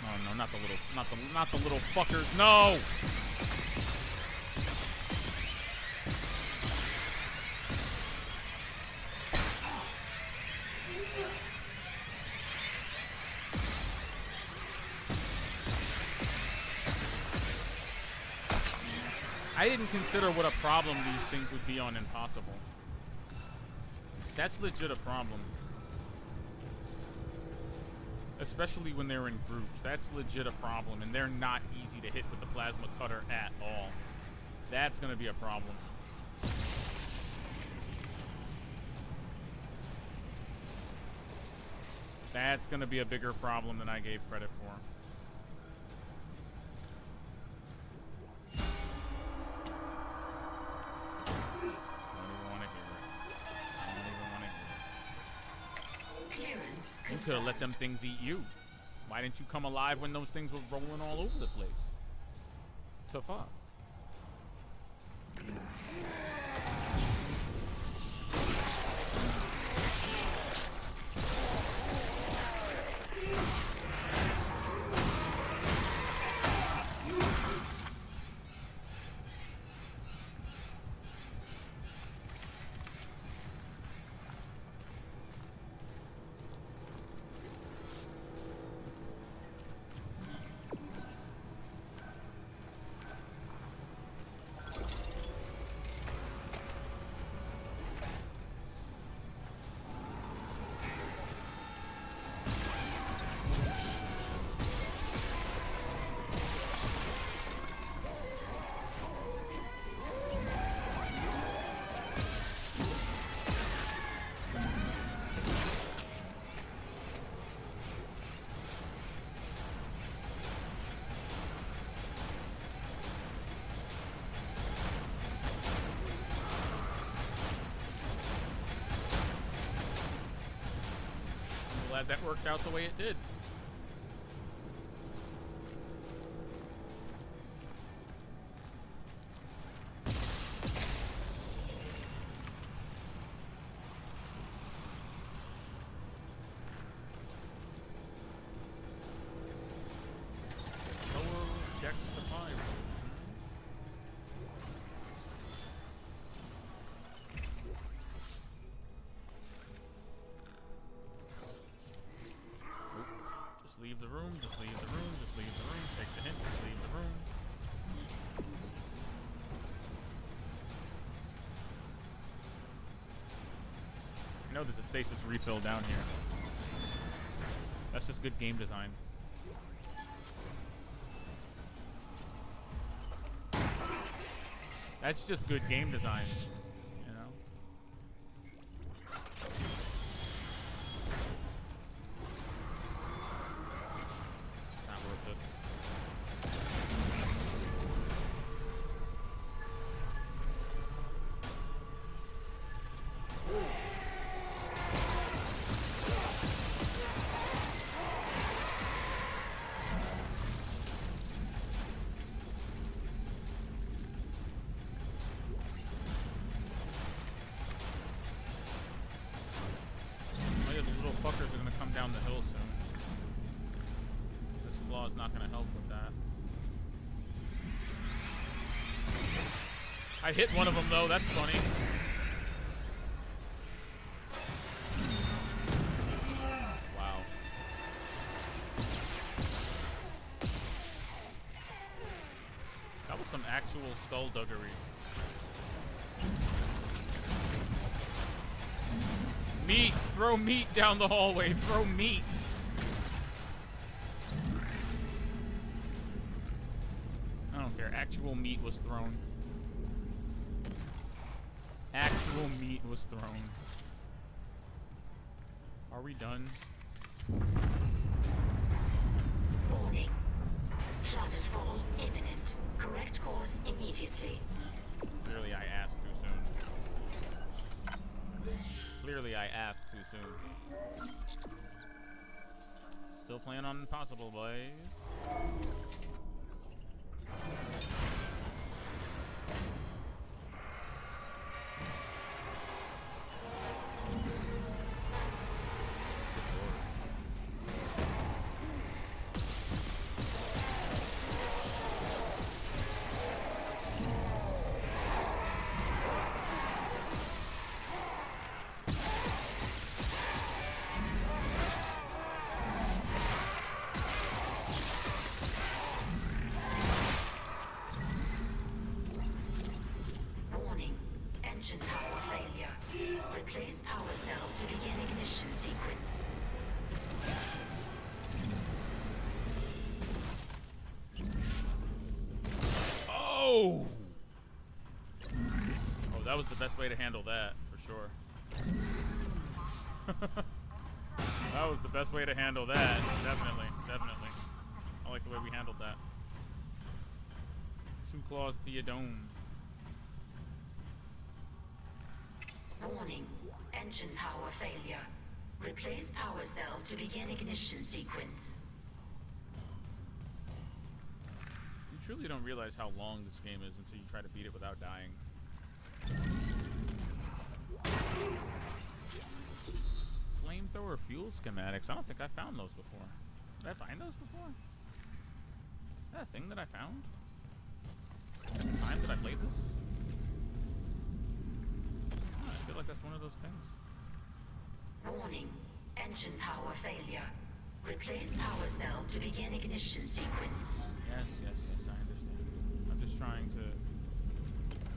Oh no, not the little fuckers. No! I didn't consider what a problem these things would be on Impossible. That's legit a problem. Especially when they're in groups. That's legit a problem, and they're not easy to hit with the plasma cutter at all. That's gonna be a problem. That's gonna be a bigger problem than I gave credit for. You could have let them things eat you. Why didn't you come alive when those things were rolling all over the place? To fuck. Glad that worked out the way it did. Lower deck supply room. Just leave the room, just leave the room, just leave the room, take the hint, just leave the room. I know there's a stasis refill down here. That's just good game design. That's just good game design, you know? It's not worth it. Oh yeah, the little fuckers are gonna come down the hill soon. This claw's not gonna help with that. I hit one of them though, that's funny. Wow. That was some actual skullduggery. Meat! Throw meat down the hallway! Throw meat! I don't care. Actual meat was thrown. Actual actual meat was thrown. Are we done? Warning. Planetfall imminent. Correct course immediately. Clearly I asked too soon. Clearly I asked too soon. Still playing on Impossible, boys. Warning. Engine power failure. Replace power cell to begin ignition sequence. Oh! Oh, that was the best way to handle that, for sure. That was the best way to handle that. Definitely, definitely. I like the way we handled that. 2 claws to your dome. Warning. Engine power failure. Replace power cell to begin ignition sequence. You truly don't realize how long this game is until you try to beat it without dying. Flamethrower fuel schematics. I don't think I found those before. Did I find those before? Is that a thing that I found? At the time that I played this? Oh, I feel like that's one of those things. Warning. Engine power failure. Replace power cell to begin ignition sequence. Yes, yes, yes, I understand. I'm just trying to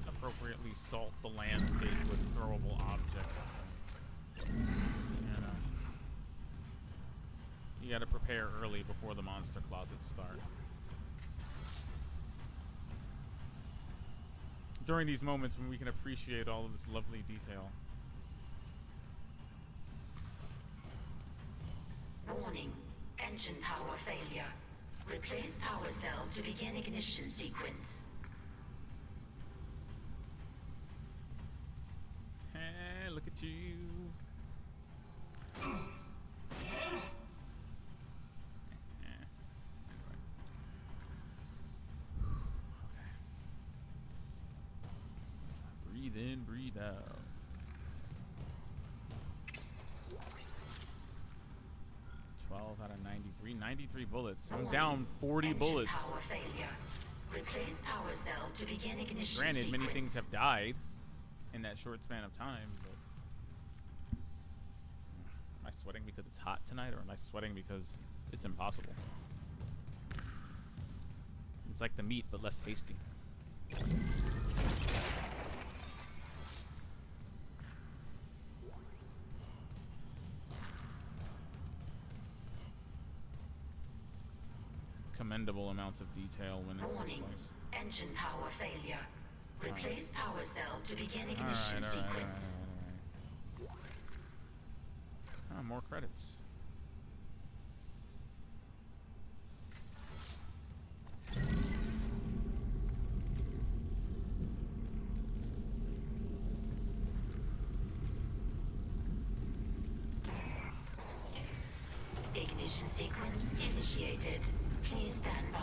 appropriately salt the landscape with throwable objects. You know. You gotta prepare early before the monster closets start. During these moments when we can appreciate all of this lovely detail. Warning. Engine power failure. Replace power cell to begin ignition sequence. Hey, look at you. Breathe in, breathe out. 12 out of 93. 93 bullets. I'm down 40 bullets. Power failure. Replace power cell to begin ignition Granted, sequence. many things have died in that short span of time, but am I sweating because it's hot tonight, or am I sweating because it's impossible? It's like the meat, but less tasty. Commendable amounts of detail when it's this place. Engine power failure. Replace power cell to begin ignition sequence. Ah, more credits. Ignition sequence initiated. Please stand by.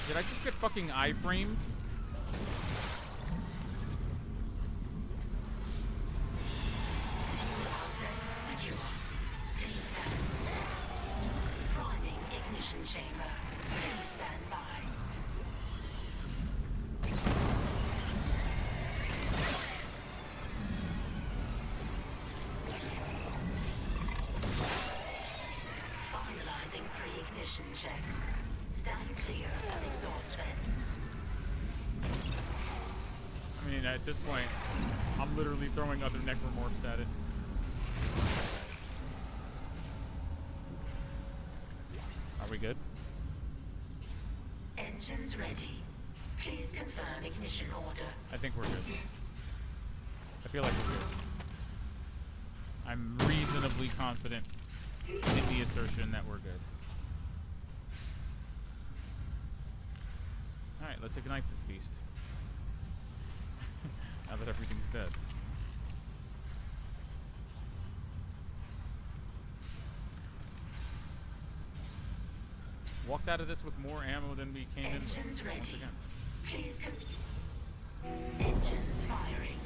Did I just get fucking iframed? Priming ignition chamber. Please stand by. At this point, I'm literally throwing other necromorphs at it. Are we good? Engines ready. Please confirm ignition order. I think we're good. I feel like we're good. I'm reasonably confident in the assertion that we're good. Alright, let's ignite this beast. Now that everything's dead. Walked out of this with more ammo than we came in with. Engines ready. Once again. Please engines firing.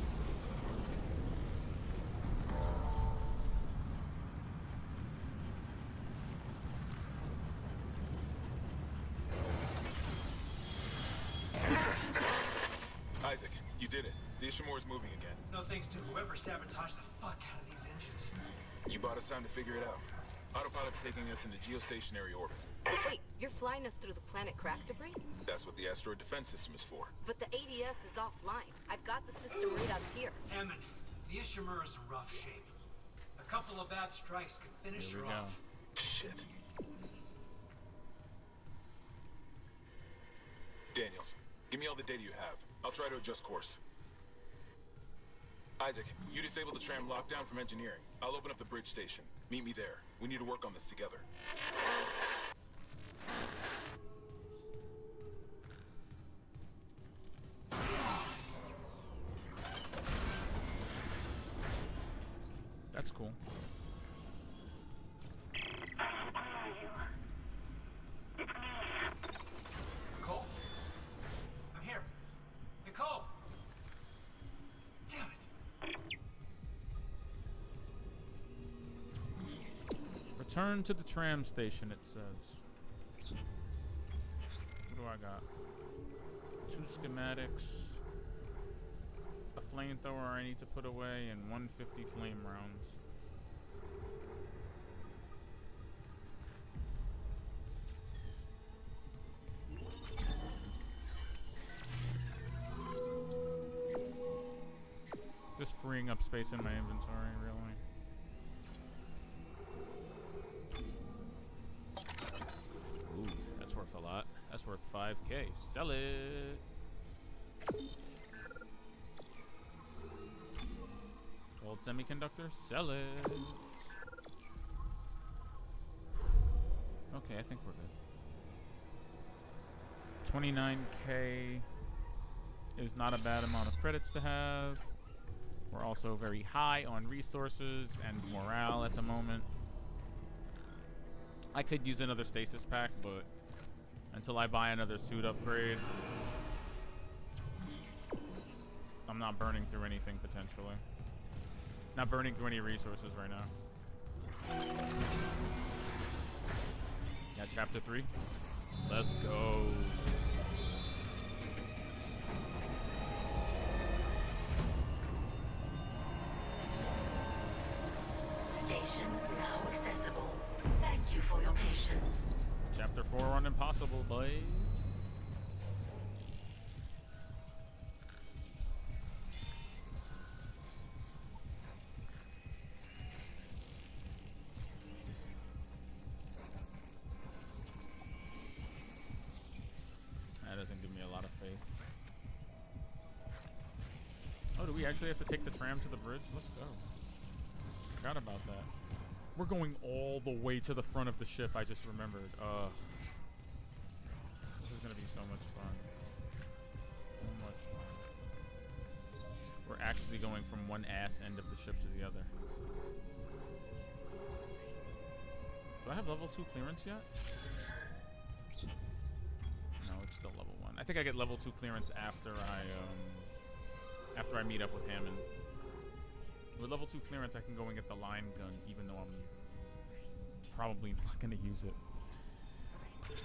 Isaac, you did it. The Ishimura's moving again. No thanks to whoever sabotaged the fuck out of these engines. You bought us time to figure it out. Autopilot's taking us into geostationary orbit. Wait, you're flying us through the planet crack debris? That's what the asteroid defense system is for. But the ADS is offline. I've got the system readouts here. Hammond, the Ishimura's in rough shape. A couple of bad strikes could finish Here her we go. off. Shit. Daniels, give me all the data you have. I'll try to adjust course. Isaac, you disable the tram lockdown from engineering. I'll open up the bridge station. Meet me there. We need to work on this together. That's cool. Nicole? I'm here. Nicole! Damn it. Return to the tram station, it says. What do I got? 2 schematics, a flamethrower I need to put away, and 150 flame rounds. Just freeing up space in my inventory, really. Ooh, that's worth a lot. That's worth 5K. Sell it. Gold semiconductor. Sell it. Okay, I think we're good. 29K is not a bad amount of credits to have. We're also very high on resources and morale at the moment. I could use another stasis pack, but until I buy another suit upgrade, I'm not burning through anything potentially. Not burning through any resources right now. Yeah, chapter 3. Let's go. Station now accessible. Thank you for your patience. Chapter 4 on Impossible, boys. That doesn't give me a lot of faith. Oh, do we actually have to take the tram to the bridge? Let's go. Forgot about that. We're going all the way to the front of the ship, I just remembered. This is gonna be so much fun. So much fun. We're actually going from one ass end of the ship to the other. Do I have level 2 clearance yet? No, it's still level 1. I think I get level 2 clearance after I meet up with Hammond. With level 2 clearance, I can go and get the line gun, even though I'm probably not going to use it. Let's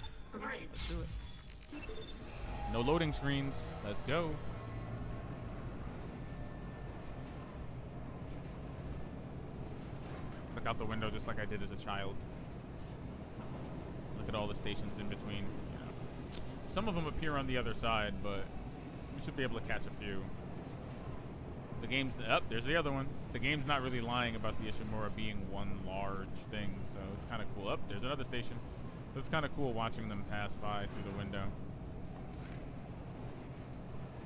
do it. No loading screens. Let's go. Look out the window just like I did as a child. Look at all the stations in between. You know. Some of them appear on the other side, but we should be able to catch a few. The game's up. There's the other one. The game's not really lying about the Ishimura being one large thing, so it's kind of cool. Up there's another station. So it's kind of cool watching them pass by through the window.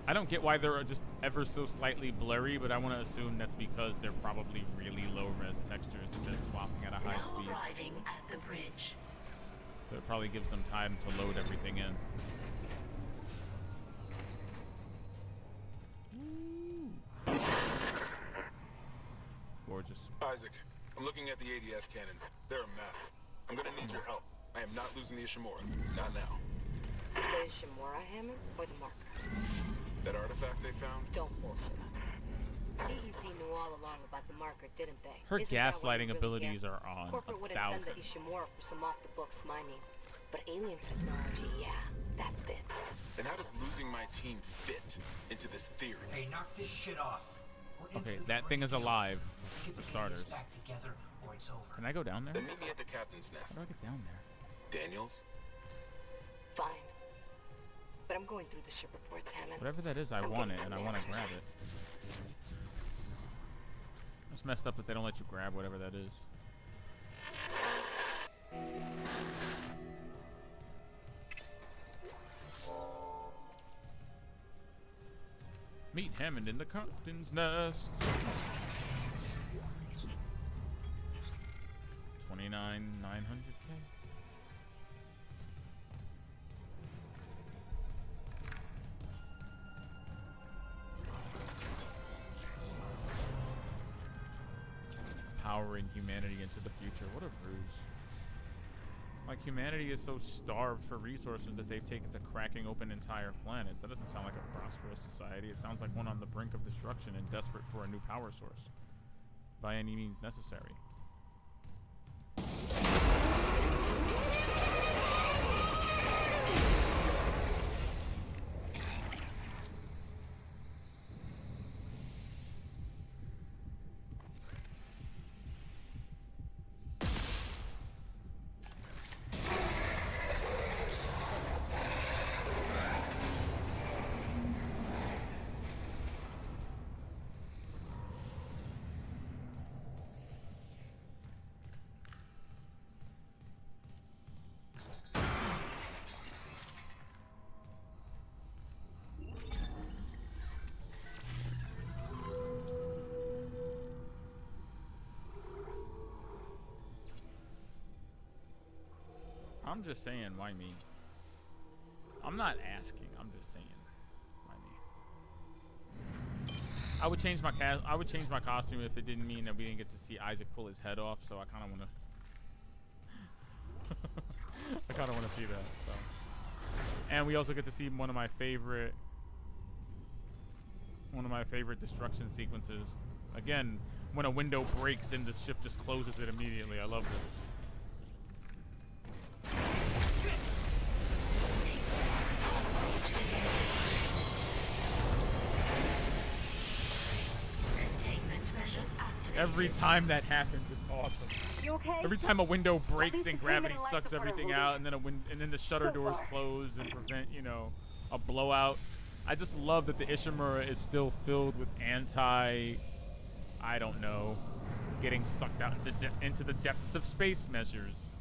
I don't get why they're just ever so slightly blurry, but I want to assume that's because they're probably really low-res textures that they're swapping at a high speed. Arriving at the bridge. So it probably gives them time to load everything in. Gorgeous. Isaac, I'm looking at the ADS cannons. They're a mess. I'm gonna need your help. I am not losing the Ishimura. Not now. The Ishimura, Hammond, or the marker? That artifact they found? Don't bullshit us. CEC knew all along about the marker, didn't they? Her Isn't that why gaslighting we're really abilities here? are on Corporate would have sent the 1,000. Ishimura for some off-the-books mining. But alien technology, yeah, that fits. And how does losing my team fit into this theory? Hey, knock this shit off. We're into Okay, the that thing is field. alive, Get for the starters. back together, or it's over. Can I go down there? Then meet me at the captain's nest. How do I get down there? Daniels? Fine. But I'm going through the ship reports, Hammond. Whatever that is, I I'm want getting it, and some I want to answers. grab it. It's messed up that they don't let you grab whatever that is. Meet Hammond in the captain's nest. 29,900K. Powering humanity into the future. What a ruse. Like, humanity is so starved for resources that they've taken to cracking open entire planets. That doesn't sound like a prosperous society. It sounds like one on the brink of destruction and desperate for a new power source. By any means necessary. I'm just saying, why me? I'm not asking. I'm just saying, why me? I would change my costume if it didn't mean that we didn't get to see Isaac pull his head off. So I kind of want to. I kind of want to see that. So, and we also get to see one of my favorite destruction sequences. Again, when a window breaks and the ship just closes it immediately. I love this. Every time that happens, it's awesome. You okay? Every time a window breaks and gravity sucks everything out, and then the shutter doors close and prevent, you know, a blowout. I just love that the Ishimura is still filled with I don't know, getting sucked out into the depths of space measures.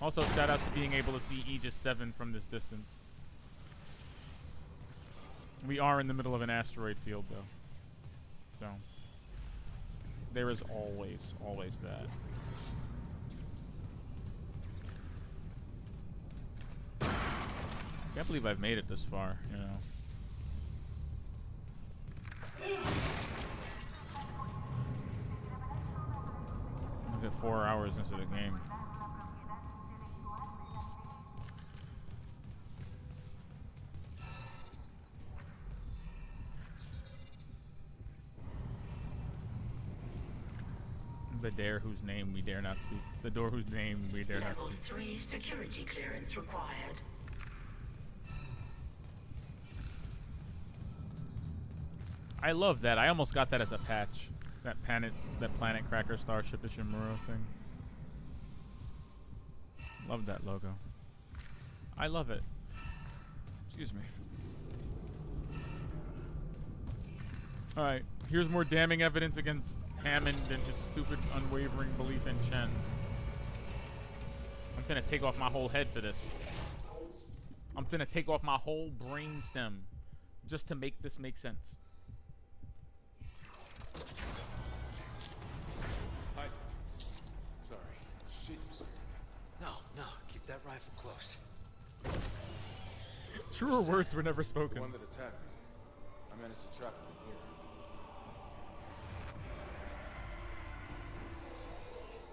Also, shout outs to being able to see Aegis 7 from this distance. We are in the middle of an asteroid field, though. So, there is always that. Can't believe I've made it this far, you know. Look at 4 hours into the game. The dare whose name we dare not speak. The door whose name we dare not Level speak. 3 security clearance required. I love that. I almost got that as a patch. That planet cracker starship Ishimura thing. Love that logo. I love it. Excuse me. Alright, here's more damning evidence against Hammond and his stupid, unwavering belief in Chen. I'm finna take off my whole head for this. I'm finna take off my whole brain stem just to make this make sense. Isaac. Sorry. Shit, you sir. No, keep that rifle close. Truer words were never spoken. The one that attacked me. I managed to trap him in here.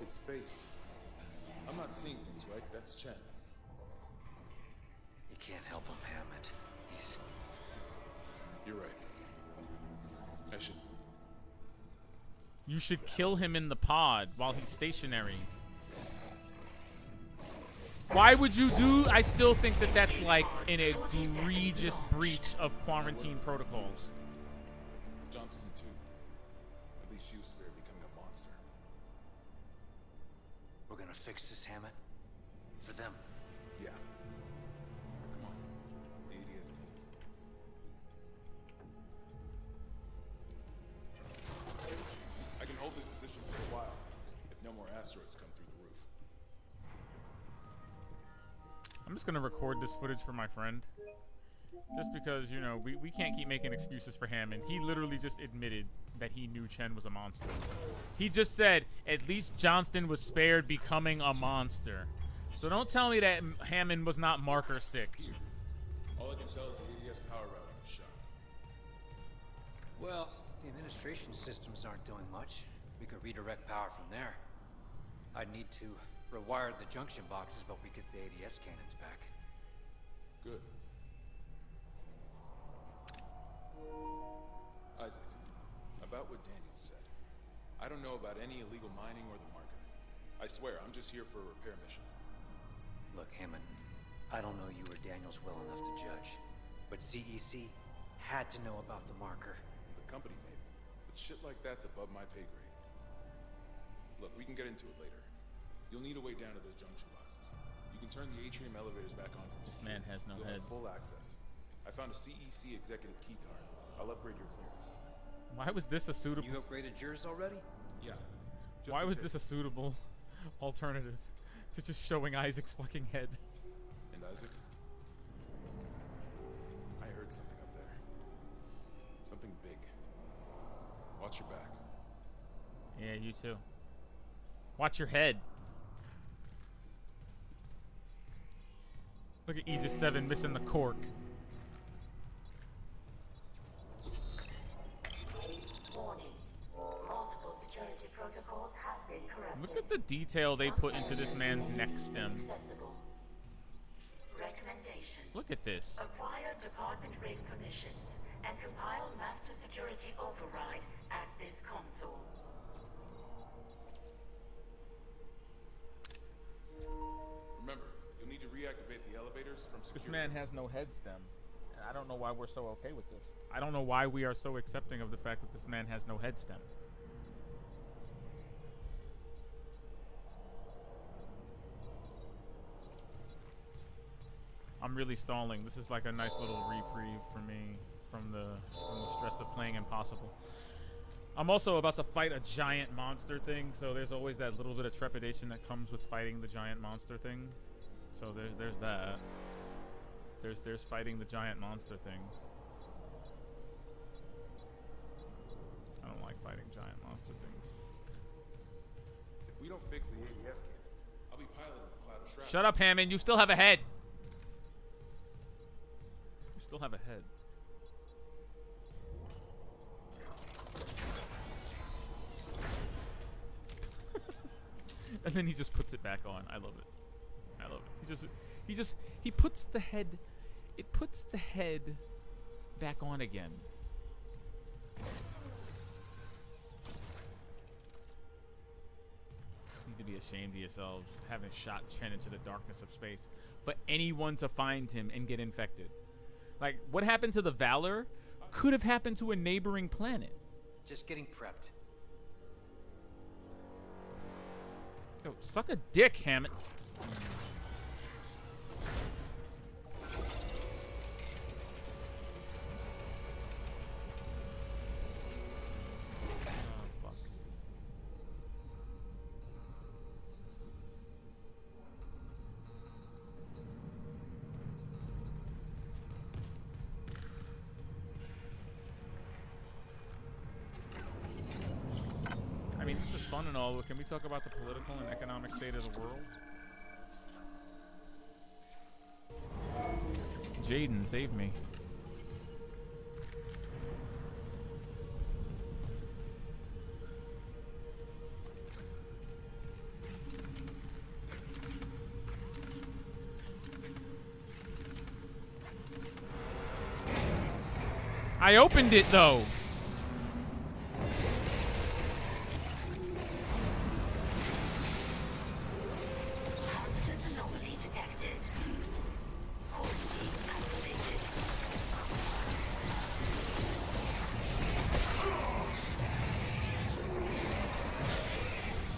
His face. I'm not seeing things, right? That's Chen. You can't help him, Hammond. He's... You're right. I should... You should kill him in the pod while he's stationary. Why would you do? I still think that that's like an egregious breach of quarantine protocols. Johnston, too. At least she was spared becoming a monster. We're gonna fix this, Hammond. For them. Yeah. Come on. The ADS keys. I can hold this position for a while, if no more asteroids come through the roof. I'm just gonna record this footage for my friend. Just because, you know, we can't keep making excuses for Hammond. He literally just admitted that he knew Chen was a monster. He just said, at least Johnston was spared becoming a monster. So don't tell me that Hammond was not marker sick. All I can tell is the ADS power routing was shot. Well, the administration systems aren't doing much. We could redirect power from there. I'd need to rewire the junction boxes, but we get the ADS cannons back. Good. Isaac, about what Daniel said. I don't know about any illegal mining or the marker. I swear, I'm just here for a repair mission. Look, Hammond, I don't know you or Daniels well enough to judge, but CEC had to know about the marker. The company made it, but shit like that's above my pay grade. Look, we can get into it later. You'll need a way down to those junction boxes. You can turn the atrium elevators back on from This man has no You'll head. have full access. I found a CEC executive key card. I'll upgrade your clearance. Why was this a suitable... You upgraded yours already? Yeah. Why was this a suitable alternative to just showing Isaac's fucking head? And Isaac? I heard something up there. Something big. Watch your back. Yeah, you too. Watch your head. Look at Aegis 7 missing the cork. Warning. Multiple security protocols have been corrupted. Look at the detail they put into this man's neck stem. Accessible. Recommendation. Look at this. Acquire department rig permissions and compile master security override at this console. Remember, you'll need to reactivate the elevators from security. This man has no head stem. And I don't know why we're so okay with this. I don't know why we are so accepting of the fact that this man has no head stem. I'm really stalling. This is like a nice little reprieve for me from the stress of playing Impossible. I'm also about to fight a giant monster thing, so there's always that little bit of trepidation that comes with fighting the giant monster thing. So there's that. There's fighting the giant monster thing. I don't like fighting giant monster things. If we don't fix the ABS cannons, I'll be piloting a cloud of shrapnel. Shut up, Hammond. You still have a head. You still have a head. And then he just puts it back on. I love it. I love it. He puts the head, it puts the head back on again. You need to be ashamed of yourselves, having shot Chen into the darkness of space. But anyone to find him and get infected. Like, what happened to the Valor could have happened to a neighboring planet. Just getting prepped. Yo, suck a dick, Hammond. want to know, can we talk about the political and economic state of the world? Jaden, save me. I opened it though. Constant anomaly detected. Quarantine activated.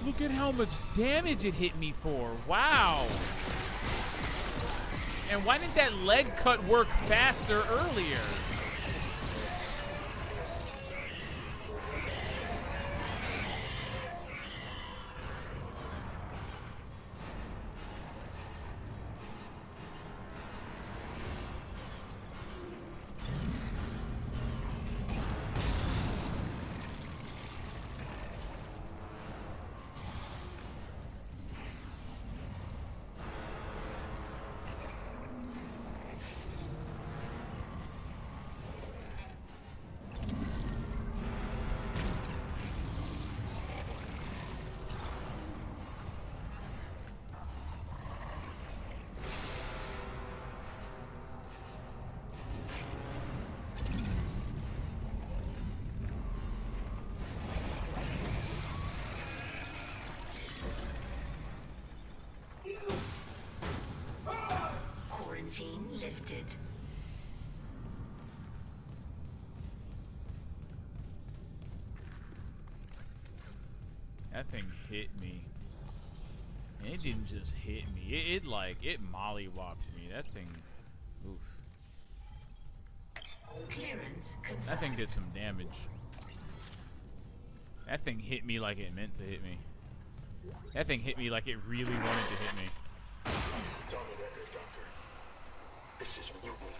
Look at how much damage it hit me for. Wow. And why didn't that leg cut work faster earlier? Quarantine lifted. That thing hit me. And it didn't just hit me. It mollywopped me. That thing, oof. Clearance confirmed. That thing did some damage. That thing hit me like it meant to hit me. That thing hit me like it really wanted to hit me. It's on the record, Doctor. This is mutiny.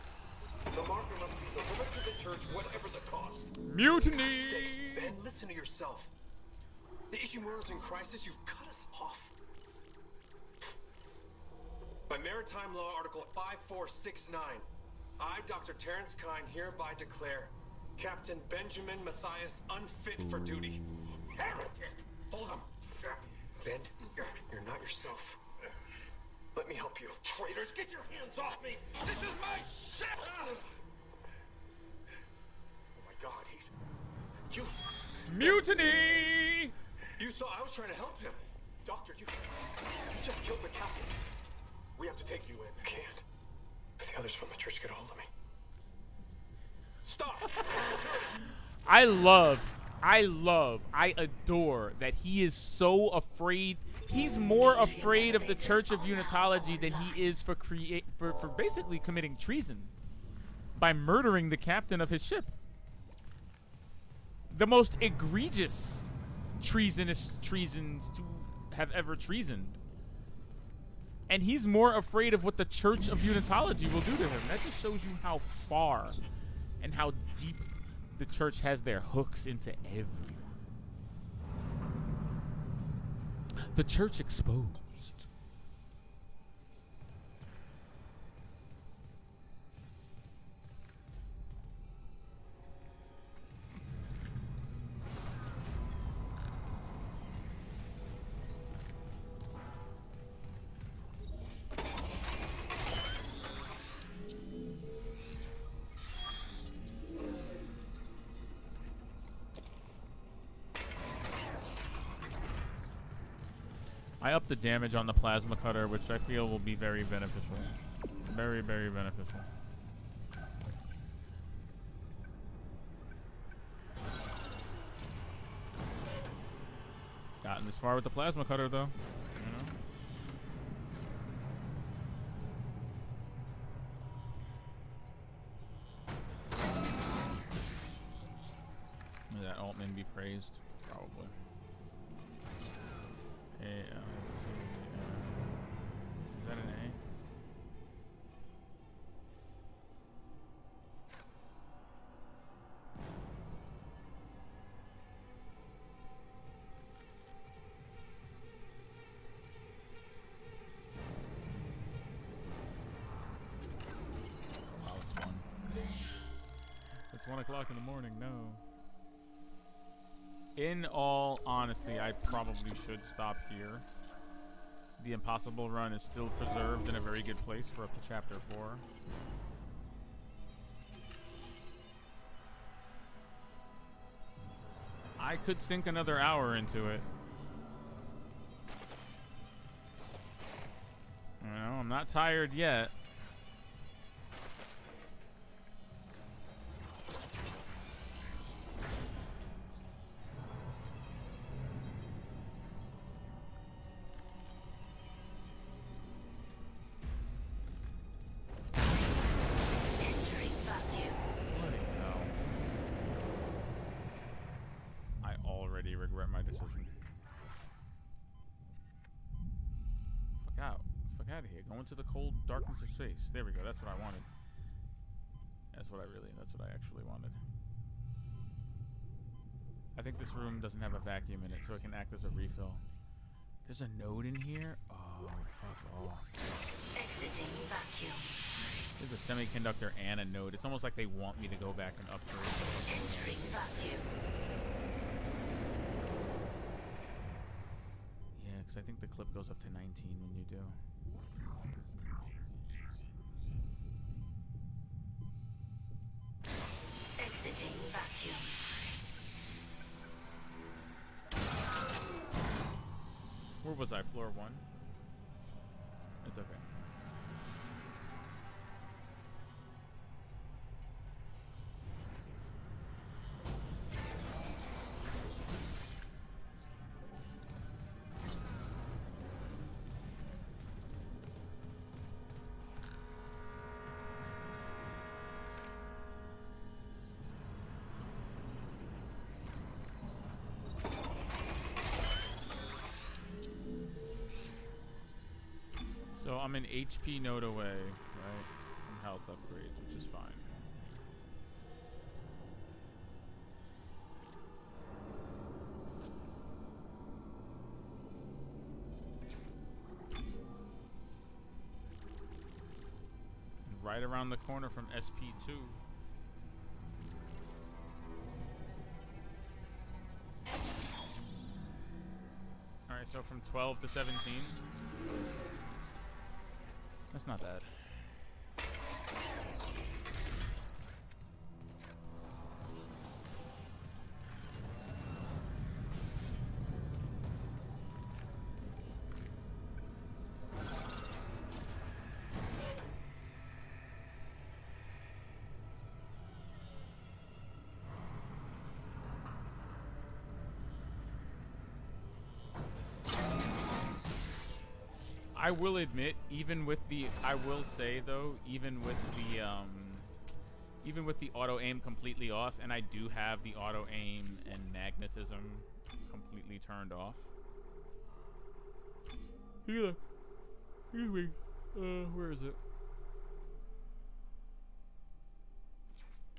The marker must be delivered to the church, whatever the cost. Mutiny! For God's sakes, Ben, listen to yourself. The Ishimura's in crisis. You've cut us off. By Maritime Law, Article 5469, I, Dr. Terrence Kine, hereby declare Captain Benjamin Matthias unfit for duty. Heretic! Hold him. Ben, you're not yourself. Let me help you. Traitors, get your hands off me! This is my ship! Oh my God, he's... You... Mutiny! You saw I was trying to help him. Doctor, you just killed the captain. We have to take you in. I can't. If the others from the church get a hold of me. Stop! I adore that he is so afraid. He's more afraid of the Church of Unitology than he is for basically committing treason by murdering the captain of his ship. The most egregious treasons to have ever treasoned. And he's more afraid of what the Church of Unitology will do to him. That just shows you how far and how deep the church has their hooks into everyone. The church exposed. I upped the damage on the plasma cutter, which I feel will be very beneficial. Very, very beneficial. Gotten this far with the plasma cutter, though. You know? May that Altman be praised? Probably. Is that an A? It's 1 o'clock in the morning. No. In all honesty, I probably should stop here. The Impossible Run is still preserved in a very good place for up to Chapter 4. I could sink another hour into it. You know, I'm not tired yet. Regret my decision. Fuck out. Fuck out of here. Go into the cold darkness of space. There we go. That's what I wanted. That's what I actually wanted. I think this room doesn't have a vacuum in it, so it can act as a refill. There's a node in here? Oh, fuck off. Exiting vacuum. There's a semiconductor and a node. It's almost like they want me to go back and upgrade. Entering vacuum. I think the clip goes up to 19 when you do. Exiting vacuum. Where was I? Floor 1? It's okay. So I'm an HP node away, right, from health upgrades, which is fine. Right around the corner from SP2. Alright, so from 12 to 17. That's not bad. I will admit, even with the, I will say though, even with the auto aim completely off, and I do have the auto aim and magnetism completely turned off. Yeah. Excuse me. Where is it?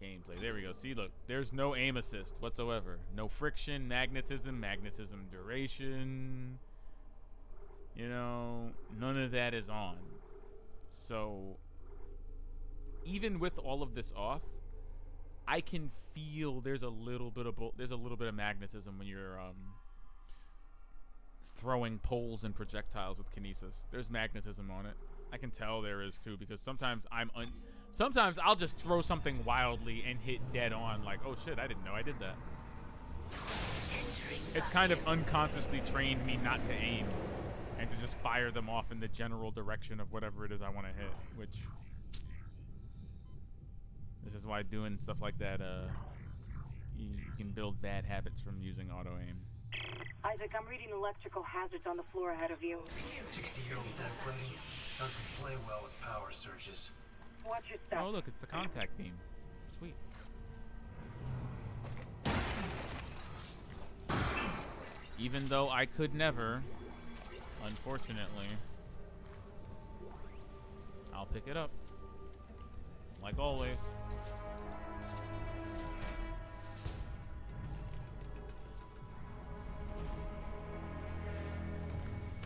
Gameplay. There we go. See, look, there's no aim assist whatsoever. No friction, magnetism duration. You know, none of that is on. So, even with all of this off, I can feel there's a little bit of magnetism when you're throwing poles and projectiles with kinesis. There's magnetism on it. I can tell there is too, because sometimes sometimes I'll just throw something wildly and hit dead on, like, oh shit, I didn't know I did that. It's kind of unconsciously trained me not to aim and to just fire them off in the general direction of whatever it is I want to hit, which this is why doing stuff like that, you can build bad habits from using auto aim. Isaac, I'm reading electrical hazards on the floor ahead of you. 60-year-old dead plating doesn't play well with power surges. Watch your step. Oh look, it's the contact beam. Sweet. Even though I could never, unfortunately, I'll pick it up. Like always.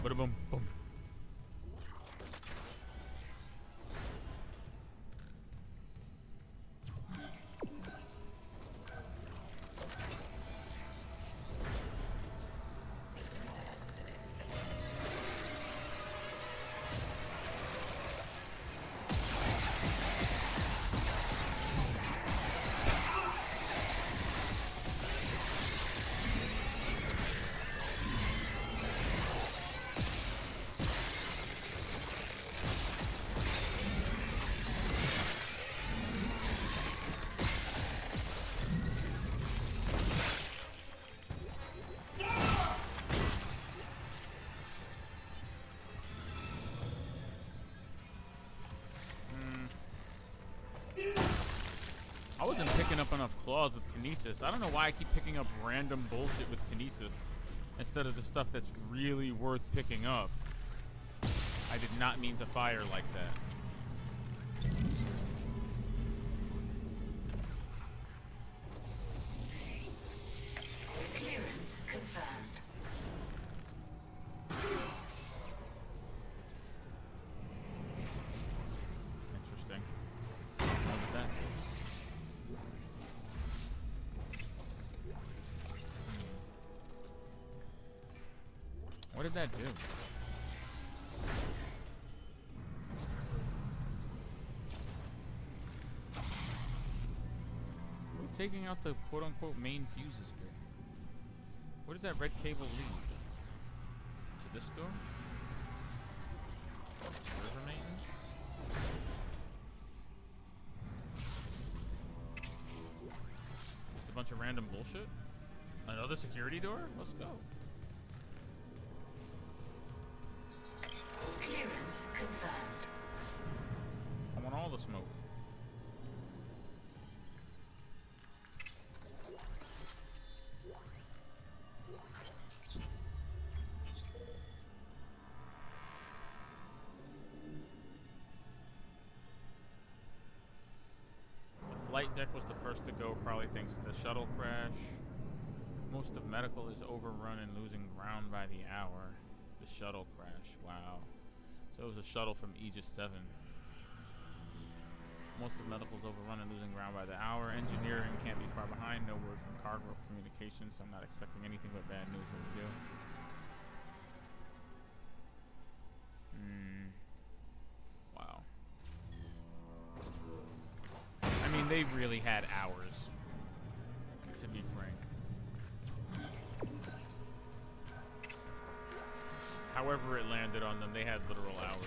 Bada boom boom. up enough claws with kinesis. I don't know why I keep picking up random bullshit with kinesis instead of the stuff that's really worth picking up. I did not mean to fire like that. Clearance confirmed. Interesting. What was that? What did that do? What taking out the quote-unquote main fuses do? Where does that red cable lead? To this door? River maintenance? Just a bunch of random bullshit? Another security door? Let's go. Clearance confirmed. I want all the smoke. The flight deck was the first to go, probably thanks to the shuttle crash. Most of medical is overrun and losing ground by the hour. The shuttle crash, wow. So it was a shuttle from Aegis 7. Most of medical is overrun and losing ground by the hour. Engineering can't be far behind. No word from cargo communications, so I'm not expecting anything but bad news when we do. Wow. I mean, they really had hours, to be frank. However it landed on them, they had literal hours.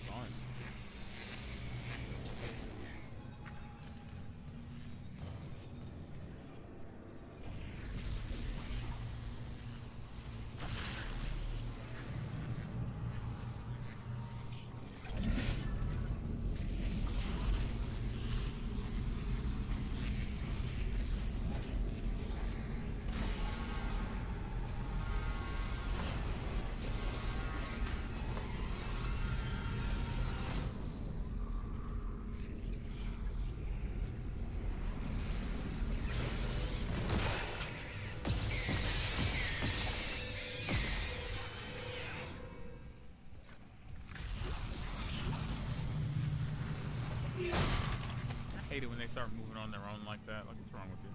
Fun. I hate it when they start moving on their own like that. Like, what's wrong with you?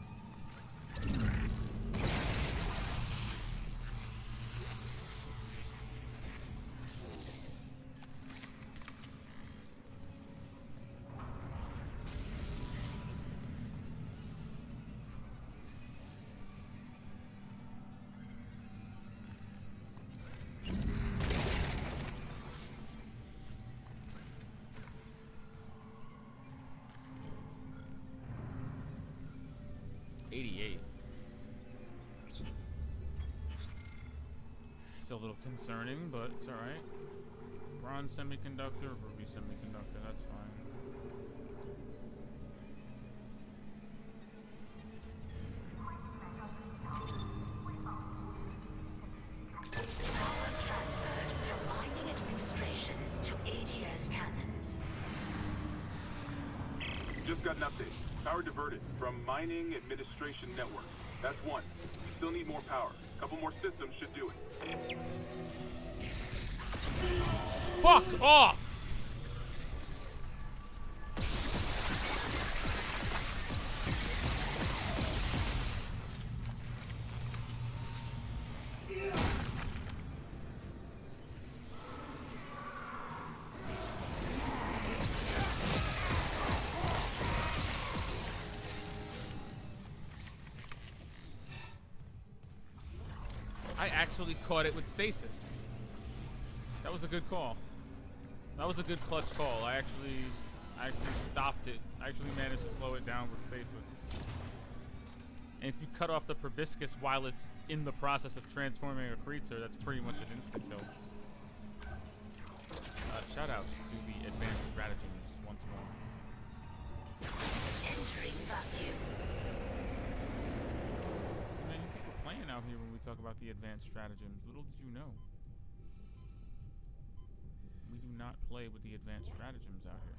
Still a little concerning, but it's alright. Bronze semiconductor, ruby semiconductor, that's fine. Power transferred from mining administration to ADS cannons. Just got an update. Power diverted from mining administration network. That's one. We still need more power. A couple more systems should do it. Fuck off! I actually caught it with stasis. That was a good call. That was a good clutch call. I actually stopped it. I actually managed to slow it down with stasis. And if you cut off the proboscis while it's in the process of transforming a creature, that's pretty much an instant kill. Shoutouts to the advanced stratagems once more. Entering vacuum. Man, you think we're playing out here when we talk about the advanced stratagems. Little did you know. We do not play with the advanced stratagems out here.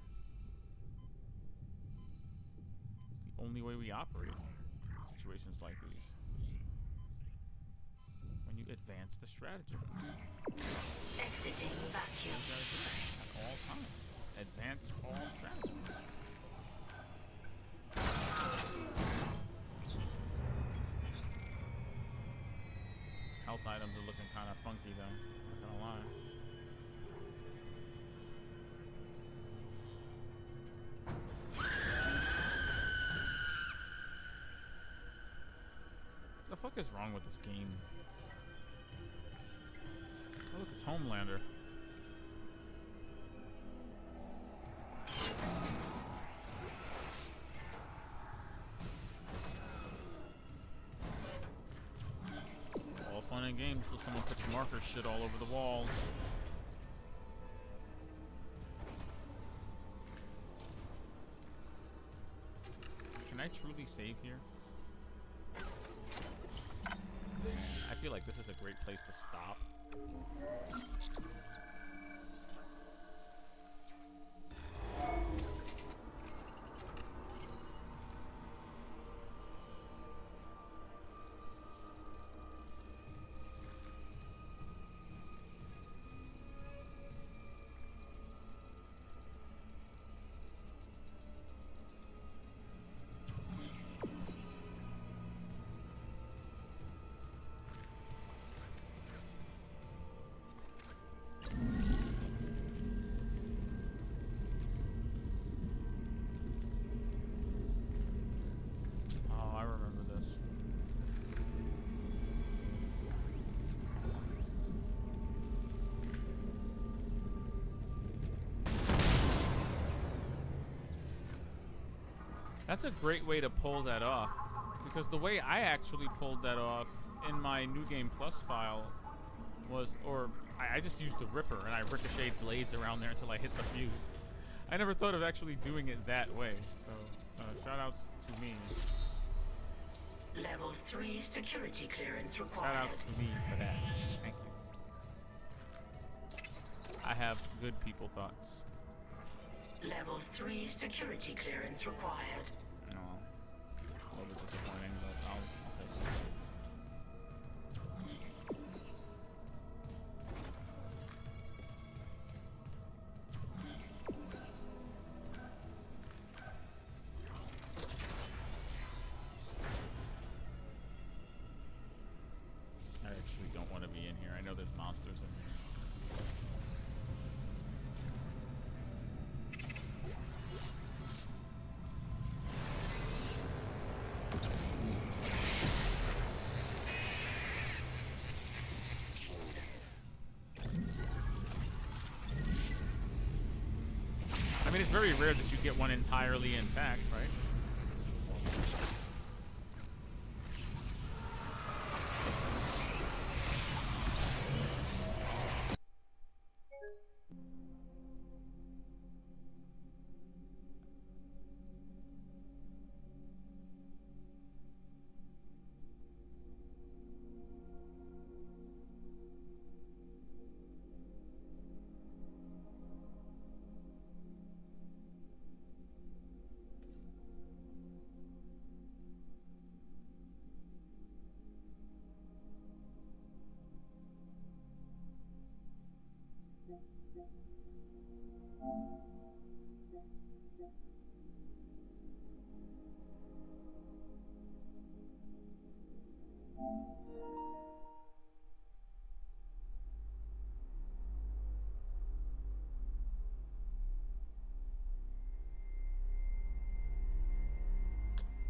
It's the only way we operate in situations like these. When you advance the stratagems. Exiting vacuum. At all times. Advance all stratagems. Health items are looking kind of funky though, not gonna lie. The fuck is wrong with this game? Oh look, it's Homelander. All fun and games till someone puts marker shit all over the walls. Can I truly save here? I feel like this is a great place to stop. That's a great way to pull that off, because the way I actually pulled that off in my New Game Plus file was, I just used the Ripper and I ricocheted blades around there until I hit the fuse. I never thought of actually doing it that way, so shout outs to me. Level 3 security clearance required. Shout outs to me for that. Thank you. I have good people thoughts. Level 3 security clearance required. No, a little bit disappointing, but I'll take it. I actually don't want to be in here. I know there's monsters in here. I mean, it's very rare that you get one entirely intact, right?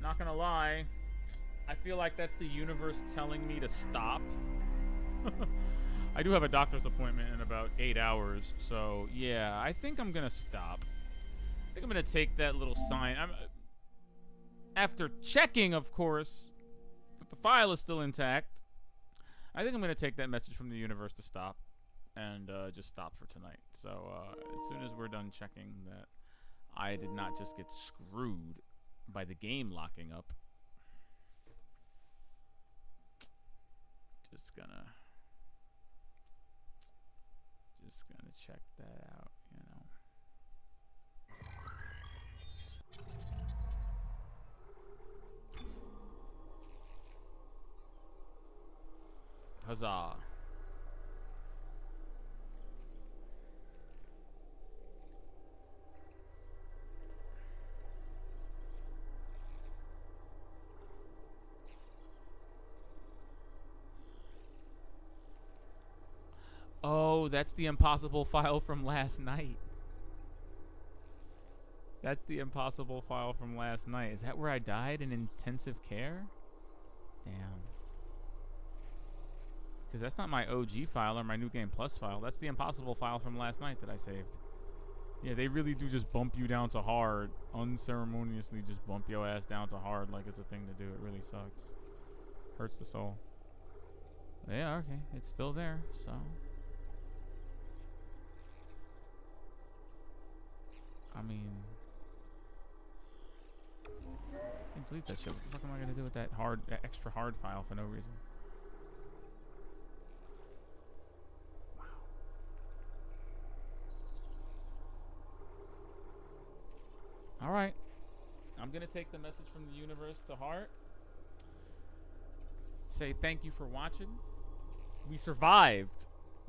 Not gonna lie, I feel like that's the universe telling me to stop. I do have a doctor's appointment in about 8 hours, so yeah, I think I'm gonna stop. I think I'm gonna take that little sign. After checking, of course, The file is still intact. I think I'm going to take that message from the universe to stop and just stop for tonight. So as soon as we're done checking that I did not just get screwed by the game locking up, just gonna check that out, you know. Huzzah. Oh, that's the impossible file from last night. That's the impossible file from last night. Is that where I died in intensive care? Damn. Because that's not my OG file or my New Game Plus file. That's the impossible file from last night that I saved. Yeah, they really do just bump you down to hard. Unceremoniously just bump your ass down to hard like it's a thing to do. It really sucks. Hurts the soul. But yeah, okay. It's still there, so... I mean... I can delete that shit. What the fuck am I gonna do with that extra hard file for no reason? Wow. Alright. I'm gonna take the message from the universe to heart. Say thank you for watching. We survived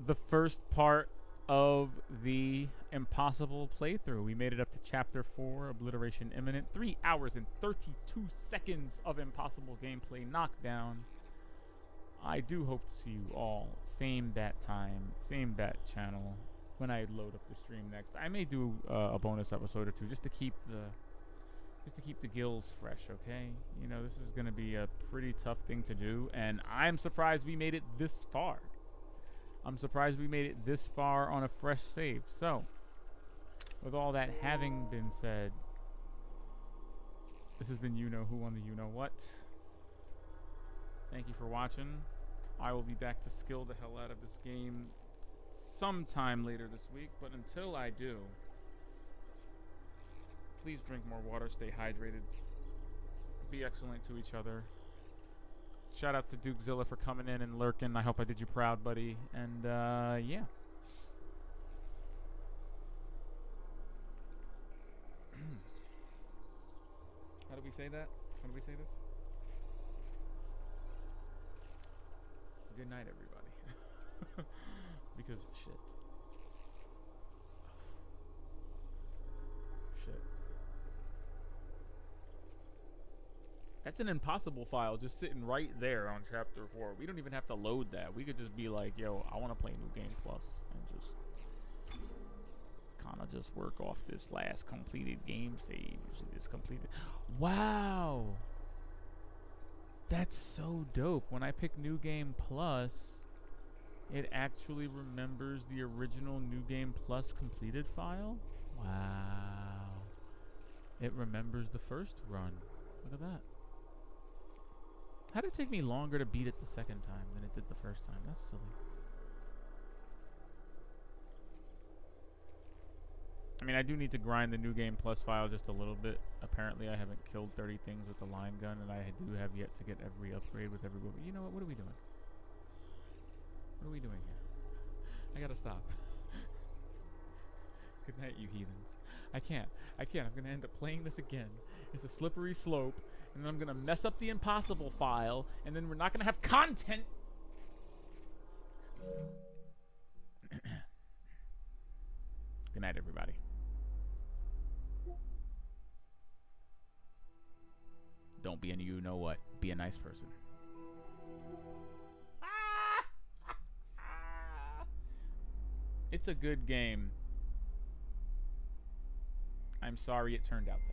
the first part of the impossible playthrough. We made it up to chapter 4, obliteration imminent. 3 hours and 32 seconds of impossible gameplay knockdown. I do hope to see you all same bat time, same bat channel when I load up the stream next. I may do a bonus episode or two just to keep the gills fresh, okay? You know, this is going to be a pretty tough thing to do, and I'm surprised we made it this far. I'm surprised we made it this far on a fresh save. So, with all that having been said, this has been You Know Who on the You Know What. Thank you for watching. I will be back to skill the hell out of this game sometime later this week, but until I do, please drink more water, stay hydrated, be excellent to each other. Shout outs to Dukezilla for coming in and lurking. I hope I did you proud, buddy. And, yeah. How do we say that? How do we say this? Good night, everybody. Because shit. Shit. That's an impossible file just sitting right there on chapter 4. We don't even have to load that. We could just be like, yo, I want to play New Game Plus and just kind of just work off this last completed game save. This completed. Wow. That's so dope. When I pick New Game Plus, it actually remembers the original New Game Plus completed file. Wow. It remembers the first run. Look at that. How did it take me longer to beat it the second time than it did the first time? That's silly. I mean, I do need to grind the New Game Plus file just a little bit. Apparently, I haven't killed 30 things with the line gun, and I do have yet to get every upgrade with every... You know what? What are we doing? What are we doing here? I gotta stop. Good night, you heathens. I can't. I'm gonna end up playing this again. It's a slippery slope. And then I'm going to mess up the impossible file, and then we're not going to have content. Good night, everybody. Don't be a you know what. Be a nice person. It's a good game. I'm sorry it turned out that way.